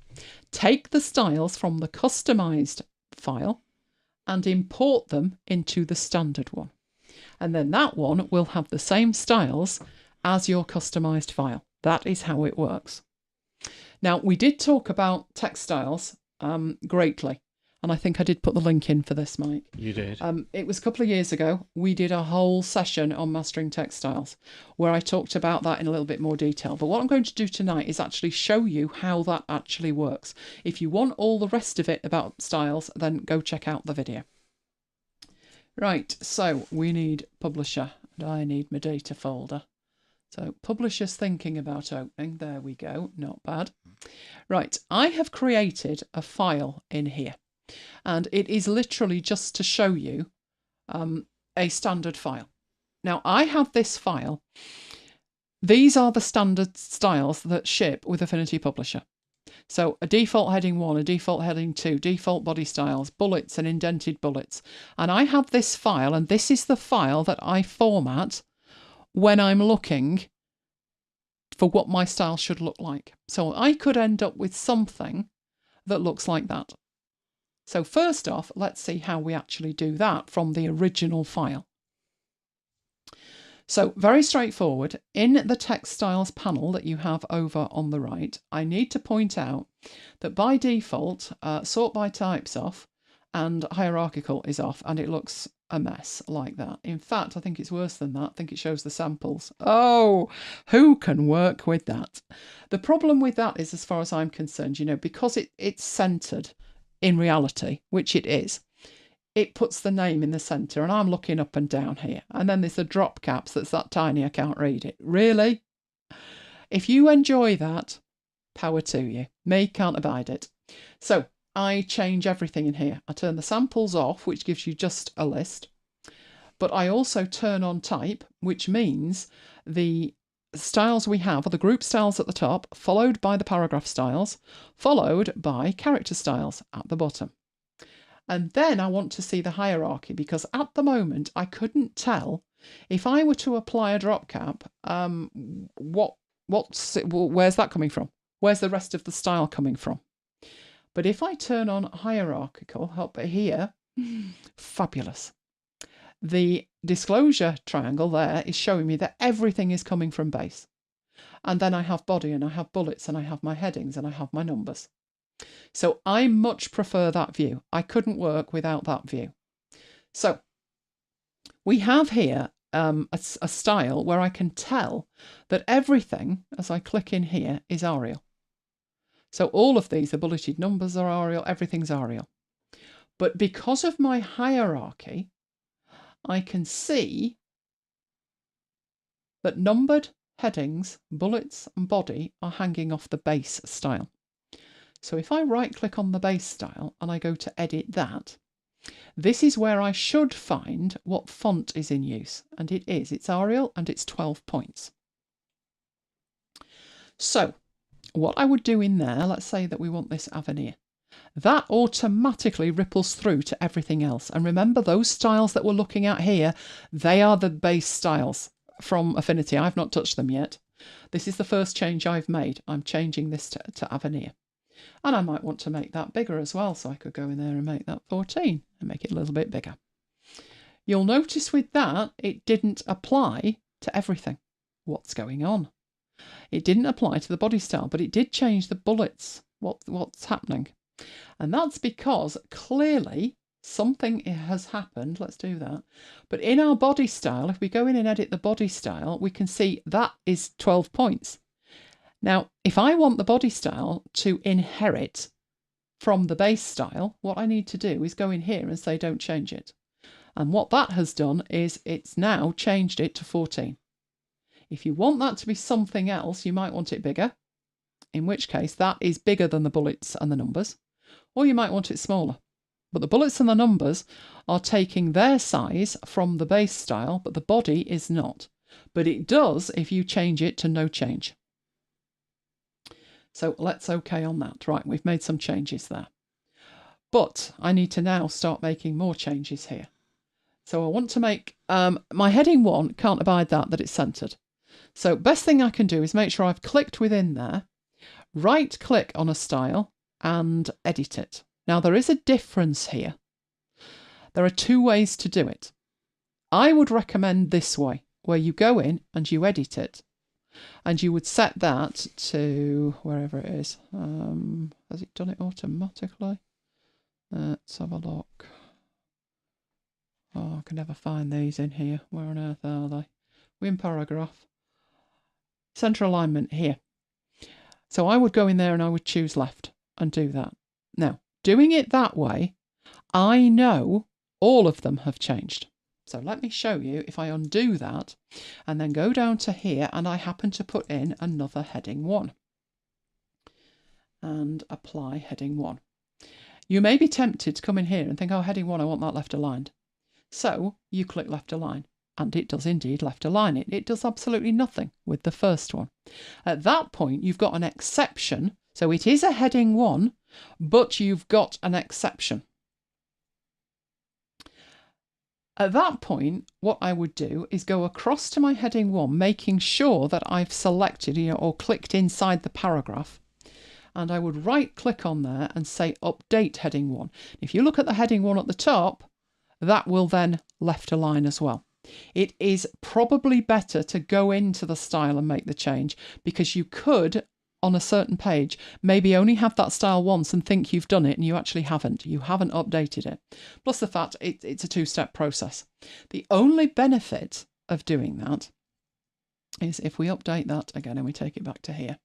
Take the styles from the customized file and import them into the standard one. And then that one will have the same styles as your customized file. That is how it works. Now, we did talk about text styles greatly, and I think I did put the link in for this, Mike. You did. It was a couple of years ago. We did a whole session on mastering text styles where I talked about that in a little bit more detail. But what I'm going to do tonight is actually show you how that actually works. If you want all the rest of it about styles, then go check out the video. Right, so we need publisher, and I need my data folder. So publisher's thinking about opening. There we go. Not bad. Right, I have created a file in here, and it is literally just to show you a standard file. Now, I have this file. These are the standard styles that ship with Affinity Publisher. So a default heading 1, a default heading 2, default body styles, bullets and indented bullets. And I have this file, and this is the file that I format when I'm looking for what my style should look like. So I could end up with something that looks like that. So first off, let's see how we actually do that from the original file. So very straightforward. In the text styles panel that you have over on the right, I need to point out that by default, sort by type's off and hierarchical is off, and it looks a mess like that. In fact, I think it's worse than that. I think it shows the samples. Oh, who can work with that? The problem with that is, as far as I'm concerned, because it's centered in reality, which it is, it puts the name in the center, and I'm looking up and down here. And then there's the drop caps that's that tiny, I can't read it. Really? If you enjoy that, power to you. Me, can't abide it. So I change everything in here. I turn the samples off, which gives you just a list. But I also turn on type, which means the styles we have are the group styles at the top, followed by the paragraph styles, followed by character styles at the bottom. And then I want to see the hierarchy, because at the moment I couldn't tell if I were to apply a drop cap, where's that coming from? Where's the rest of the style coming from? But if I turn on hierarchical up here, fabulous. The disclosure triangle there is showing me that everything is coming from base. And then I have body, and I have bullets, and I have my headings, and I have my numbers. So I much prefer that view. I couldn't work without that view. So we have here a style where I can tell that everything, as I click in here, is Arial. So all of these, the bulleted numbers are Arial, everything's Arial. But because of my hierarchy, I can see that numbered headings, bullets and body are hanging off the base style. So if I right click on the base style and I go to edit that, this is where I should find what font is in use. And it is. It's Arial and it's 12 points. So what I would do in there, let's say that we want this Avenir. That automatically ripples through to everything else. And remember, those styles that we're looking at here, they are the base styles from Affinity. I've not touched them yet. This is the first change I've made. I'm changing this to Avenir. And I might want to make that bigger as well, so I could go in there and make that 14 and make it a little bit bigger. You'll notice with that, it didn't apply to everything. What's going on? It didn't apply to the body style, but it did change the bullets. What's happening? And that's because clearly something has happened. Let's do that. But in our body style, if we go in and edit the body style, we can see that is 12 points. Now, if I want the body style to inherit from the base style, what I need to do is go in here and say don't change it. And what that has done is it's now changed it to 14. If you want that to be something else, you might want it bigger, in which case that is bigger than the bullets and the numbers, or you might want it smaller. But the bullets and the numbers are taking their size from the base style, but the body is not. But it does if you change it to no change. So let's OK on that. Right, we've made some changes there. But I need to now start making more changes here. So I want to make, my heading 1 can't abide that it's centered. So best thing I can do is make sure I've clicked within there, right click on a style and edit it. Now there is a difference here. There are 2 ways to do it. I would recommend this way, where you go in and you edit it. And you would set that to wherever it is. Has it done it automatically? Let's have a look. Oh, I can never find these in here. Where on earth are they? Win paragraph. Center alignment here. So I would go in there and I would choose left and do that. Now, doing it that way, I know all of them have changed. So let me show you if I undo that and then go down to here and I happen to put in another heading 1 and apply heading 1. You may be tempted to come in here and think, oh, heading 1, I want that left aligned. So you click left align and it does indeed left align it. It does absolutely nothing with the first one. At that point, you've got an exception. So it is a heading 1, but you've got an exception. At that point, what I would do is go across to my heading 1, making sure that I've selected, or clicked inside the paragraph. And I would right click on there and say update heading 1. If you look at the heading 1 at the top, that will then left align as well. It is probably better to go into the style and make the change, because you could, on a certain page, maybe only have that style once and think you've done it and you actually haven't. You haven't updated it. Plus the fact it's a 2-step process. The only benefit of doing that is if we update that again and we take it back to here.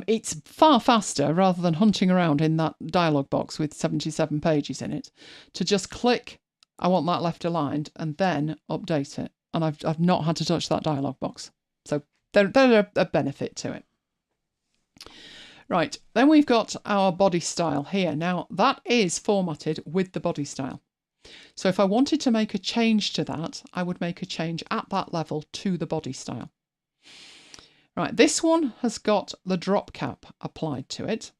It's far faster, rather than hunting around in that dialog box with 77 pages in it, to just click, I want that left aligned, and then update it. And I've not had to touch that dialog box. So there's a benefit to it. Right, then we've got our body style here. Now that is formatted with the body style. So if I wanted to make a change to that, I would make a change at that level to the body style. Right, this one has got the drop cap applied to it.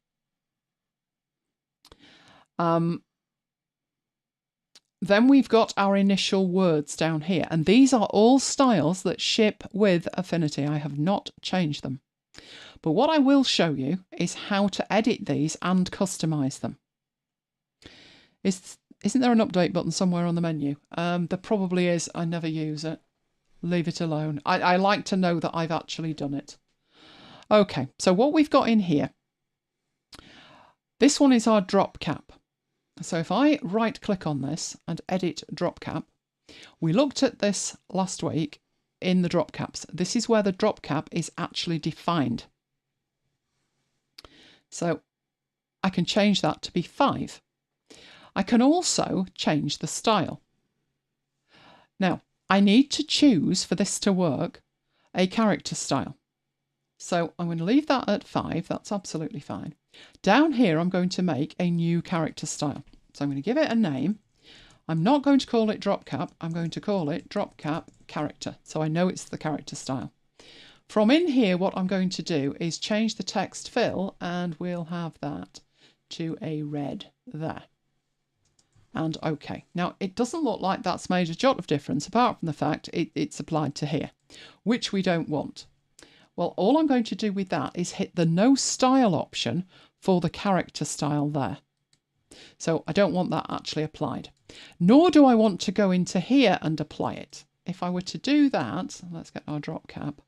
Then we've got our initial words down here, and these are all styles that ship with Affinity. I have not changed them. But what I will show you is how to edit these and customize them. Isn't there an update button somewhere on the menu? There probably is. I never use it. Leave it alone. I like to know that I've actually done it. Okay, so what we've got in here, this one is our drop cap. So if I right click on this and edit drop cap, we looked at this last week in the drop caps. This is where the drop cap is actually defined. So I can change that to be 5. I can also change the style. Now, I need to choose, for this to work, a character style. So I'm going to leave that at 5. That's absolutely fine. Down here, I'm going to make a new character style. So I'm going to give it a name. I'm not going to call it drop cap. I'm going to call it drop cap character. So I know it's the character style. From in here, what I'm going to do is change the text fill, and we'll have that to a red there. And OK. Now, it doesn't look like that's made a jot of difference, apart from the fact it's applied to here, which we don't want. Well, all I'm going to do with that is hit the no style option for the character style there. So I don't want that actually applied. Nor do I want to go into here and apply it. If I were to do that, let's get our drop cap.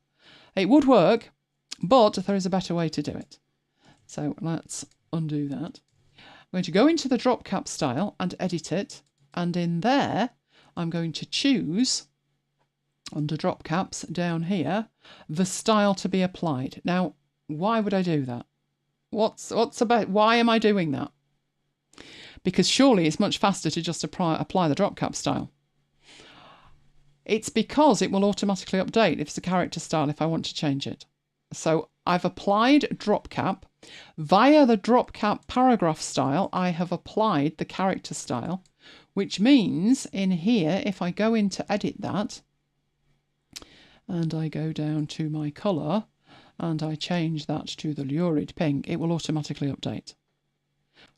It would work, but there is a better way to do it. So let's undo that. I'm going to go into the drop cap style and edit it. And in there, I'm going to choose, under drop caps down here, the style to be applied. Now, why would I do that? Why am I doing that? Because surely it's much faster to just apply the drop cap style. It's because it will automatically update if it's a character style if I want to change it. So I've applied drop cap Via the drop cap paragraph style, I have applied the character style, which means in here, if I go in to edit that, and I go down to my colour, and I change that to the lurid pink, it will automatically update,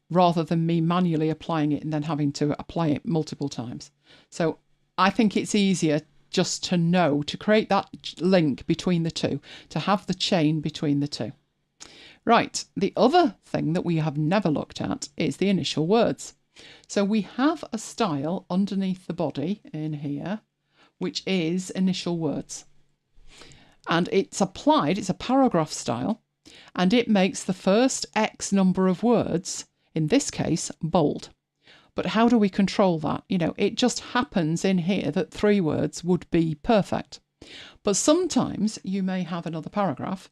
rather than me manually applying it and then having to apply it multiple times. So I think it's easier just to know, to create that link between the two, to have the chain between the two. Right, the other thing that we have never looked at is the initial words. So we have a style underneath the body in here, which is initial words. And it's applied, it's a paragraph style, and it makes the first X number of words, in this case, bold. But how do we control that? You know, it just happens in here that 3 words would be perfect. But sometimes you may have another paragraph.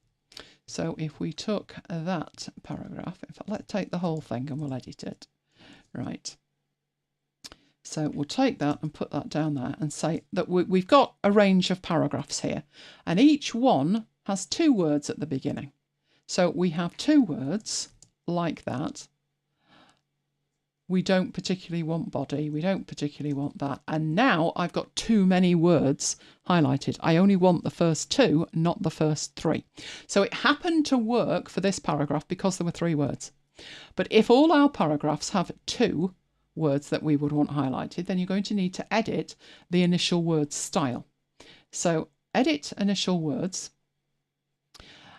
So if we took that paragraph, let's take the whole thing and we'll edit it. Right. So we'll take that and put that down there and say that we've got a range of paragraphs here, and each one has 2 words at the beginning. So we have 2 words like that. We don't particularly want body, we don't particularly want that. And now I've got too many words highlighted. I only want the first 2, not the first 3. So it happened to work for this paragraph because there were 3 words. But if all our paragraphs have 2 words that we would want highlighted, then you're going to need to edit the initial words style. So edit initial words.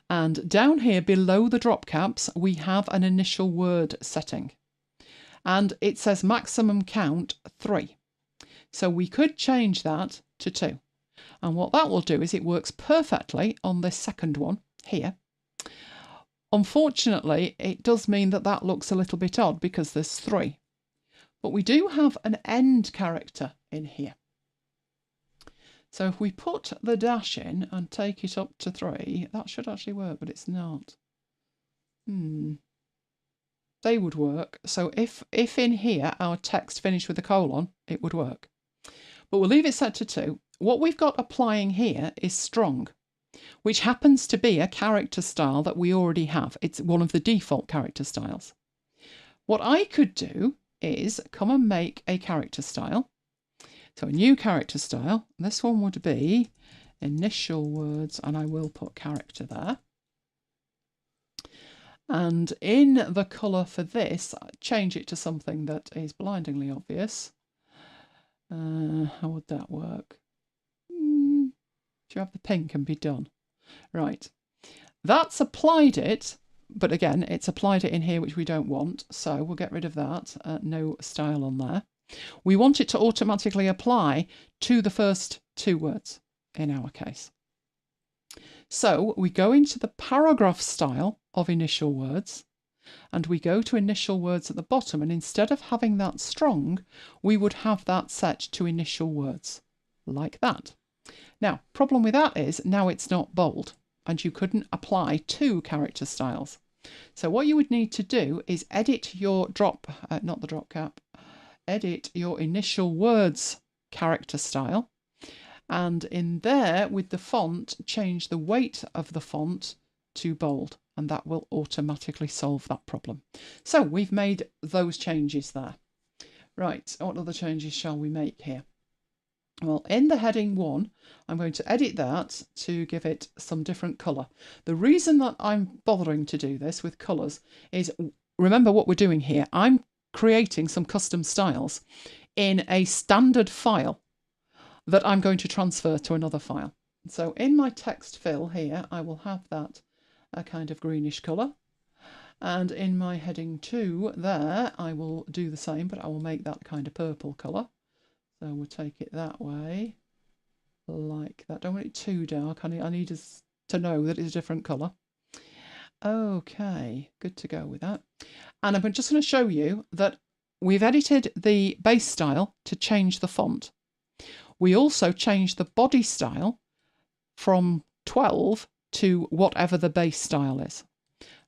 And down here below the drop caps, we have an initial word setting. And it says maximum count 3. So we could change that to 2. And what that will do is it works perfectly on this second one here. Unfortunately, it does mean that that looks a little bit odd because there's 3. But we do have an end character in here. So if we put the dash in and take it up to 3, that should actually work, but it's not. They would work. So if in here our text finished with a colon, it would work. But we'll leave it set to 2. What we've got applying here is strong, which happens to be a character style that we already have. It's one of the default character styles. What I could do is come and make a character style. So a new character style. This one would be initial words, and I will put character there. And in the colour for this, change it to something that is blindingly obvious. How would that work? Do you have the pink and be done? Right. That's applied it, but again, it's applied it in here, which we don't want. So we'll get rid of that. No style on there. We want it to automatically apply to the first 2 words in our case. So we go into the paragraph style of initial words, and we go to initial words at the bottom, and instead of having that strong, we would have that set to initial words like that. Now, problem with that is now it's not bold, and you couldn't apply 2 character styles. So what you would need to do is edit your edit your initial words character style, and in there with the font, change the weight of the font to bold, and that will automatically solve that problem. So we've made those changes there. Right, what other changes shall we make here? Well, in the heading 1, I'm going to edit that to give it some different colour. The reason that I'm bothering to do this with colours is, remember what we're doing here. I'm creating some custom styles in a standard file that I'm going to transfer to another file. So in my text fill here, I will have that a kind of greenish colour. And in my heading 2 there, I will do the same, but I will make that kind of purple colour. So we'll take it that way, like that. Don't want it too dark. I need us to know that it's a different colour. Okay, good to go with that. And I'm just going to show you that we've edited the base style to change the font. We also changed the body style from 12 to whatever the base style is.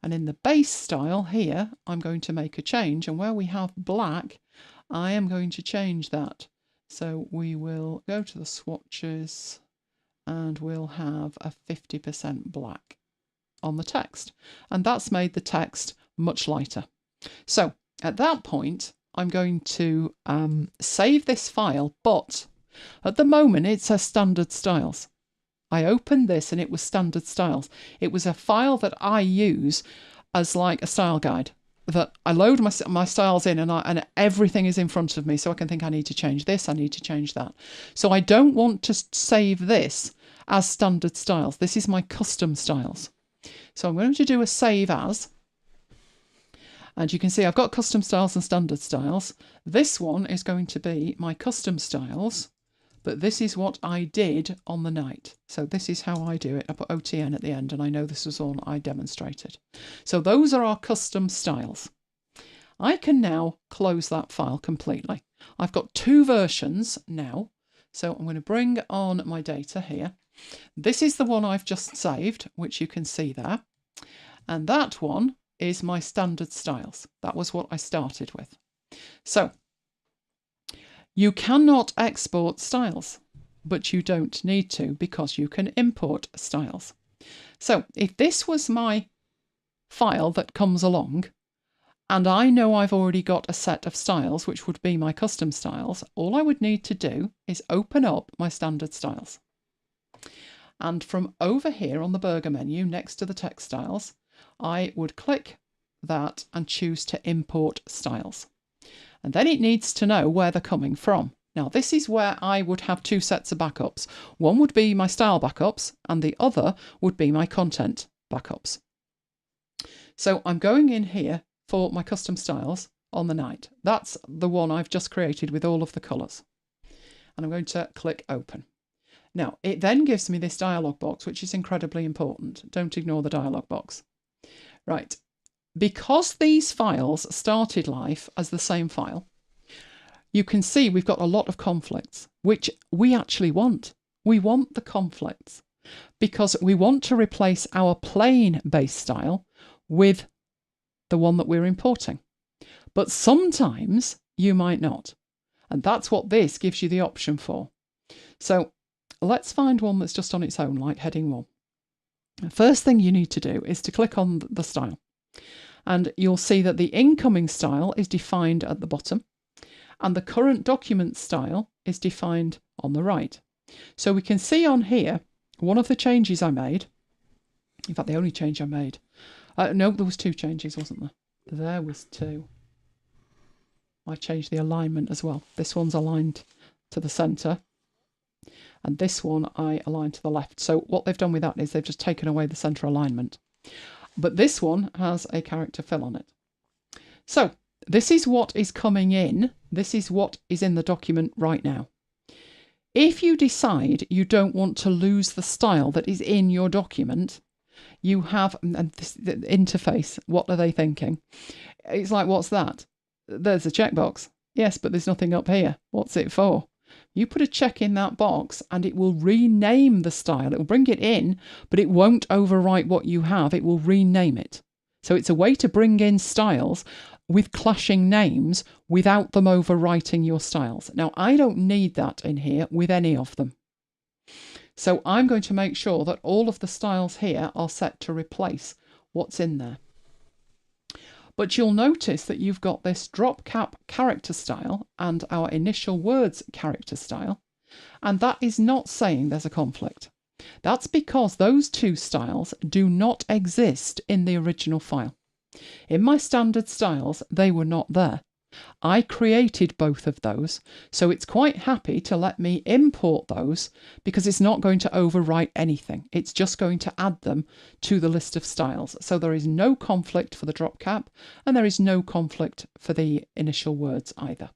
And in the base style here, I'm going to make a change. And where we have black, I am going to change that. So we will go to the swatches and we'll have a 50% black. on the text. And that's made the text much lighter. So at that point, I'm going to save this file, but at the moment it says standard styles. I opened this and it was standard styles. It was a file that I use as like a style guide, that I load my styles in and everything is in front of me, so I can think I need to change this, I need to change that. So I don't want to save this as standard styles. This is my custom styles. So I'm going to do a save as, and you can see I've got custom styles and standard styles. This one is going to be my custom styles, but this is what I did on the night. So this is how I do it. I put OTN at the end, and I know this was all I demonstrated. So those are our custom styles. I can now close that file completely. I've got 2 versions now. So I'm going to bring on my data here. This is the one I've just saved, which you can see there. And that one is my standard styles. That was what I started with. So you cannot export styles, but you don't need to, because you can import styles. So if this was my file that comes along, and I know I've already got a set of styles, which would be my custom styles, all I would need to do is open up my standard styles. And from over here on the burger menu next to the text styles, I would click that and choose to import styles. And then it needs to know where they're coming from. Now, this is where I would have 2 sets of backups. One would be my style backups, and the other would be my content backups. So I'm going in here for my custom styles on the night. That's the one I've just created with all of the colours. And I'm going to click open. Now, it then gives me this dialog box, which is incredibly important. Don't ignore the dialog box. Right. Because these files started life as the same file, you can see we've got a lot of conflicts, which we actually want. We want the conflicts because we want to replace our plain base style with the one that we're importing. But sometimes you might not. And that's what this gives you the option for. So let's find one that's just on its own, like heading 1. The first thing you need to do is to click on the style. And you'll see that the incoming style is defined at the bottom and the current document style is defined on the right. So we can see on here, one of the changes I made, in fact, the only change I made, no, there was 2 changes, wasn't there? There was 2. I changed the alignment as well. This one's aligned to the centre and this one I aligned to the left. So what they've done with that is they've just taken away the centre alignment. But this one has a character fill on it. So this is what is coming in. This is what is in the document right now. If you decide you don't want to lose the style that is in your document, you have, and this, the interface, what are they thinking? It's like, what's that? There's a checkbox. Yes, but there's nothing up here. What's it for? You put a check in that box and it will rename the style. It will bring it in, but it won't overwrite what you have. It will rename it. So it's a way to bring in styles with clashing names without them overwriting your styles. Now, I don't need that in here with any of them. So I'm going to make sure that all of the styles here are set to replace what's in there. But you'll notice that you've got this drop cap character style and our initial words character style, and that is not saying there's a conflict. That's because those 2 styles do not exist in the original file. In my standard styles, they were not there. I created both of those, so it's quite happy to let me import those because it's not going to overwrite anything. It's just going to add them to the list of styles. So there is no conflict for the drop cap and there is no conflict for the initial words either.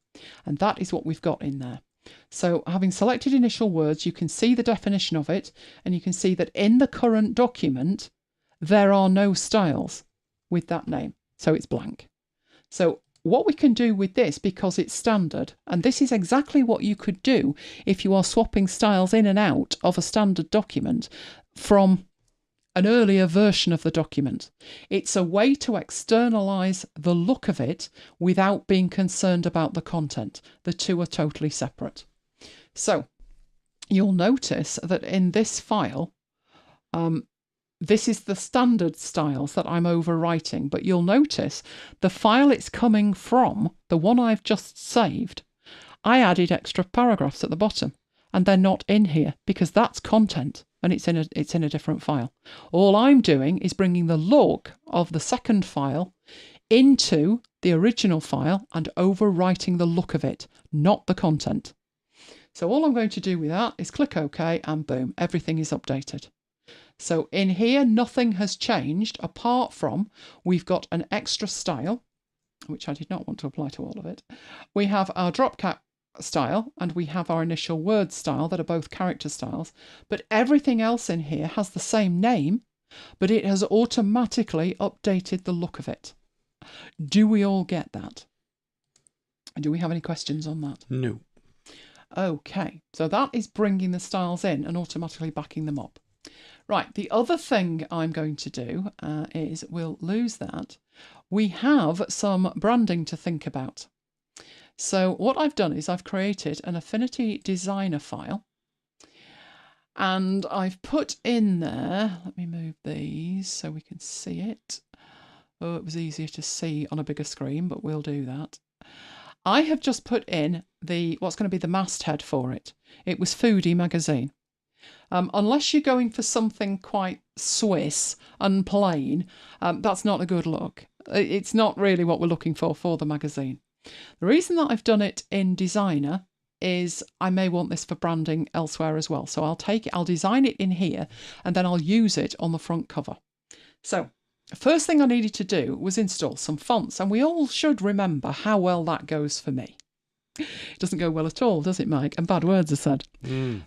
And that is what we've got in there. So having selected initial words, you can see the definition of it and you can see that in the current document, there are no styles with that name. So it's blank. So what we can do with this, because it's standard, and this is exactly what you could do if you are swapping styles in and out of a standard document from an earlier version of the document. It's a way to externalize the look of it without being concerned about the content. The 2 are totally separate. So you'll notice that in this file, this is the standard styles that I'm overwriting, but you'll notice the file it's coming from, the one I've just saved, I added extra paragraphs at the bottom, and they're not in here because that's content and it's in a different file. All I'm doing is bringing the look of the second file into the original file and overwriting the look of it, not the content. So all I'm going to do with that is click OK and boom, everything is updated. So in here, nothing has changed apart from we've got an extra style, which I did not want to apply to all of it. We have our drop cap style and we have our initial word style that are both character styles, but everything else in here has the same name, but it has automatically updated the look of it. Do we all get that? Do we have any questions on that? No. Okay, so that is bringing the styles in and automatically backing them up. Right, the other thing I'm going to do is we'll lose that. We have some branding to think about. So what I've done is I've created an Affinity designer file and I've put in there, let me move these so we can see it. Oh, it was easier to see on a bigger screen, but we'll do that. I have just put in what's going to be the masthead for it. It was Foodie magazine. Unless you're going for something quite Swiss and plain, that's not a good look. It's not really what we're looking for the magazine. The reason that I've done it in designer is I may want this for branding elsewhere as well. So I'll design it in here and then I'll use it on the front cover. So first thing I needed to do was install some fonts, and we all should remember how well that goes for me. It doesn't go well at all, does it, Mike? And bad words are said.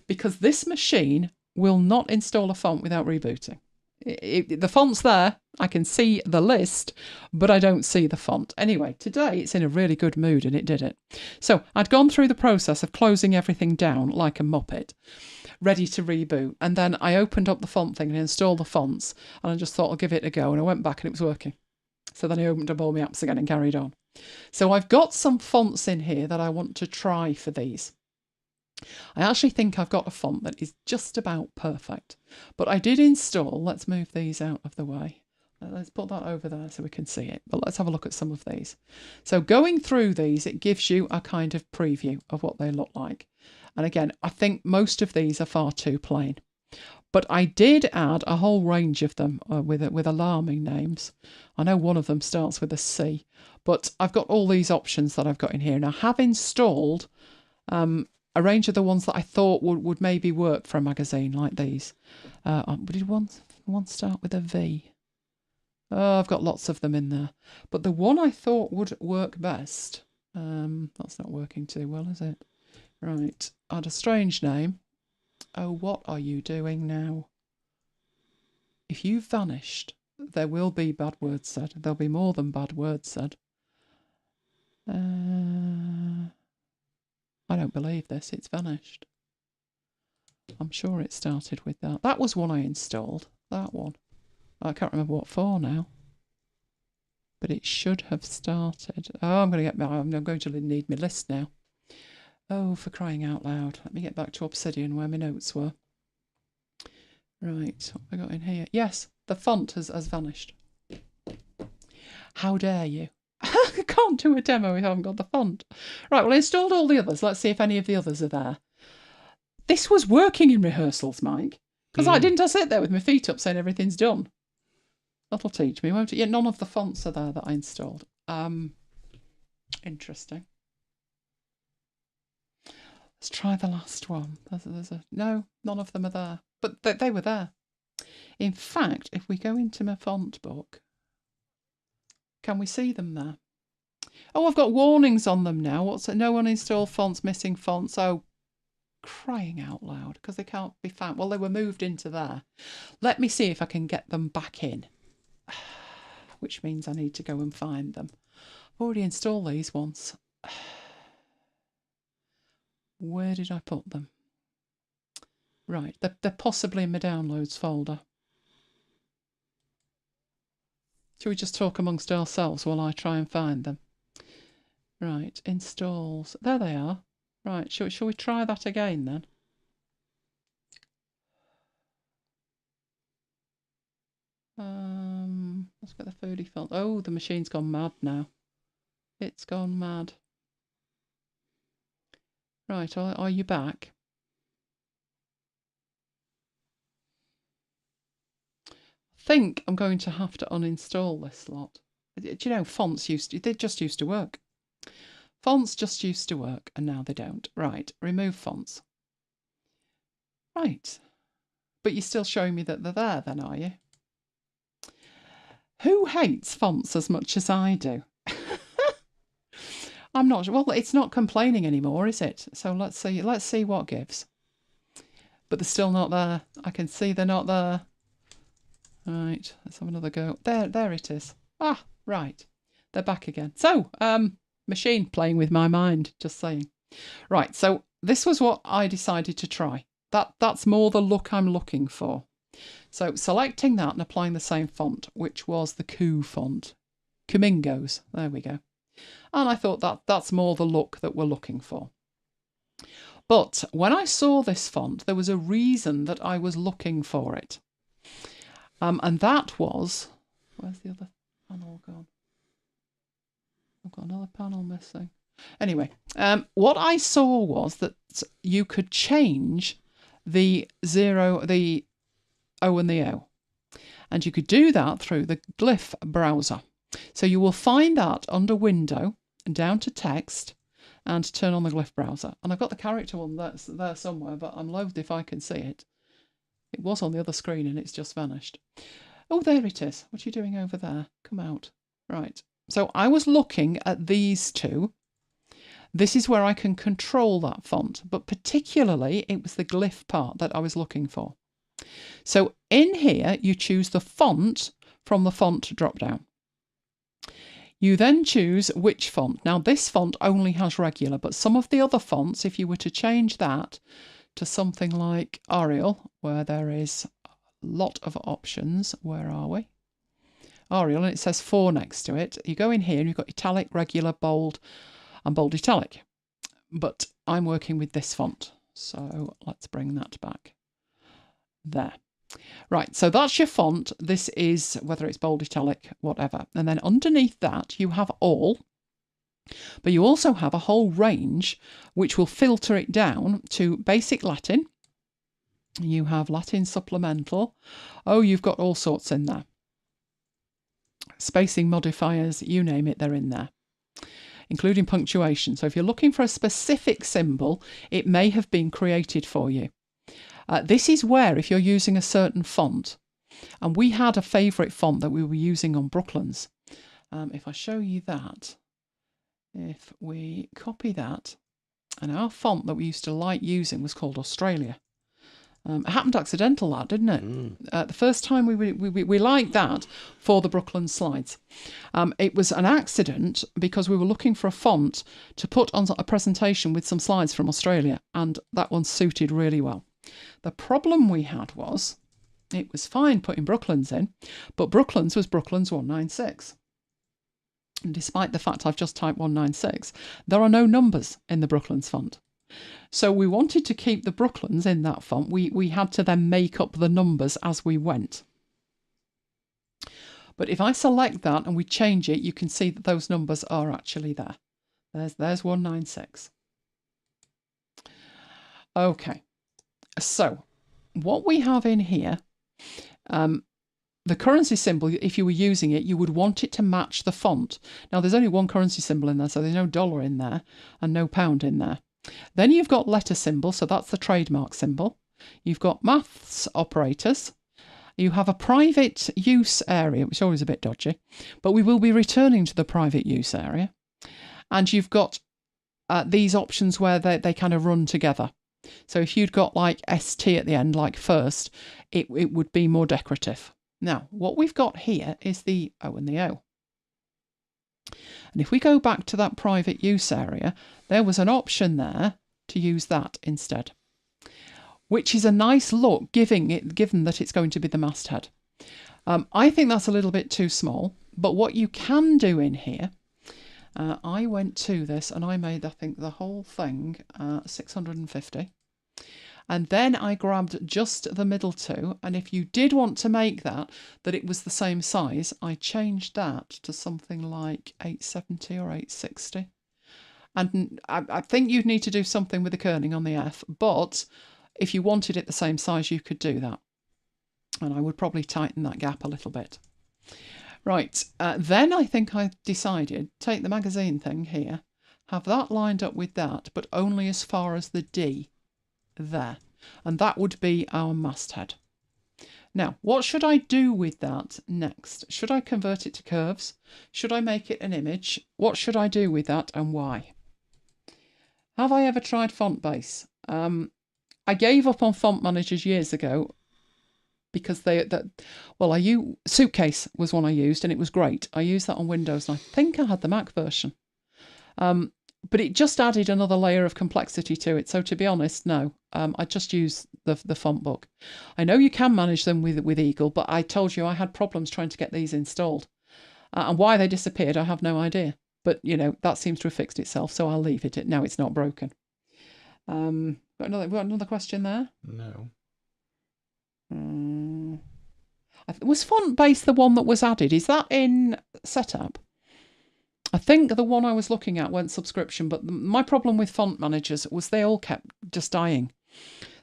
Because this machine will not install a font without rebooting. The font's there, I can see the list, but I don't see the font. Anyway, today it's in a really good mood and it did it. So I'd gone through the process of closing everything down like a muppet, ready to reboot. And then I opened up the font thing and installed the fonts, and I just thought I'll give it a go. And I went back and it was working. So then I opened up all my apps again and carried on. So I've got some fonts in here that I want to try for these. I actually think I've got a font that is just about perfect, but I did install, let's move these out of the way. Let's put that over there so we can see it, but let's have a look at some of these. So going through these, it gives you a kind of preview of what they look like. And again, I think most of these are far too plain, but I did add a whole range of them with alarming names. I know one of them starts with a C, but I've got all these options that I've got in here. And I have installed a range of the ones that I thought would maybe work for a magazine like these. Did one start with a V? Oh, I've got lots of them in there. But the one I thought would work best, that's not working too well, is it? Right, I had a strange name. Oh, what are you doing now? If you've vanished, there will be bad words said. There'll be more than bad words said. I don't believe this. It's vanished. I'm sure it started with that. That was one I installed. That one. I can't remember what for now. But it should have started. Oh, I'm going to need my list now. Oh, for crying out loud. Let me get back to Obsidian where my notes were. Right, what have I got in here? Yes, the font has vanished. How dare you? I can't do a demo if I haven't got the font. Right, well, I installed all the others. Let's see if any of the others are there. This was working in rehearsals, Mike. Because I didn't sit there with my feet up saying everything's done. That'll teach me, won't it? Yeah, none of the fonts are there that I installed. Interesting. Let's try the last one. No, none of them are there. But they were there. In fact, if we go into my font book, can we see them there? Oh, I've got warnings on them now. What's it? No uninstalled fonts, missing fonts. Oh, crying out loud, because they can't be found. Well, they were moved into there. Let me see if I can get them back in, which means I need to go and find them. I've already installed these once. Where did I put them? Right, they're possibly in my downloads folder. Shall we just talk amongst ourselves while I try and find them? Right, installs. There they are. Right, shall we try that again then? Let's get the foodie font. Oh, the machine's gone mad now. It's gone mad. Right, are you back? I think I'm going to have to uninstall this lot. Do you know, fonts they just used to work. Fonts just used to work, and now they don't. Right, remove fonts. Right. But you're still showing me that they're there then, are you? Who hates fonts as much as I do? I'm not sure. Well, it's not complaining anymore, is it? So let's see what gives. But they're still not there. I can see they're not there. Right, let's have another go. There it is. Ah, right. They're back again. So, machine playing with my mind, just saying. Right, so this was what I decided to try. That's more the look I'm looking for. So selecting that and applying the same font, which was the Coo font. Kumingos, there we go. And I thought that's more the look that we're looking for. But when I saw this font, there was a reason that I was looking for it. And that was, where's the other panel gone? I've got another panel missing. Anyway, what I saw was that you could change the O and the O. And you could do that through the glyph browser. So you will find that under Window and down to Text and turn on the glyph browser. And I've got the character one that's there somewhere, but I'm loath if I can see it. It was on the other screen and it's just vanished. Oh, there it is. What are you doing over there? Come out. Right. So I was looking at these two. This is where I can control that font, but particularly it was the glyph part that I was looking for. So in here, you choose the font from the font drop-down. You then choose which font. Now, this font only has regular, but some of the other fonts, if you were to change that to something like Arial, where there is a lot of options. Where are we? Arial, and it says 4 next to it. You go in here and you've got italic, regular, bold, and bold italic. But I'm working with this font, so let's bring that back. There. Right, so that's your font. This is whether it's bold, italic, whatever. And then underneath that, you have all. But you also have a whole range which will filter it down to basic Latin. You have Latin supplemental. Oh, you've got all sorts in there. Spacing modifiers, you name it, they're in there. Including punctuation. So if you're looking for a specific symbol, it may have been created for you. This is where, if you're using a certain font, and we had a favourite font that we were using on Brooklands. If I show you that, if we copy that, and our font that we used to like using was called Australia. It happened accidental, that, didn't it? The first time we liked that for the Brooklands slides. It was an accident because we were looking for a font to put on a presentation with some slides from Australia, and that one suited really well. The problem we had was, it was fine putting Brooklands in, but Brooklands was Brooklands 196. And despite the fact I've just typed 196, there are no numbers in the Brooklands font. So we wanted to keep the Brooklands in that font. We had to then make up the numbers as we went. But if I select that and we change it, you can see that those numbers are actually there. There's 196. Okay. So what we have in here, the currency symbol, if you were using it, you would want it to match the font. Now, there's only one currency symbol in there, so there's no dollar in there and no pound in there. Then you've got letter symbol, so that's the trademark symbol. You've got maths operators. You have a private use area, which is always a bit dodgy, but we will be returning to the private use area. And you've got these options where they kind of run together. So if you'd got like ST at the end, like first, it would be more decorative. Now, what we've got here is the O and the O. And if we go back to that private use area, there was an option there to use that instead, which is a nice look, given that it's going to be the masthead. I think that's a little bit too small, but what you can do in here, I went to this and I made, I think, the whole thing 650. And then I grabbed just the middle two. And if you did want to make that it was the same size, I changed that to something like 870 or 860. And I think you'd need to do something with the kerning on the F, but if you wanted it the same size, you could do that. And I would probably tighten that gap a little bit. Right, then I think I decided, take the magazine thing here, have that lined up with that, but only as far as the D there. And that would be our masthead. Now, what should I do with that next? Should I convert it to curves? Should I make it an image? What should I do with that and why? Have I ever tried font base? I gave up on font managers years ago because Suitcase was one I used and it was great. I used that on Windows and I think I had the Mac version. But it just added another layer of complexity to it. So to be honest, no, I just use the font book. I know you can manage them with Eagle, but I told you I had problems trying to get these installed. And why they disappeared, I have no idea. But, that seems to have fixed itself, so I'll leave it. Now it's not broken. Got another question there? No. Was font base the one that was added? Is that in setup? I think the one I was looking at went subscription, but my problem with font managers was they all kept just dying.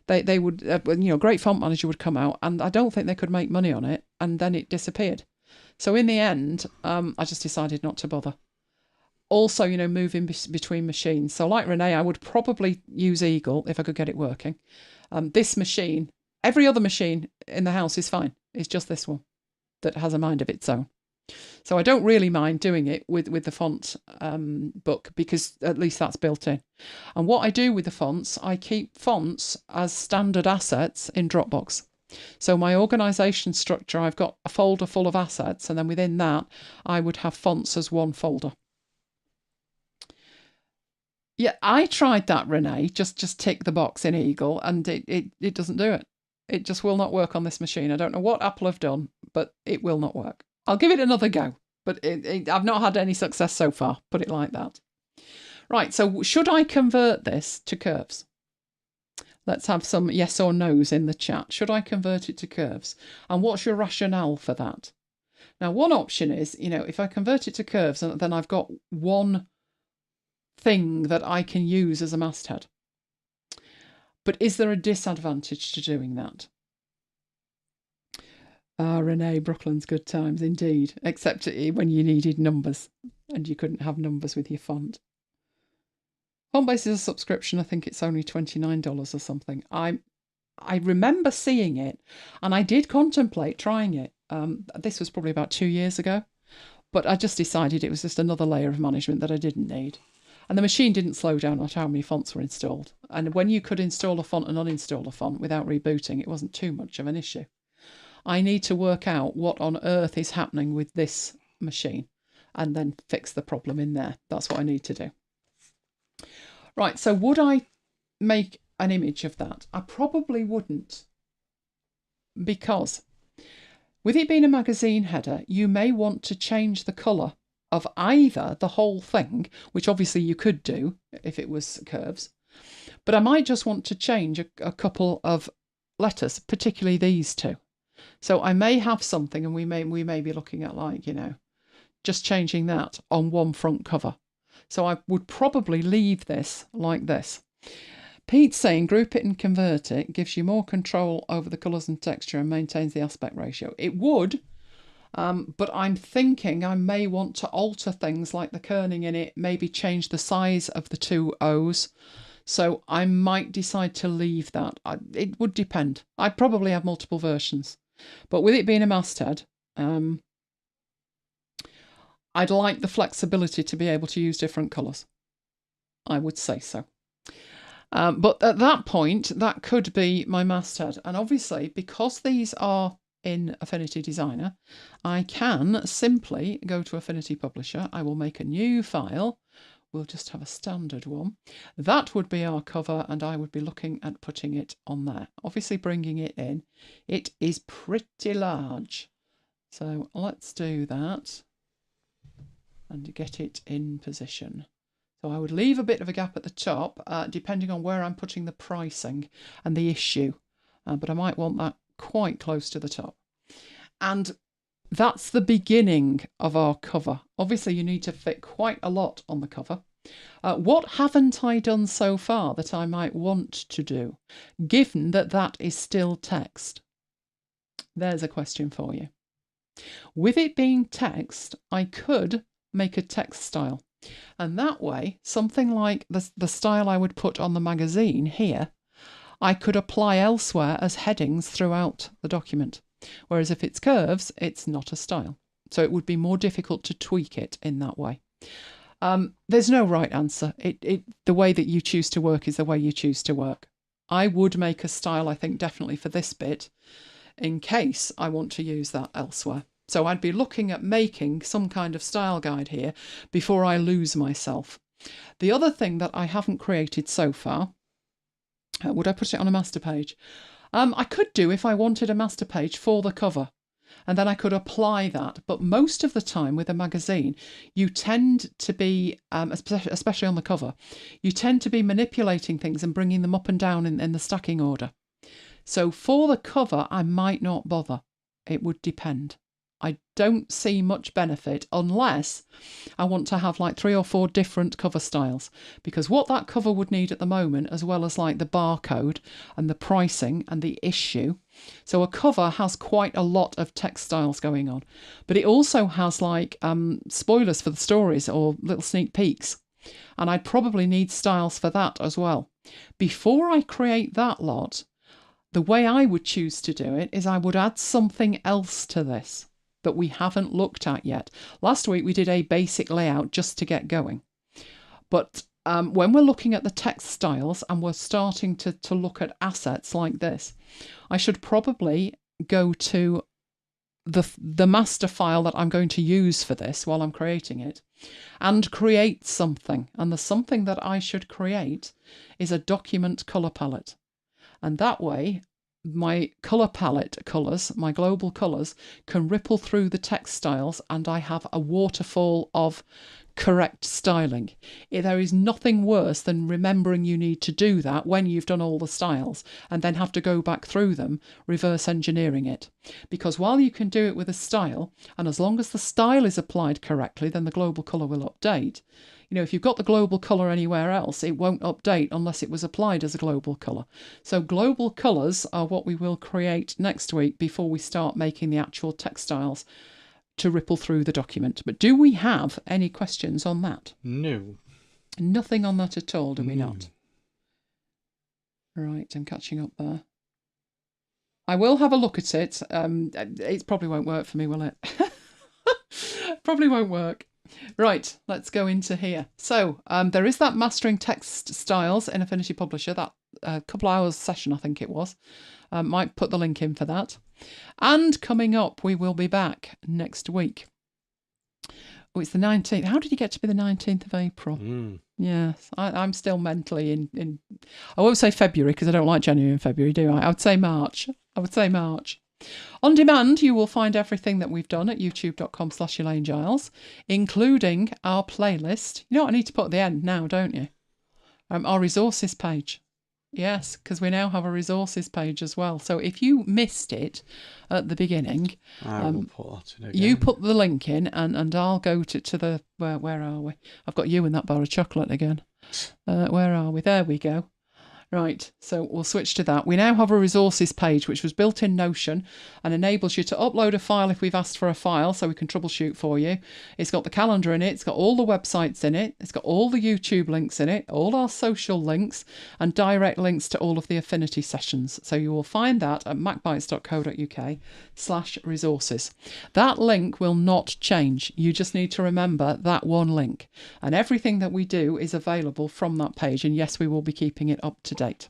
They would, a great font manager would come out, and I don't think they could make money on it, and then it disappeared. So in the end, I just decided not to bother. Also, moving between machines. So like Renee, I would probably use Eagle if I could get it working. This machine, every other machine in the house is fine. It's just this one that has a mind of its own. So I don't really mind doing it with the font book because at least that's built in. And what I do with the fonts, I keep fonts as standard assets in Dropbox. So my organisation structure, I've got a folder full of assets, and then within that, I would have fonts as one folder. Yeah, I tried that, Renee. Just tick the box in Eagle, and it doesn't do it. It just will not work on this machine. I don't know what Apple have done, but it will not work. I'll give it another go, but I've not had any success so far, put it like that. Right, so should I convert this to curves? Let's have some yes or no's in the chat. Should I convert it to curves? And what's your rationale for that? Now, one option is, if I convert it to curves, then I've got one thing that I can use as a masthead. But is there a disadvantage to doing that? Renee, Brooklyn's good times indeed, except when you needed numbers and you couldn't have numbers with your font. Fontbase is a subscription. I think it's only $29 or something. I remember seeing it and I did contemplate trying it. This was probably about 2 years ago, but I just decided it was just another layer of management that I didn't need. And the machine didn't slow down at how many fonts were installed. And when you could install a font and uninstall a font without rebooting, it wasn't too much of an issue. I need to work out what on earth is happening with this machine and then fix the problem in there. That's what I need to do. Right, so would I make an image of that? I probably wouldn't, because with it being a magazine header, you may want to change the colour of either the whole thing, which obviously you could do if it was curves, but I might just want to change a couple of letters, particularly these two. So I may have something, and we may be looking at just changing that on one front cover. So I would probably leave this like this. Pete's saying group it and convert it gives you more control over the colours and texture and maintains the aspect ratio. It would, but I'm thinking I may want to alter things like the kerning in it, maybe change the size of the two O's. So I might decide to leave that. It would depend. I'd probably have multiple versions. But with it being a masthead, I'd like the flexibility to be able to use different colours. I would say so. But at that point, that could be my masthead. And obviously, because these are in Affinity Designer, I can simply go to Affinity Publisher. I will make a new file. We'll just have a standard one. That would be our cover, and I would be looking at putting it on there. Obviously, bringing it in. It is pretty large. So let's do that and get it in position. So I would leave a bit of a gap at the top, depending on where I'm putting the pricing and the issue. But I might want that quite close to the top. And that's the beginning of our cover. Obviously, you need to fit quite a lot on the cover. What haven't I done so far that I might want to do, given that that is still text? There's a question for you. With it being text, I could make a text style. And that way, something like the style I would put on the magazine here, I could apply elsewhere as headings throughout the document. Whereas if it's curves, it's not a style. So it would be more difficult to tweak it in that way. There's no right answer. The way that you choose to work is the way you choose to work. I would make a style, I think, definitely for this bit, in case I want to use that elsewhere. So I'd be looking at making some kind of style guide here before I lose myself. The other thing that I haven't created so far, would I put it on a master page? I could do if I wanted a master page for the cover, and then I could apply that. But most of the time with a magazine, you tend to be, especially on the cover, you tend to be manipulating things and bringing them up and down in the stacking order. So for the cover, I might not bother. It would depend. I don't see much benefit unless I want to have like 3 or 4 different cover styles, because what that cover would need at the moment, as well as like the barcode and the pricing and the issue. So a cover has quite a lot of text styles going on, but it also has like spoilers for the stories or little sneak peeks. And I'd probably need styles for that as well. Before I create that lot, the way I would choose to do it is I would add something else to this that we haven't looked at yet. Last week we did a basic layout just to get going. But when we're looking at the text styles and we're starting to look at assets like this, I should probably go to the master file that I'm going to use for this while I'm creating it and create something. And the something that I should create is a document color palette. And that way, my colour palette colours, my global colours, can ripple through the text styles and I have a waterfall of correct styling. There is nothing worse than remembering you need to do that when you've done all the styles and then have to go back through them, reverse engineering it. Because while you can do it with a style, and as long as the style is applied correctly, then the global colour will update. You know, if you've got the global colour anywhere else, it won't update unless it was applied as a global colour. So global colours are what we will create next week before we start making the actual textiles to ripple through the document. But do we have any questions on that? No. Nothing on that at all, do we not? Right, I'm catching up there. I will have a look at it. It probably won't work for me, will it? Probably won't work. Right, let's go into here. So there is that mastering text styles in Affinity Publisher, that couple hours session, I think it was. Might put the link in for that. And coming up, we will be back next week. Oh, it's the 19th. How did you get to be the 19th of April? Yes, I'm still mentally in I won't say February because I don't like January and February, do I? I would say March. On demand, you will find everything that we've done at youtube.com/ElaineGiles, including our playlist. You know what I need to put at the end now, don't you? Our resources page. Yes, because we now have a resources page as well. So if you missed it at the beginning, I will put that in again. You put the link in and I'll go to the... Where are we? I've got you in that bar of chocolate again. Where are we? There we go. Right, so we'll switch to that. We now have a resources page which was built in Notion and enables you to upload a file if we've asked for a file so we can troubleshoot for you. It's got the calendar in it, it's got all the websites in it, it's got all the YouTube links in it, all our social links and direct links to all of the Affinity sessions. So you will find that at macbites.co.uk/resources. That link will not change. You just need to remember that one link. And everything that we do is available from that page. And yes, we will be keeping it up to date.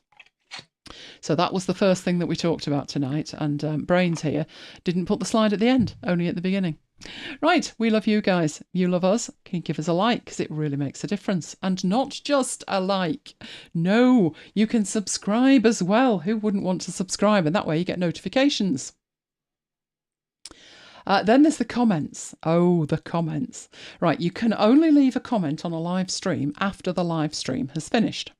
So that was the first thing that we talked about tonight, and Brains here didn't put the slide at the end, only at the beginning. Right, we love you guys. You love us. Can you give us a like? Because it really makes a difference. And not just a like. No, you can subscribe as well. Who wouldn't want to subscribe? And that way you get notifications. Then there's the comments. Oh, the comments. Right, you can only leave a comment on a live stream after the live stream has finished.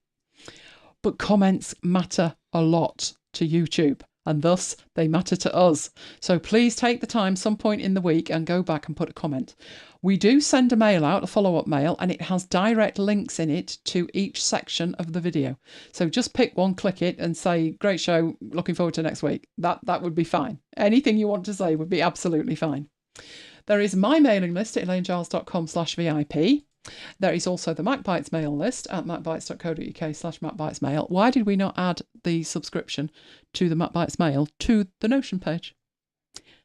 But comments matter a lot to YouTube, and thus they matter to us. So please take the time some point in the week and go back and put a comment. We do send a mail out, a follow-up mail, and it has direct links in it to each section of the video. So just pick one, click it, and say, great show, looking forward to next week. That would be fine. Anything you want to say would be absolutely fine. There is my mailing list at elainegiles.com/VIP. There is also the MacBites mail list at macbites.co.uk/MacBitesMail. Why did we not add the subscription to the MacBites mail to the Notion page?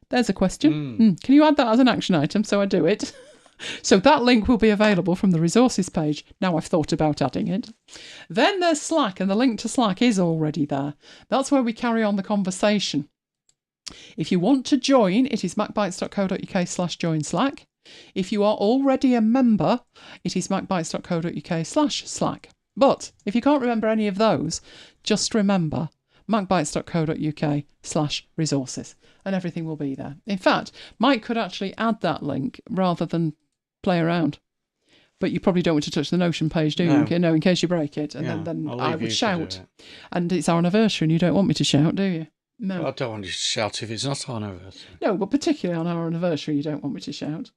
There's a question. Can you add that as an action item so I do it? So that link will be available from the resources page. Now I've thought about adding it. Then there's Slack, and the link to Slack is already there. That's where we carry on the conversation. If you want to join, it is macbites.co.uk/join Slack. If you are already a member, it is macbites.co.uk/Slack. But if you can't remember any of those, just remember macbites.co.uk/resources, and everything will be there. In fact, Mike could actually add that link rather than play around. But you probably don't want to touch the Notion page, do you? No, in case you break it. And then I would shout. And it's our anniversary and you don't want me to shout, do you? No. I don't want you to shout if it's not our anniversary. No, but particularly on our anniversary, you don't want me to shout.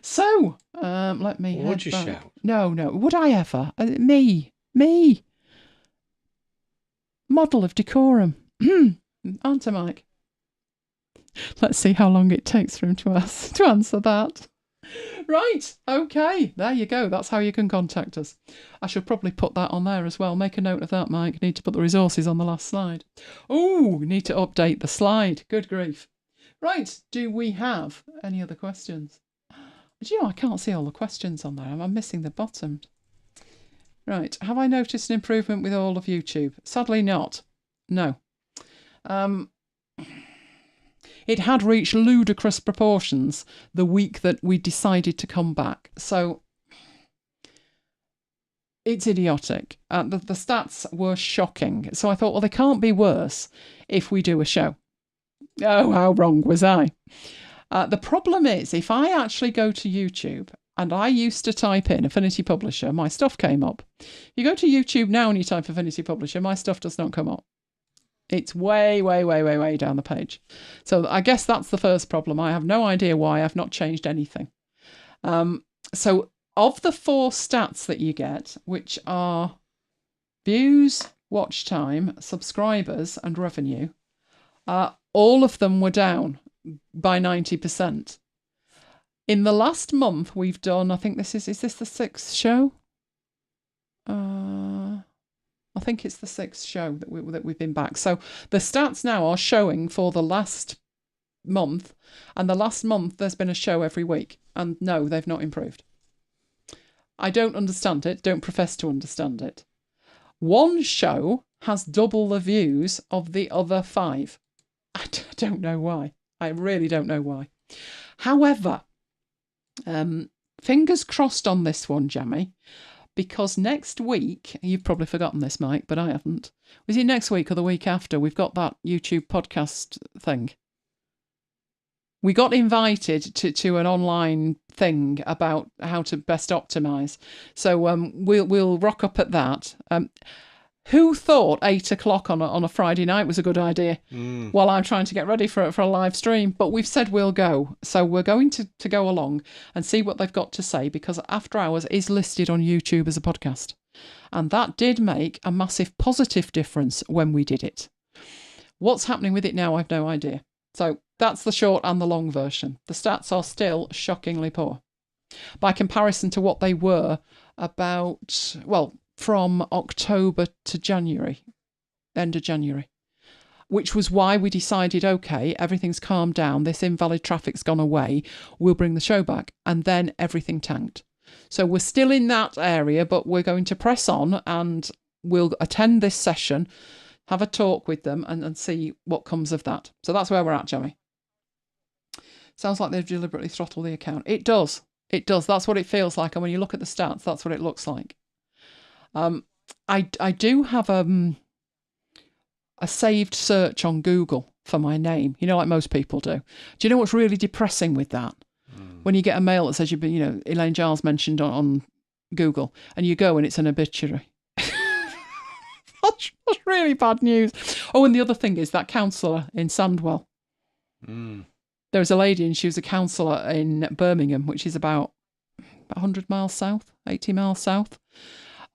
So, let me Would you shout? No. Would I ever? Me. Model of decorum. Aren't I, Mike? Let's see how long it takes for him to answer that. Right, okay, there you go. That's how you can contact us. I should probably put that on there as well. Make a note of that, Mike. Need to put the resources on the last slide. Oh, need to update the slide. Good grief. Right, do we have any other questions? Do you know, I can't see all the questions on there. I'm missing the bottom. Right, have I noticed an improvement with all of YouTube? Sadly not. No. It had reached ludicrous proportions the week that we decided to come back. So it's idiotic. The stats were shocking. So I thought, well, they can't be worse if we do a show. Oh, how wrong was I? The problem is, if I actually go to YouTube, and I used to type in Affinity Publisher, my stuff came up. You go to YouTube now and you type Affinity Publisher, my stuff does not come up. It's way down the page. So I guess that's the first problem. I have no idea why. I've not changed anything. So of the 4 stats that you get, which are views, watch time, subscribers, and revenue, all of them were down by 90%. In the last month, we've done, I think is this the 6th show? I think it's the 6th show that we've been back. So the stats now are showing for the last month, and the last month there's been a show every week. And no, they've not improved. I don't understand it, don't profess to understand it. One show has double the views of the other 5. I don't know why. I really don't know why. However, fingers crossed on this one, Jamie, because next week, you've probably forgotten this, Mike, but I haven't. Was it next week or the week after? We've got that YouTube podcast thing. We got invited to an online thing about how to best optimise. So we'll rock up at that. Who thought 8 o'clock on a Friday night was a good idea while I'm trying to get ready for a live stream? But we've said we'll go. So we're going to go along and see what they've got to say, because After Hours is listed on YouTube as a podcast. And that did make a massive positive difference when we did it. What's happening with it now, I've no idea. So that's the short and the long version. The stats are still shockingly poor by comparison to what they were about, well, from October to January, end of January, which was why we decided, okay, everything's calmed down, this invalid traffic's gone away, we'll bring the show back, and then everything tanked. So we're still in that area, but we're going to press on and we'll attend this session, have a talk with them and see what comes of that. So that's where we're at, Jamie. Sounds like they've deliberately throttled the account. It does. That's what it feels like. And when you look at the stats, that's what it looks like. I do have a saved search on Google for my name, like most people do. Do you know what's really depressing with that? When you get a mail that says you've been, Elaine Giles mentioned on Google, and you go and it's an obituary. That's really bad news. Oh, and the other thing is that councillor in Sandwell. There was a lady and she was a councillor in Birmingham, which is about 100 miles south, 80 miles south.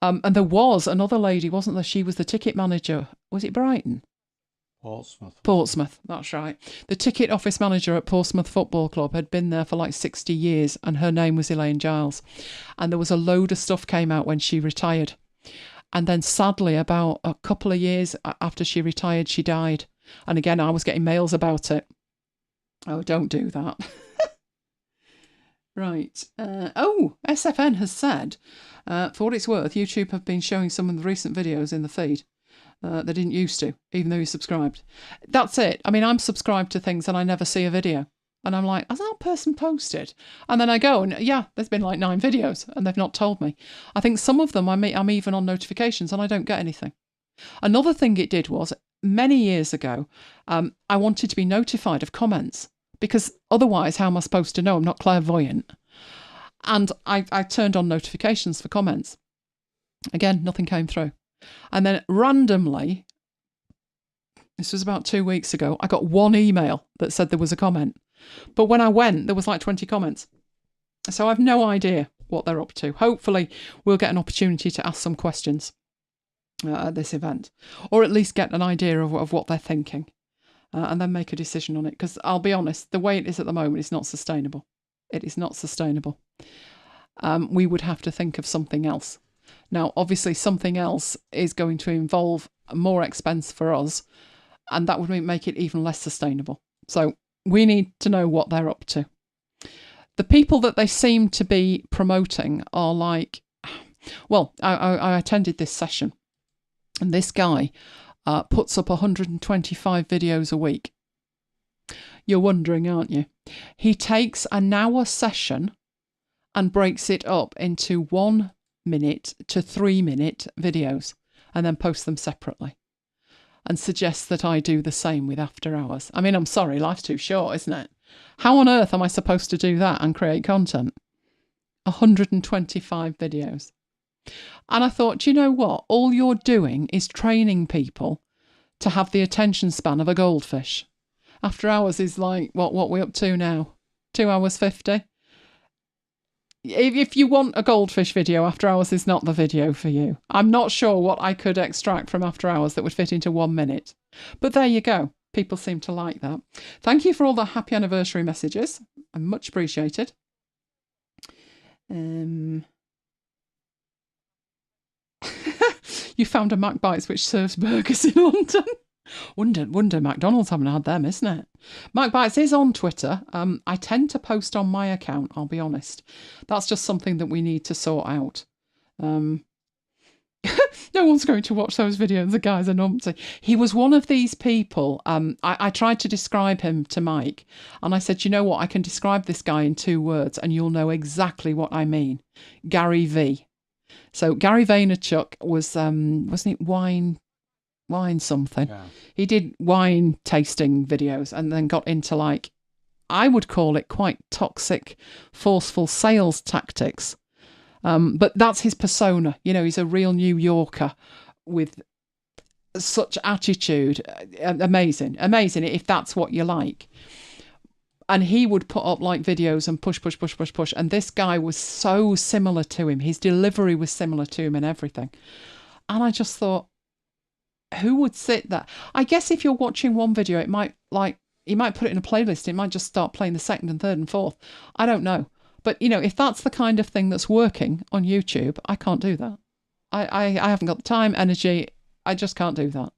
And there was another lady, wasn't there? She was the ticket manager. Was it Brighton? Portsmouth, that's right. The ticket office manager at Portsmouth Football Club had been there for like 60 years and her name was Elaine Giles. And there was a load of stuff came out when she retired. And then sadly, about a couple of years after she retired, she died. And again, I was getting mails about it. Oh, don't do that. Right. SFN has said, for what it's worth, YouTube have been showing some of the recent videos in the feed. They didn't used to, even though you subscribed. That's it. I mean, I'm subscribed to things and I never see a video. And I'm like, has that person posted? And then I go and yeah, there's been like 9 videos and they've not told me. I think some of them I'm even on notifications and I don't get anything. Another thing it did was, many years ago, I wanted to be notified of comments because otherwise how am I supposed to know? I'm not clairvoyant. And I turned on notifications for comments. Again, nothing came through. And then randomly, this was about 2 weeks ago, I got one email that said there was a comment. But when I went, there was like 20 comments. So I've no idea what they're up to. Hopefully we'll get an opportunity to ask some questions at this event, or at least get an idea of what they're thinking and then make a decision on it. Because I'll be honest, the way it is at the moment is not sustainable. It is not sustainable. We would have to think of something else. Now, obviously, something else is going to involve more expense for us, and that would make it even less sustainable. So we need to know what they're up to. The people that they seem to be promoting are like, well, I attended this session, and this guy puts up 125 videos a week. You're wondering, aren't you? He takes an hour session and breaks it up into 1 minute to 3 minute videos and then posts them separately and suggests that I do the same with After Hours. I mean, I'm sorry, life's too short, isn't it? How on earth am I supposed to do that and create content? 125 videos. And I thought, you know what? All you're doing is training people to have the attention span of a goldfish. After Hours is like, what we're up to now? 2 hours 50? If you want a goldfish video, After Hours is not the video for you. I'm not sure what I could extract from After Hours that would fit into 1 minute. But there you go. People seem to like that. Thank you for all the happy anniversary messages. I'm much appreciated. You found a MacBites which serves burgers in London. Wonder McDonald's haven't had them, isn't it? MacBites is on Twitter. I tend to post on my account, I'll be honest. That's just something that we need to sort out. No one's going to watch those videos. The guy's a numpty. He was one of these people. I tried to describe him to Mike, and I said, you know what? I can describe this guy in 2 words, and you'll know exactly what I mean. Gary V. So Gary Vaynerchuk was, wasn't it wine something? Yeah. He did wine tasting videos and then got into, like, I would call it quite toxic, forceful sales tactics. But that's his persona. You know, he's a real New Yorker with such attitude. Amazing if that's what you like. And he would put up like videos and push. And this guy was so similar to him. His delivery was similar to him and everything. And I just thought, who would sit there? I guess if you're watching one video, it might you might put it in a playlist. It might just start playing the second and third and fourth. I don't know. But, you know, if that's the kind of thing that's working on YouTube, I can't do that. I haven't got the time, energy. I just can't do that.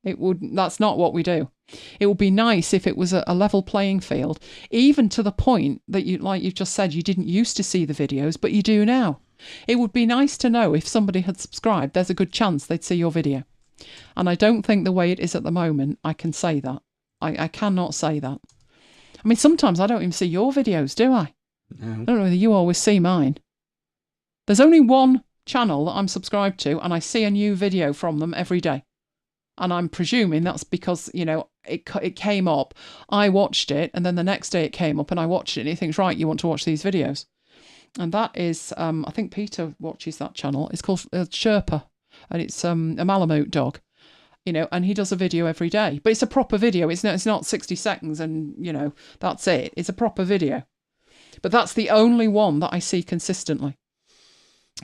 That's not what we do. It would be nice if it was a level playing field, even to the point that you, like you've just said, you didn't used to see the videos, but you do now. It would be nice to know if somebody had subscribed, there's a good chance they'd see your video. And I don't think the way it is at the moment, I can say that. I cannot say that. I mean, sometimes I don't even see your videos, do I? No. I don't know whether you always see mine. There's only one channel that I'm subscribed to, and I see a new video from them every day. And I'm presuming that's because, it came up, I watched it, and then the next day it came up and I watched it, and he thinks, right, you want to watch these videos. And that is, I think Peter watches that channel. It's called Sherpa, and it's a Malamute dog, and he does a video every day. But it's a proper video. It's not 60 seconds and, that's it. It's a proper video. But that's the only one that I see consistently.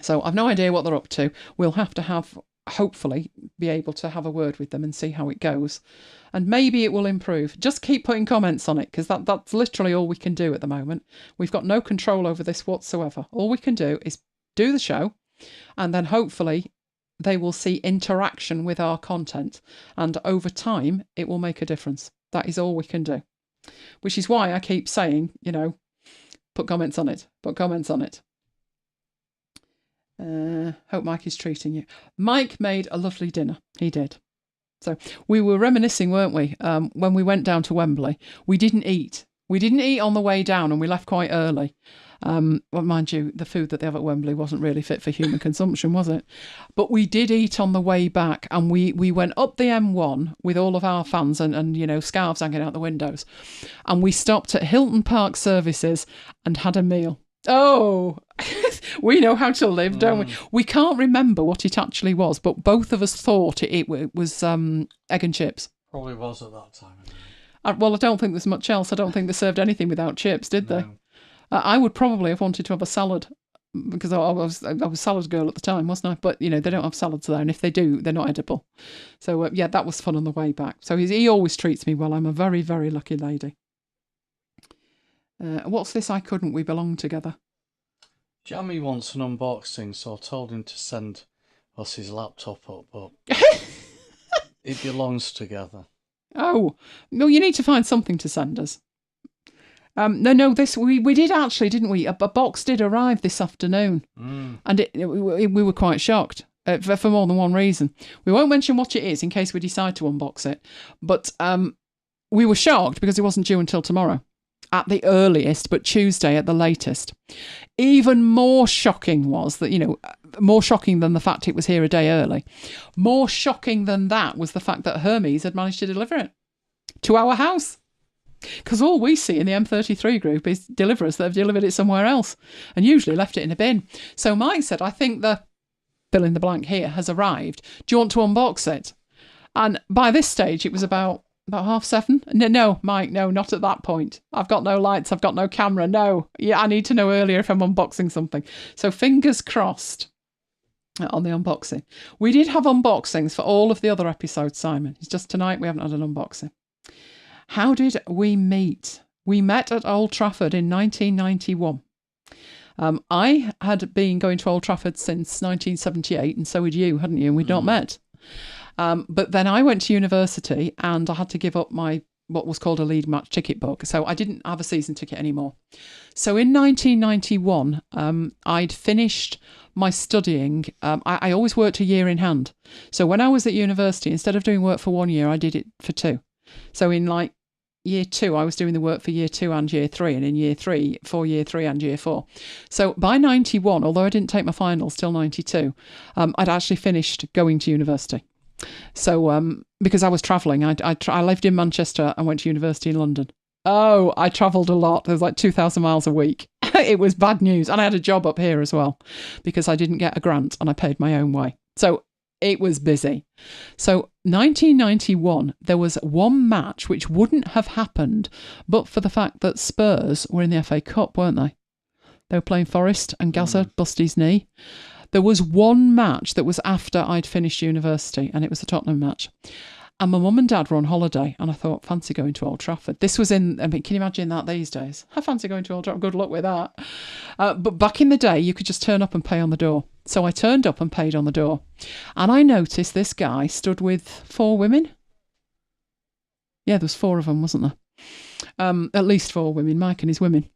So I've no idea what they're up to. We'll have to hopefully be able to have a word with them and see how it goes. And maybe it will improve. Just keep putting comments on it, because that's literally all we can do at the moment. We've got no control over this whatsoever. All we can do is do the show, and then hopefully they will see interaction with our content. And over time, it will make a difference. That is all we can do. Which is why I keep saying, put comments on it. Put comments on it. Hope Mike is treating you. Mike made a lovely dinner. He did. So we were reminiscing, weren't we? When we went down to Wembley, we didn't eat. We didn't eat on the way down, and we left quite early. Well, mind you, the food that they have at Wembley wasn't really fit for human consumption, was it? But we did eat on the way back, and we went up the M1 with all of our fans and scarves hanging out the windows. And we stopped at Hilton Park Services and had a meal. Oh, we know how to live, don't we? We can't remember what it actually was, but both of us thought it was egg and chips. Probably was at that time. Well, I don't think there's much else. I don't think they served anything without chips, did they? I would probably have wanted to have a salad, because I was a salad girl at the time, wasn't I? But, they don't have salads there, and if they do, they're not edible. So, that was fun on the way back. So he always treats me well. I'm a very, very lucky lady. What's this? I couldn't. We belong together. Jammy wants an unboxing, so I told him to send us his laptop up, but it belongs together. Oh, no, you need to find something to send us. No, this we did actually, didn't we? A box did arrive this afternoon, and we were quite shocked for more than one reason. We won't mention what it is in case we decide to unbox it, but we were shocked because it wasn't due until tomorrow. At the earliest, but Tuesday at the latest. Even more shocking was that, more shocking than the fact it was here a day early. More shocking than that was the fact that Hermes had managed to deliver it to our house. Because all we see in the M33 group is deliverers that have delivered it somewhere else and usually left it in a bin. So Mike said, I think the fill in the blank here has arrived. Do you want to unbox it? And by this stage, it was about 7:30. No, Mike, no, not at that point. I've got no lights. I've got no camera. No. Yeah, I need to know earlier if I'm unboxing something. So fingers crossed on the unboxing. We did have unboxings for all of the other episodes, Simon. It's just tonight we haven't had an unboxing. How did we meet? We met at Old Trafford in 1991. I had been going to Old Trafford since 1978, and so had you, hadn't you? And we'd not met. But then I went to university and I had to give up my what was called a lead match ticket book. So I didn't have a season ticket anymore. So in 1991, I'd finished my studying. I always worked a year in hand. So when I was at university, instead of doing work for 1 year, I did it for 2. So in year 2, I was doing the work for year 2 and year 3, and in year 3, for year 3 and year 4. So by 91, although I didn't take my finals till 92, I'd actually finished going to university. So because I was travelling, I lived in Manchester and went to university in London. Oh, I travelled a lot. It was like 2,000 miles a week. It was bad news. And I had a job up here as well because I didn't get a grant and I paid my own way. So it was busy. So 1991, there was one match which wouldn't have happened but for the fact that Spurs were in the FA Cup, weren't they? They were playing Forest and Gazza busted his knee. There was one match that was after I'd finished university, and it was the Tottenham match. And my mum and dad were on holiday, and I thought, fancy going to Old Trafford. This was can you imagine that these days? I fancy going to Old Trafford. Good luck with that. But back in the day, you could just turn up and pay on the door. So I turned up and paid on the door. And I noticed this guy stood with 4 women. Yeah, there was 4 of them, wasn't there? At least 4 women, Mike and his women.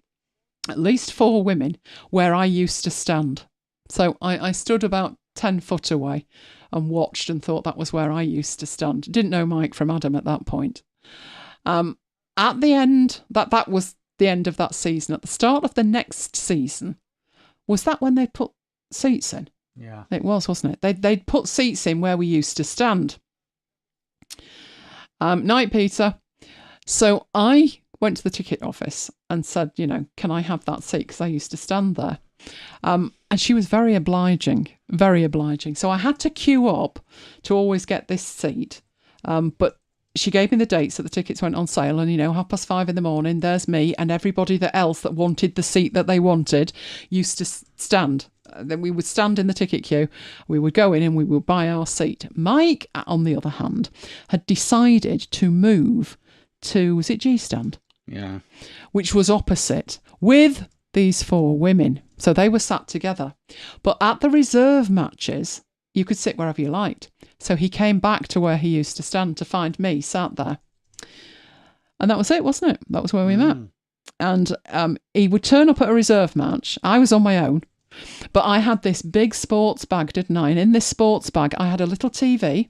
At least 4 women where I used to stand. So I stood about 10 foot away and watched and thought that was where I used to stand. Didn't know Mike from Adam at that point. At the end, that was the end of that season. At the start of the next season, was that when they put seats in? Yeah. It was, wasn't it? They'd put seats in where we used to stand. Night, Peter. So I went to the ticket office and said, can I have that seat? Because I used to stand there. And she was very obliging, very obliging. So I had to queue up to always get this seat. But she gave me the dates that the tickets went on sale, and 5:30 in the morning, there's me and everybody else that wanted the seat that they wanted used to stand. Then we would stand in the ticket queue, we would go in and we would buy our seat. Mike, on the other hand, had decided to move to, was it G stand? Yeah. Which was opposite, with these 4 women. So they were sat together. But at the reserve matches, you could sit wherever you liked. So he came back to where he used to stand to find me sat there. And that was it, wasn't it? That was where we met. And he would turn up at a reserve match. I was on my own. But I had this big sports bag, didn't I? And in this sports bag, I had a little TV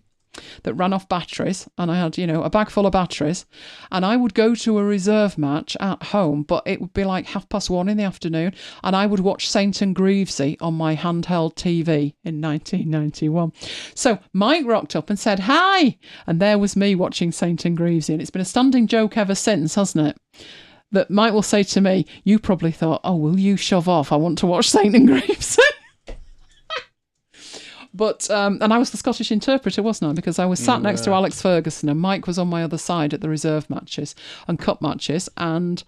that ran off batteries, and I had, a bag full of batteries, and I would go to a reserve match at home, but it would be like 1:30 in the afternoon, and I would watch Saint and Greavesy on my handheld TV in 1991. So Mike rocked up and said, "Hi!" And there was me watching Saint and Greavesy, and it's been a standing joke ever since, hasn't it? That Mike will say to me, "You probably thought, oh, will you shove off? I want to watch Saint and Greavesy." But, and I was the Scottish interpreter, wasn't I? Because I was sat next to Alex Ferguson, and Mike was on my other side at the reserve matches and cup matches. And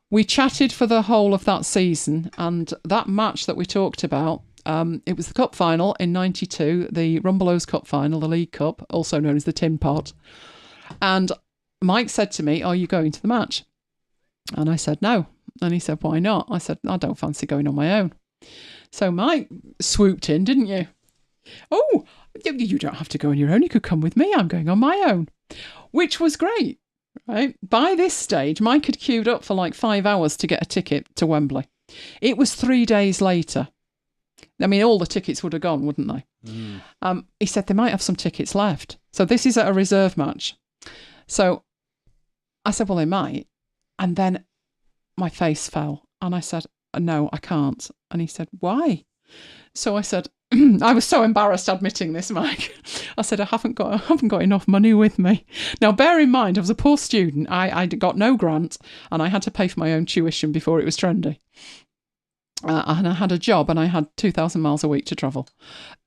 we chatted for the whole of that season. And that match that we talked about, it was the cup final in 92, the Rumbelows Cup final, the League Cup, also known as the Tin Pot. And Mike said to me, "Are you going to the match?" And I said, "No." And he said, "Why not?" I said, "I don't fancy going on my own." So Mike swooped in, didn't you? "Oh, you don't have to go on your own. You could come with me. I'm going on my own," which was great, right? By this stage, Mike had queued up for like 5 hours to get a ticket to Wembley. It was 3 days later. I mean, all the tickets would have gone, wouldn't they? He said they might have some tickets left. So this is at a reserve match. So I said, "Well, they might." And then my face fell, and I said, "No, I can't." And he said, "Why?" So I said, I was so embarrassed admitting this, Mike. I said, I haven't got enough money with me. Now, bear in mind, I was a poor student. I got no grant, and I had to pay for my own tuition before it was trendy. And I had a job, and I had 2,000 miles a week to travel,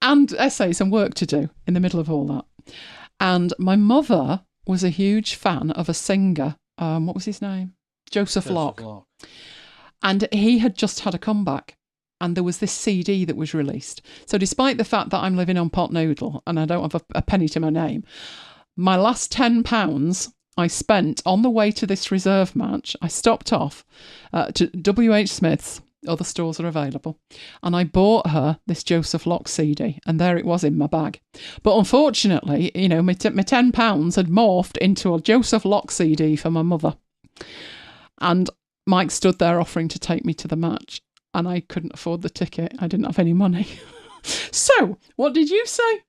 and essays and work to do in the middle of all that. And my mother was a huge fan of a singer. What was his name? Joseph Locke. And he had just had a comeback. And there was this CD that was released. So despite the fact that I'm living on pot noodle and I don't have a penny to my name, my last £10 I spent on the way to this reserve match. I stopped off to W.H. Smith's, other stores are available, and I bought her this Joseph Locke CD, and there it was in my bag. But unfortunately, my £10 had morphed into a Joseph Locke CD for my mother. And Mike stood there offering to take me to the match. And I couldn't afford the ticket. I didn't have any money. So, what did you say?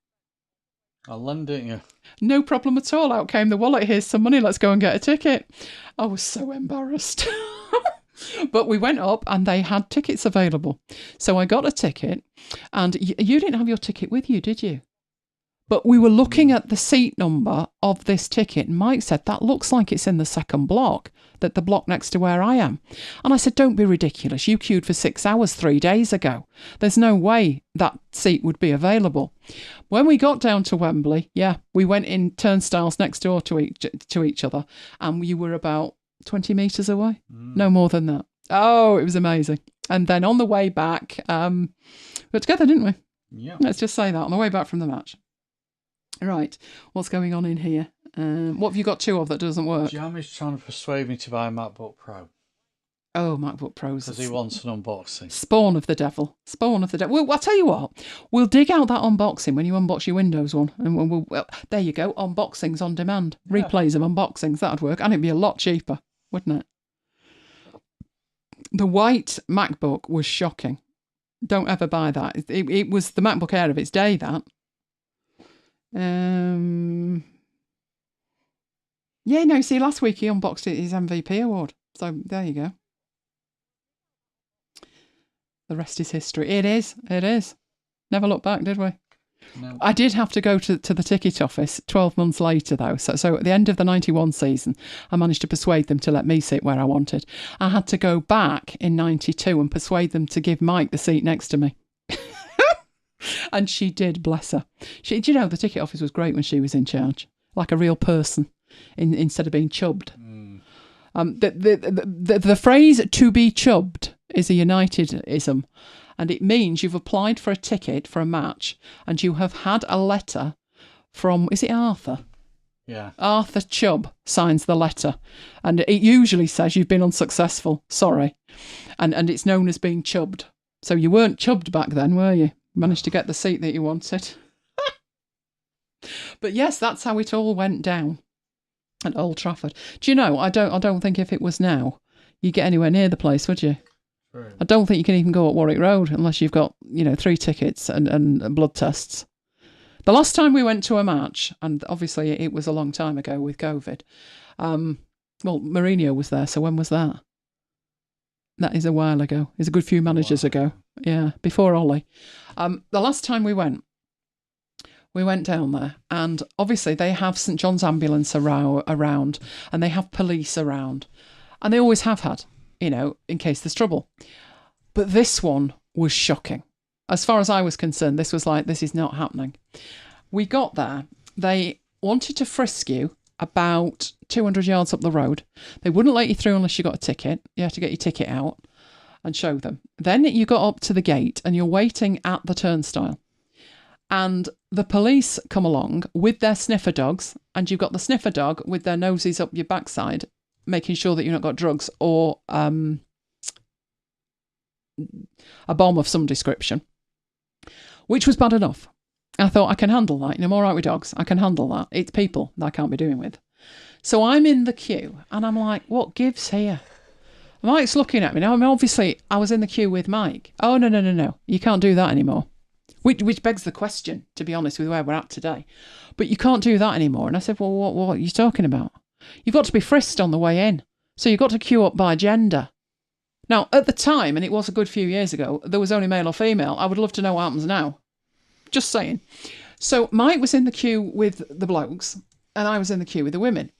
I'll lend it you. No problem at all. Out came the wallet. Here's some money. Let's go and get a ticket. I was so embarrassed. But we went up and they had tickets available. So I got a ticket. And you didn't have your ticket with you, did you? But we were looking at the seat number of this ticket. And Mike said, "That looks like it's in the second block, the block next to where I am." And I said, "Don't be ridiculous. You queued for 6 hours 3 days ago. There's no way that seat would be available." When we got down to Wembley, we went in turnstiles next door to each other. And you were about 20 metres away. No more than that. Oh, it was amazing. And then on the way back, we were together, didn't we? Yeah. Let's just say that, on the way back from the match. Right, what's going on in here? What have you got 2 of that doesn't work? Jam is trying to persuade me to buy a MacBook Pro. Oh, MacBook Pros. Because he wants an unboxing. Spawn of the devil. Spawn of the devil. Well, I'll tell you what. We'll dig out that unboxing when you unbox your Windows one. And well, there you go. Unboxings on demand. Yeah. Replays of unboxings. That'd work. And it'd be a lot cheaper, wouldn't it? The white MacBook was shocking. Don't ever buy that. It was the MacBook Air of its day, that. See, last week he unboxed his MVP award. So there you go. The rest is history. It is. Never looked back, did we? No. I did have to go to the ticket office 12 months later, though. So at the end of the 91 season, I managed to persuade them to let me sit where I wanted. I had to go back in 92 and persuade them to give Mike the seat next to me. And she did, bless her. Do you know, the ticket office was great when she was in charge, like a real person, instead of being chubbed. The phrase "to be chubbed" is a Unitedism, and it means you've applied for a ticket for a match and you have had a letter from, is it Arthur? Yeah. Arthur Chubb signs the letter, and it usually says you've been unsuccessful, sorry, and it's known as being chubbed. So you weren't chubbed back then, were you? Managed to get the seat that you wanted. But yes, that's how it all went down at Old Trafford. Do you know, I don't think if it was now, you'd get anywhere near the place, would you? True. I don't think you can even go up Warwick Road unless you've got, 3 tickets and blood tests. The last time we went to a match, and obviously it was a long time ago with COVID, Mourinho was there, so when was that? That is a while ago. It's a good few managers ago. Yeah, before Ollie. The last time we went down there, and obviously they have St John's ambulance around, and they have police around, and they always have had, in case there's trouble. But this one was shocking. As far as I was concerned, this was like, this is not happening. We got there. They wanted to frisk you about 200 yards up the road. They wouldn't let you through unless you got a ticket. You had to get your ticket out and show them. Then you got up to the gate and you're waiting at the turnstile. And the police come along with their sniffer dogs, and you've got the sniffer dog with their noses up your backside, making sure that you've not got drugs or a bomb of some description, which was bad enough. I thought, I can handle that. I'm all right with dogs. I can handle that. It's people that I can't be doing with. So I'm in the queue and I'm like, what gives here? Mike's looking at me. Now, obviously, I was in the queue with Mike. Oh, no. You can't do that anymore. Which begs the question, to be honest, with where we're at today. But you can't do that anymore. And I said, well, what are you talking about? You've got to be frisked on the way in. So you've got to queue up by gender. Now, at the time, and it was a good few years ago, there was only male or female. I would love to know what happens now. Just saying. So Mike was in the queue with the blokes, and I was in the queue with the women.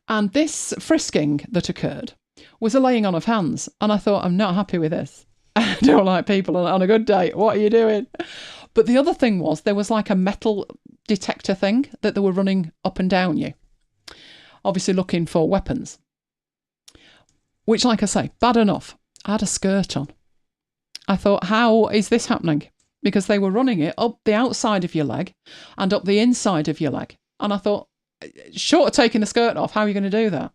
And this frisking that occurred was a laying on of hands. And I thought, I'm not happy with this. I don't like people on a good day. What are you doing? But the other thing was, there was like a metal detector thing that they were running up and down you, obviously looking for weapons. Which, like I say, bad enough. I had a skirt on. I thought, how is this happening? Because they were running it up the outside of your leg and up the inside of your leg. And I thought, short of taking the skirt off, how are you going to do that?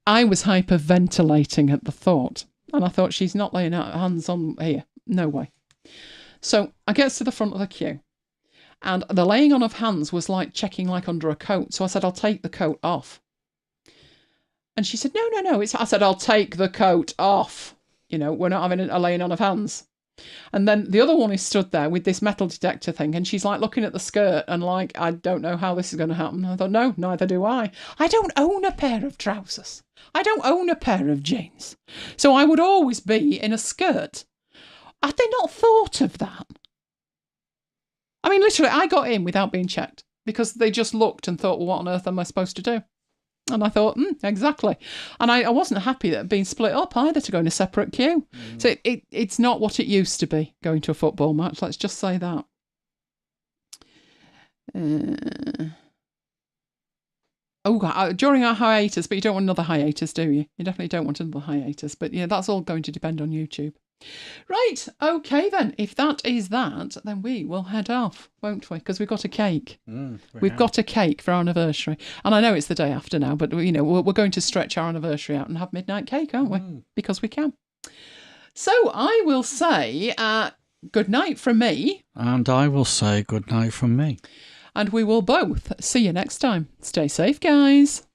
I was hyperventilating at the thought. And I thought, she's not laying out hands on here. No way. So I get to the front of the queue. And the laying on of hands was like checking like under a coat. So I said, I'll take the coat off. And she said, no. I said, I'll take the coat off. We're not having a laying on of hands. And then the other one is stood there with this metal detector thing, and she's like looking at the skirt and like, I don't know how this is going to happen. I thought, no, neither do I. I don't own a pair of trousers. I don't own a pair of jeans. So I would always be in a skirt. Had they not thought of that? I mean, literally, I got in without being checked because they just looked and thought, well, what on earth am I supposed to do? And I thought, exactly. And I wasn't happy that being split up either, to go in a separate queue. So it's not what it used to be, going to a football match. Let's just say that. During our hiatus, but you don't want another hiatus, do you? You definitely don't want another hiatus. But yeah, that's all going to depend on YouTube. Right, okay then. If that is that, then we will head off, won't we? Because we've got a cake. We've got a cake for our anniversary. And I know it's the day after now, but we're going to stretch our anniversary out and have midnight cake, aren't we? Because we can. So I will say good night from me. And I will say good night from me. And we will both see you next time. Stay safe, guys.